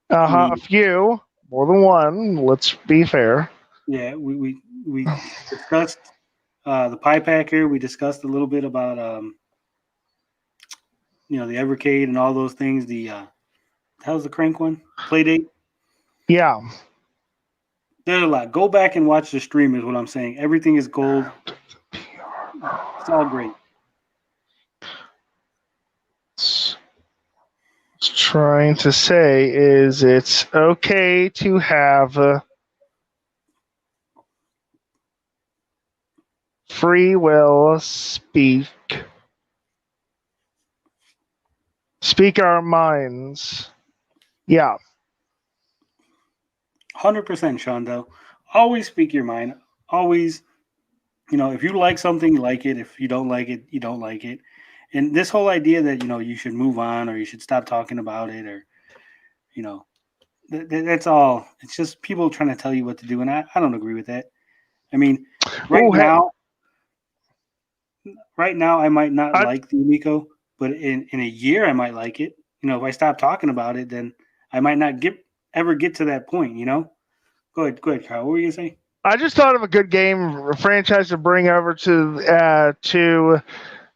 A We few, more than one. Let's be fair. yeah, we discussed the Pie Packer. We discussed a little bit about the Evercade and all those things. The how's the crank one? Playdate. Yeah. There's a lot. Go back and watch the stream. Is what I'm saying. Everything is gold. It's all great. Trying to say is it's okay to have free will speak our minds. Yeah. 100%, Shondell. Always speak your mind. Always, if you like something, you like it. If you don't like it, you don't like it. And this whole idea that you should move on or you should stop talking about it or you know that's all. It's just people trying to tell you what to do, and I don't agree with that. I mean, right Oh, hey, now, right now, I might not I, like the Amico, but in a year, I might like it. If I stop talking about it, then I might not ever get to that point. Go ahead, Kyle. What were you gonna say? I just thought of a good game a franchise to bring over to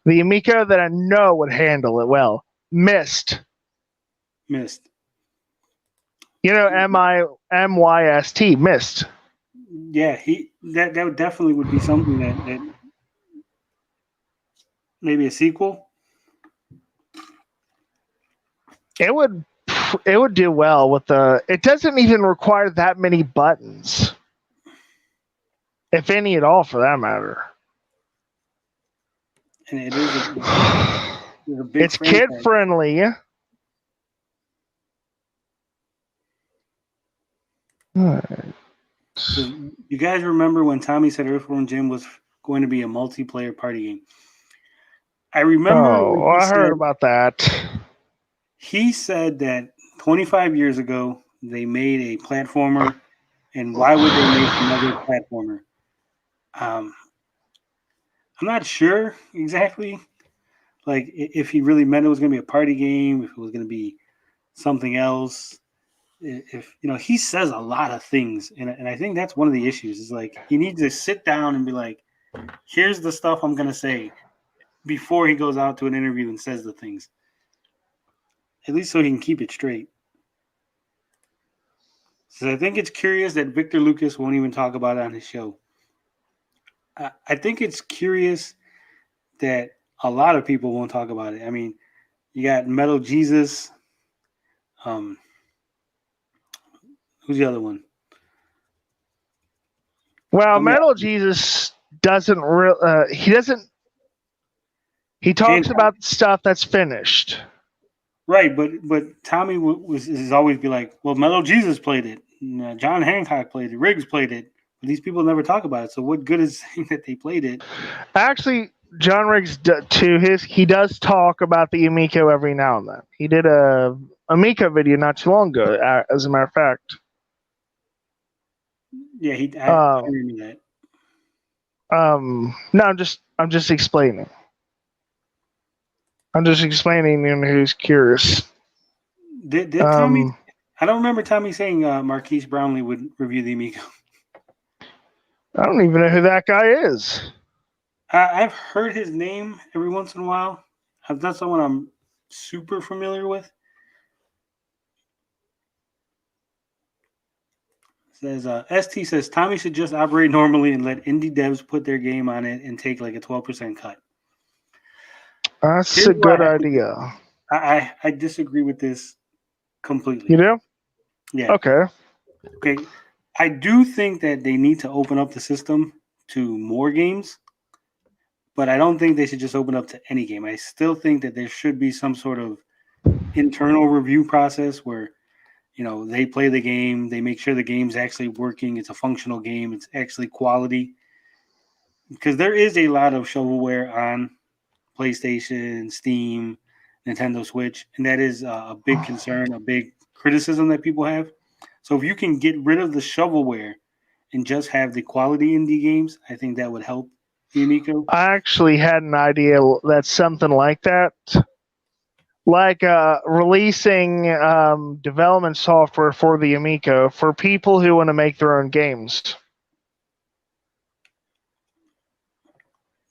the Amico that I know would handle it well. Myst. Missed. MYST. Myst. Yeah, that would definitely would be something that maybe a sequel. It would do well with the. It doesn't even require that many buttons, if any at all, for that matter. And it is a big It's kid franchise. friendly. So you guys remember when Tommy said Earthworm Jim was going to be a multiplayer party game? I remember when Oh, I heard about that. he said that 25 years ago they made a platformer, and why would they make another platformer? Um, I'm not sure exactly, like if he really meant it was going to be a party game, if it was going to be something else. If he says a lot of things, and I think that's one of the issues. Is like he needs to sit down and be like, "Here's the stuff I'm going to say," before he goes out to an interview and says the things. At least so he can keep it straight. So I think it's curious that Victor Lucas won't even talk about it on his show. I think it's curious that a lot of people won't talk about it. I mean, you got Metal Jesus. Who's the other one? Well, Help me Metal out. Jesus doesn't he doesn't. He talks Jan- about stuff that's finished. Right, but Tommy is always be like, well, Mellow Jesus played it, John Hancock played it, Riggs played it, but these people never talk about it. So what good is saying that they played it? Actually, John Riggs, he does talk about the Amico every now and then. He did a Amico video not too long ago, as a matter of fact. Yeah, I Um, remember that. no, I'm just explaining. I'm just explaining, and who's curious. Did Tommy? Um, I don't remember Tommy saying Marquise Brownlee would review the Amico. I don't even know who that guy is. I've heard his name every once in a while. That's not someone I'm super familiar with. Says ST says Tommy should just operate normally and let indie devs put their game on it and take like a 12% cut. That's Here's a where good idea. I disagree with this completely. You do? Yeah. Okay. Okay. I do think that they need to open up the system to more games, but I don't think they should just open up to any game. I still think that there should be some sort of internal review process where they play the game, they make sure the game's actually working, it's a functional game, it's actually quality. Because there is a lot of shovelware on PlayStation, Steam, Nintendo Switch, and that is a big concern, a big criticism that people have. So if you can get rid of the shovelware and just have the quality indie games, I think that would help the Amico. I actually had an idea that's something like that. Like releasing development software for the Amico for people who want to make their own games.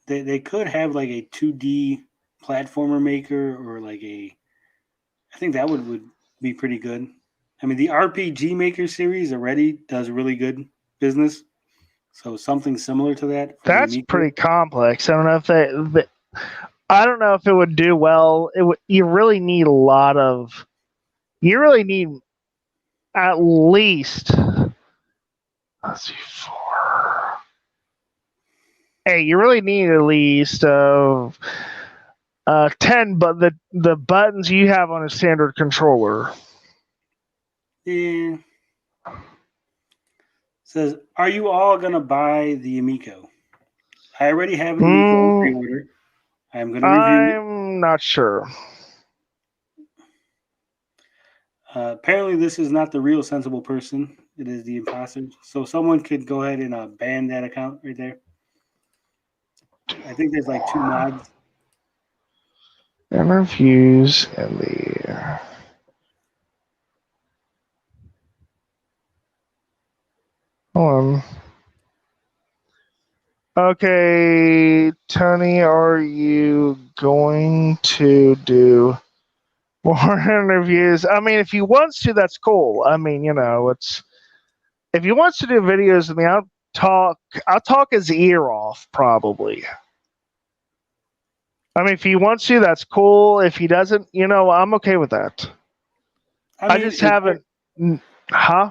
They could have like a 2D platformer maker or like I think that would be pretty good. I mean, the RPG Maker series already does really good business. So something similar to that for the That's Amico. pretty complex. I don't know if I don't know if it would do well. You really need a lot of. You really need at least. Let's see, four. Hey, you really need at least 10, but the buttons you have on a standard controller. Yeah. Says, are you all gonna buy the Amico? I already have an Amico on pre-order. I'm gonna review it. I'm not sure. Apparently, this is not the real sensible person. It is the imposter. So someone could go ahead and ban that account right there. I think there's like 2 mods. Interviews in the. Hold on. Okay, Tony, are you going to do more interviews? I mean, if he wants to, that's cool. I mean, it's if he wants to do videos with me, I'll talk his ear off probably. I mean, if he wants to, that's cool. If he doesn't, I'm okay with that. I mean, just haven't. Huh?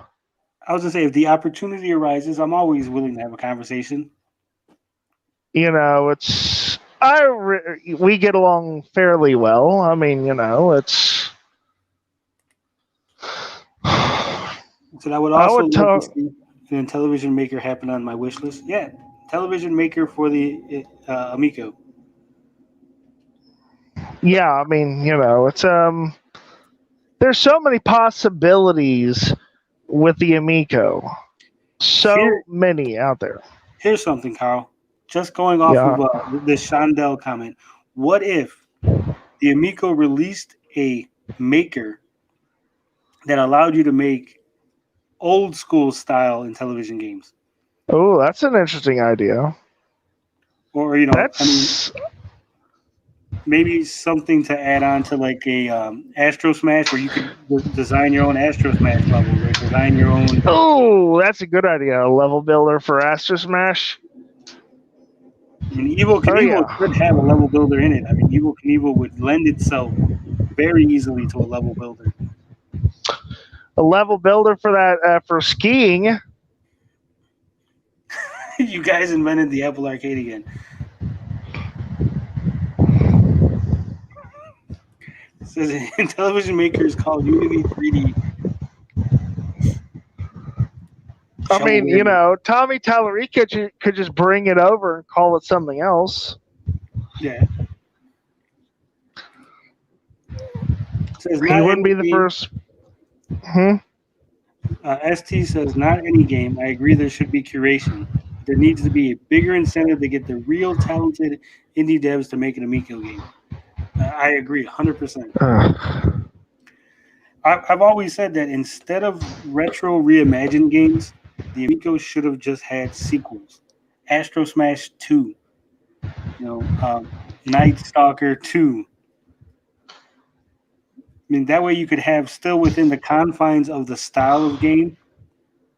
I was gonna say if the opportunity arises, I'm always willing to have a conversation. It's we get along fairly well. I mean, it's. So I would I also would like to talk. see an Intellivision Maker happen on my wish list. Yeah, television maker for the Amico. Yeah, I mean, it's there's so many possibilities with the Amico. So Here, many out there. here's something, Carl. Just going off Yeah. of the Shondell comment. What if the Amico released a maker that allowed you to make old school style in television games? Oh, that's an interesting idea. Or I mean, That's maybe something to add on to like a Astro Smash, where you could design your own Astro Smash levels or design your own. that's a good idea. A level builder for Astro Smash. I mean, Evil Oh Knievel yeah, could have a level builder in it. I mean, Evil Knievel would lend itself very easily to a level builder. a level builder for that for skiing. You guys invented the Apple Arcade again. says Intellivision makers call Unity 3D I mean, shovelware. Tommy Tallarica could just bring it over and call it something else. Yeah. Says He not wouldn't any be the game. first. Hmm? ST says not any game. I agree there should be curation. There needs to be a bigger incentive to get the real talented indie devs to make an Amico game. I agree 100%. I've always said that instead of retro reimagined games, the Amico should have just had sequels. Astro Smash 2, Night Stalker 2. I mean, that way you could have still within the confines of the style of game,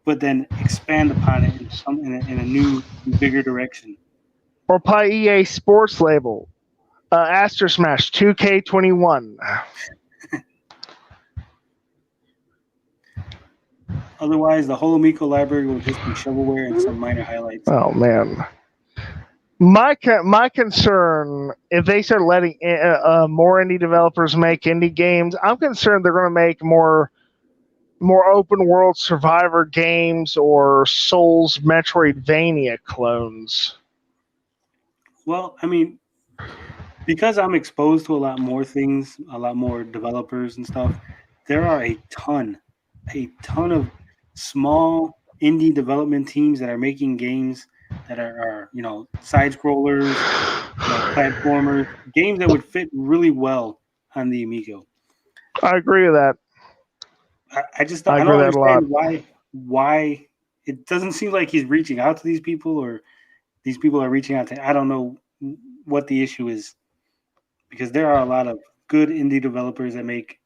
but then expand upon it in a new, bigger direction. Or by EA Sports label. Astro Smash 2K21. Otherwise, the whole Amico library will just be shovelware and some minor highlights. Oh, man. My concern, if they start letting more indie developers make indie games, I'm concerned they're going to make more open world survivor games or Souls Metroidvania clones. Well, I mean, because I'm exposed to a lot more things, a lot more developers and stuff, there are a ton of small indie development teams that are making games that are side scrollers, platformers, games that would fit really well on the Amigo. I agree with that. I agree don't with that a lot. understand why it doesn't seem like he's reaching out to these people, or these people are reaching out to. I don't know what the issue is, because there are a lot of good indie developers that make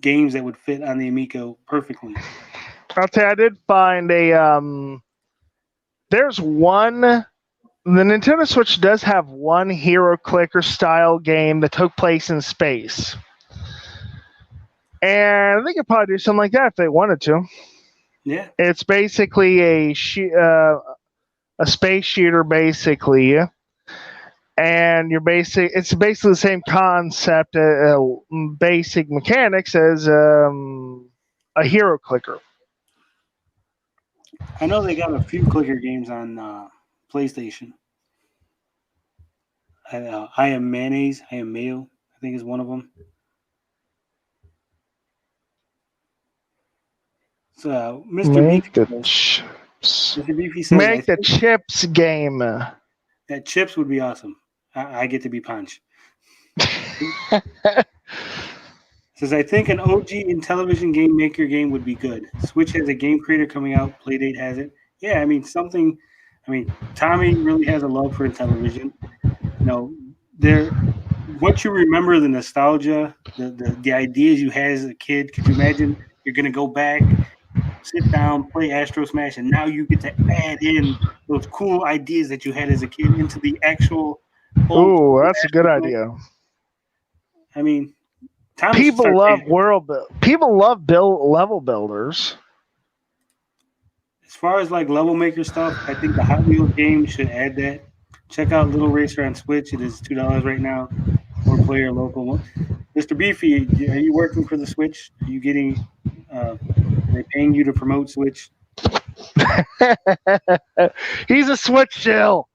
games that would fit on the Amico perfectly. I'll tell you, I did find a there's one. The Nintendo Switch does have one hero clicker style game that took place in space. And they could probably do something like that if they wanted to. Yeah. It's basically a space shooter, basically. And it's basically the same concept, basic mechanics as a hero clicker. I know they got a few clicker games on PlayStation. I Am Mayonnaise, I Am Mayo, I think is one of them. So Mr. Make Beefy the says, chips. Mr. Beefy says, I Make the think chips game. that chips would be awesome. I get to be Punch. Says, I think an OG Intellivision game maker game would be good. Switch has a game creator coming out. Playdate has it. Yeah, I mean, Tommy really has a love for Intellivision. What you remember, the nostalgia, the ideas you had as a kid. Could you imagine you're going to go back, sit down, play Astro Smash, and now you get to add in those cool ideas that you had as a kid into the actual old. Ooh, that's a good Astro Smash? idea. I mean, Tommy should People start love paying. People love level builders. As far as like level maker stuff, I think the Hot Wheels game should add that. Check out Little Racer on Switch. It is $2 right now. 4-player local one. Mr. Beefy, are you working for the Switch? Are you getting? Are they paying you to promote Switch? He's a Switch shill.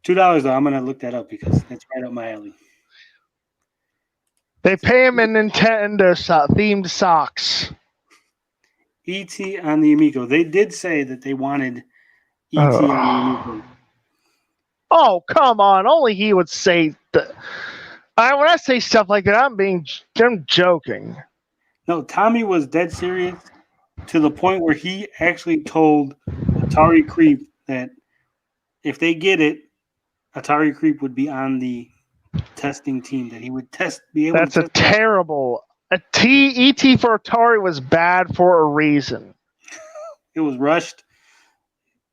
$2 though. I'm gonna look that up because that's right up my alley. They pay him in Nintendo themed socks. E.T. on the Amico. They did say that they wanted E.T. on the Amico. Oh, come on. Only he would say that. When I say stuff like that, I'm joking. No, Tommy was dead serious to the point where he actually told Atari Creep that if they get it, Atari Creep would be on the testing team, that he would be able That's to test. That's a terrible. ET for Atari was bad for a reason. It was rushed.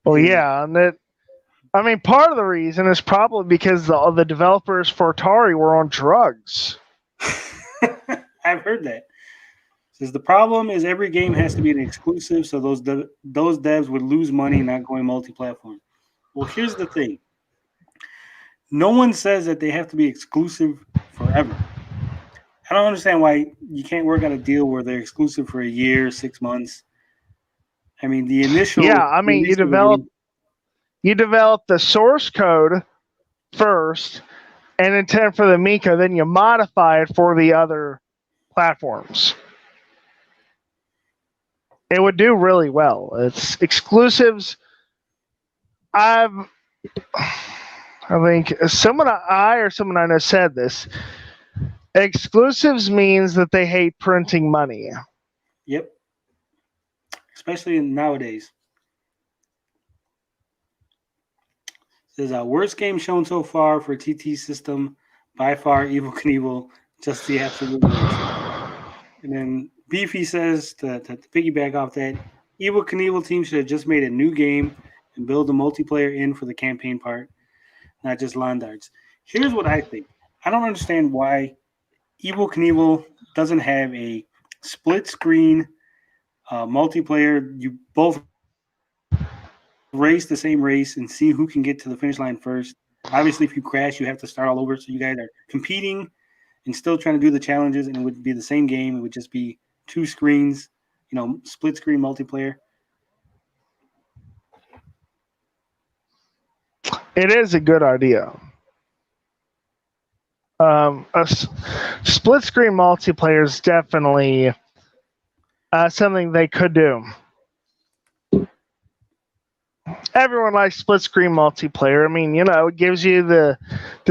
Well, yeah, and part of the reason is probably because the developers for Atari were on drugs. I've heard that. Says the problem is every game has to be an exclusive, so those devs would lose money not going multi-platform. Well, here's the thing. No one says that they have to be exclusive forever. I don't understand why you can't work out a deal where they're exclusive for a year, 6 months. I mean, the Yeah, initial I mean, release of the game. you develop the source code first and intend for the Amico, then you modify it for the other platforms. It would do really well. It's exclusives. I've, I think someone or someone I know said this. Exclusives means that they hate printing money. Yep, especially nowadays. Says worst game shown so far for TT system, by far Evil Knievel, just the absolute worst. And then Beefy says to piggyback off that, Evil Knievel team should have just made a new game and build the multiplayer in for the campaign part, not just lawn darts. Here's what I think. I don't understand why Evil Knievel doesn't have a split screen multiplayer. You both race the same race and see who can get to the finish line first. Obviously, if you crash, you have to start all over. So you guys are competing and still trying to do the challenges, and it would be the same game. It would just be two screens, split screen multiplayer. It is a good idea. Split screen multiplayer is definitely something they could do. Everyone likes split screen multiplayer. I mean, it gives you the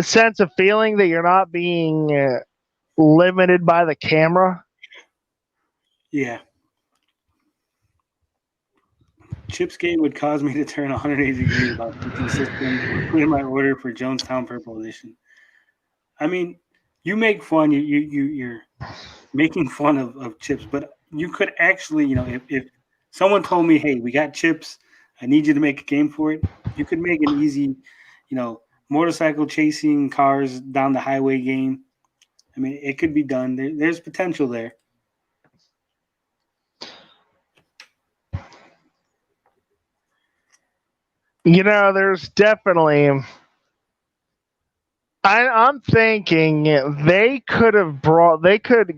sense of feeling that you're not being limited by the camera. Yeah. Chip's game would cause me to turn 180 degrees about the system or put in my order for Jonestown Purple Edition. I mean, you make fun. You're making fun of chips, but you could actually, if someone told me, hey, we got chips, I need you to make a game for it, you could make an easy, motorcycle chasing cars down the highway game. I mean, it could be done. There's potential there. There's definitely. I'm thinking they could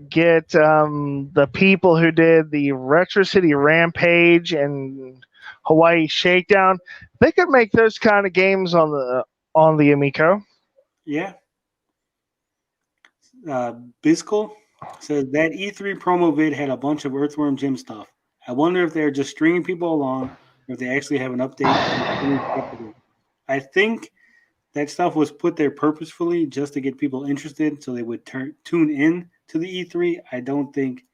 get the people who did the Retro City Rampage and Hawaii Shakedown. They could make those kind of games on the Amico. Yeah. Biskel says that E3 promo vid had a bunch of Earthworm Jim stuff. I wonder if they're just stringing people along or if they actually have an update. I think that stuff was put there purposefully just to get people interested so they would tune in to the E3. I don't think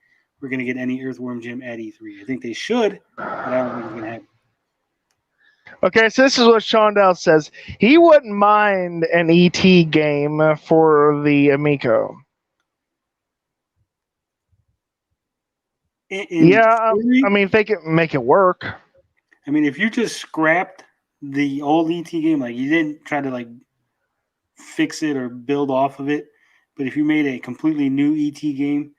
we're going to get any Earthworm Jim at E3. I think they should, but I don't think it's going to happen. Okay, so this is what Shondell says. He wouldn't mind an ET game for the Amico. I mean, if they can make it work. I mean, if you just scrapped the old ET game, like you didn't try to fix it or build off of it, but if you made a completely new ET game,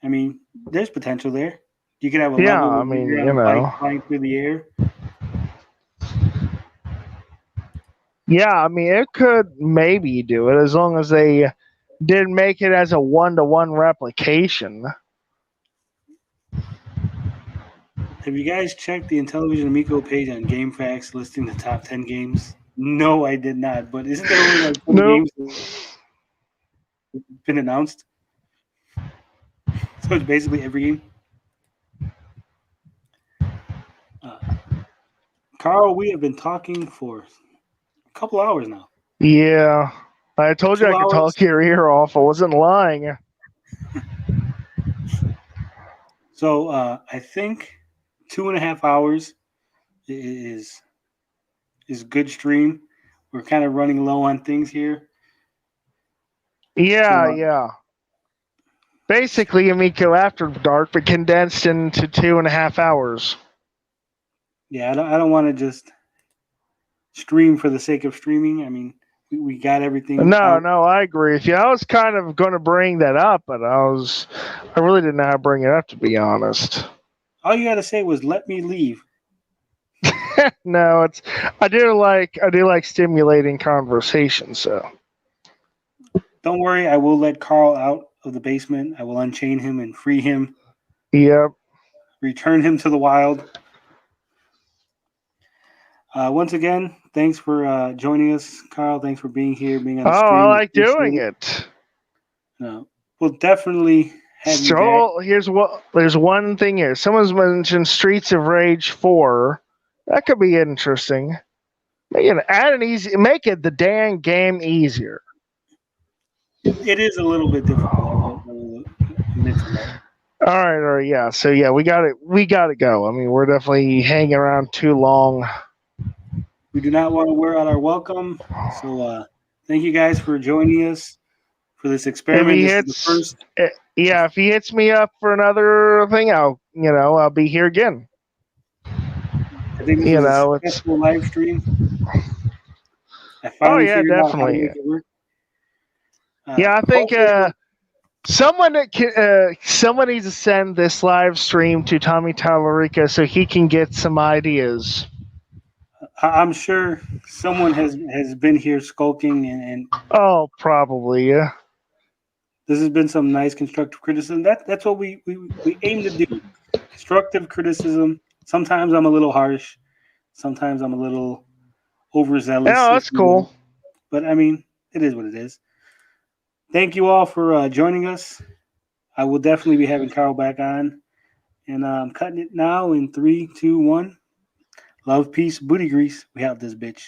I mean, there's potential there. You could have a level where you're on a bike flying through the air. Yeah, I mean, it could maybe do it as long as they didn't make it as a one-to-one replication. Have you guys checked the Intellivision Amico page on GameFAQs listing the top 10 games? No, I did not. But isn't there only like 10 games that have been announced? So it's basically every game. Carl, we have been talking for a couple hours now. Yeah. I told you I could talk your ear off. I wasn't lying. So I think 2.5 hours is good stream. We're kind of running low on things here. Yeah, yeah. Basically, Amico After Dark, but condensed into 2.5 hours. Yeah, I don't want to just stream for the sake of streaming. I mean, we got everything. No, I agree with you. I was kind of going to bring that up, but I really didn't know how to bring it up, to be honest. All you got to say was "Let me leave." No, I do like stimulating conversation. So don't worry. I will let Carl out of the basement. I will unchain him and free him, Yep. return him to the wild. Once again, thanks for joining us, Carl. Thanks for being here, being on Oh, the I stream. like doing Appreciate it. it. We'll definitely have you back. So here's what. There's one thing here. Someone's mentioned Streets of Rage 4. That could be interesting. Make it the damn game easier. It is a little bit difficult. I will admit to that. All right, yeah. So yeah, we got it. We got to go. I mean, we're definitely hanging around too long. We do not want to wear out our welcome. So thank you guys for joining us for this If experiment. he This is the hits, first. yeah, if he hits me up for another thing, I'll be here again. I think this You was a know, it's. successful live stream. I Oh finally yeah, figured out how to definitely. make it work. Yeah, I think Hopefully, someone needs to send this live stream to Tommy Tallarica so he can get some ideas. I'm sure someone has been here skulking, and Oh, probably. Yeah. this has been some nice constructive criticism. That's what we aim to do. Constructive criticism. Sometimes I'm a little harsh. Sometimes I'm a little overzealous, Yeah, if that's you will. cool. But I mean, it is what it is. Thank you all for joining us. I will definitely be having Carl back on, and I'm cutting it now in 3, 2, 1. Love, peace, booty grease. We out this bitch.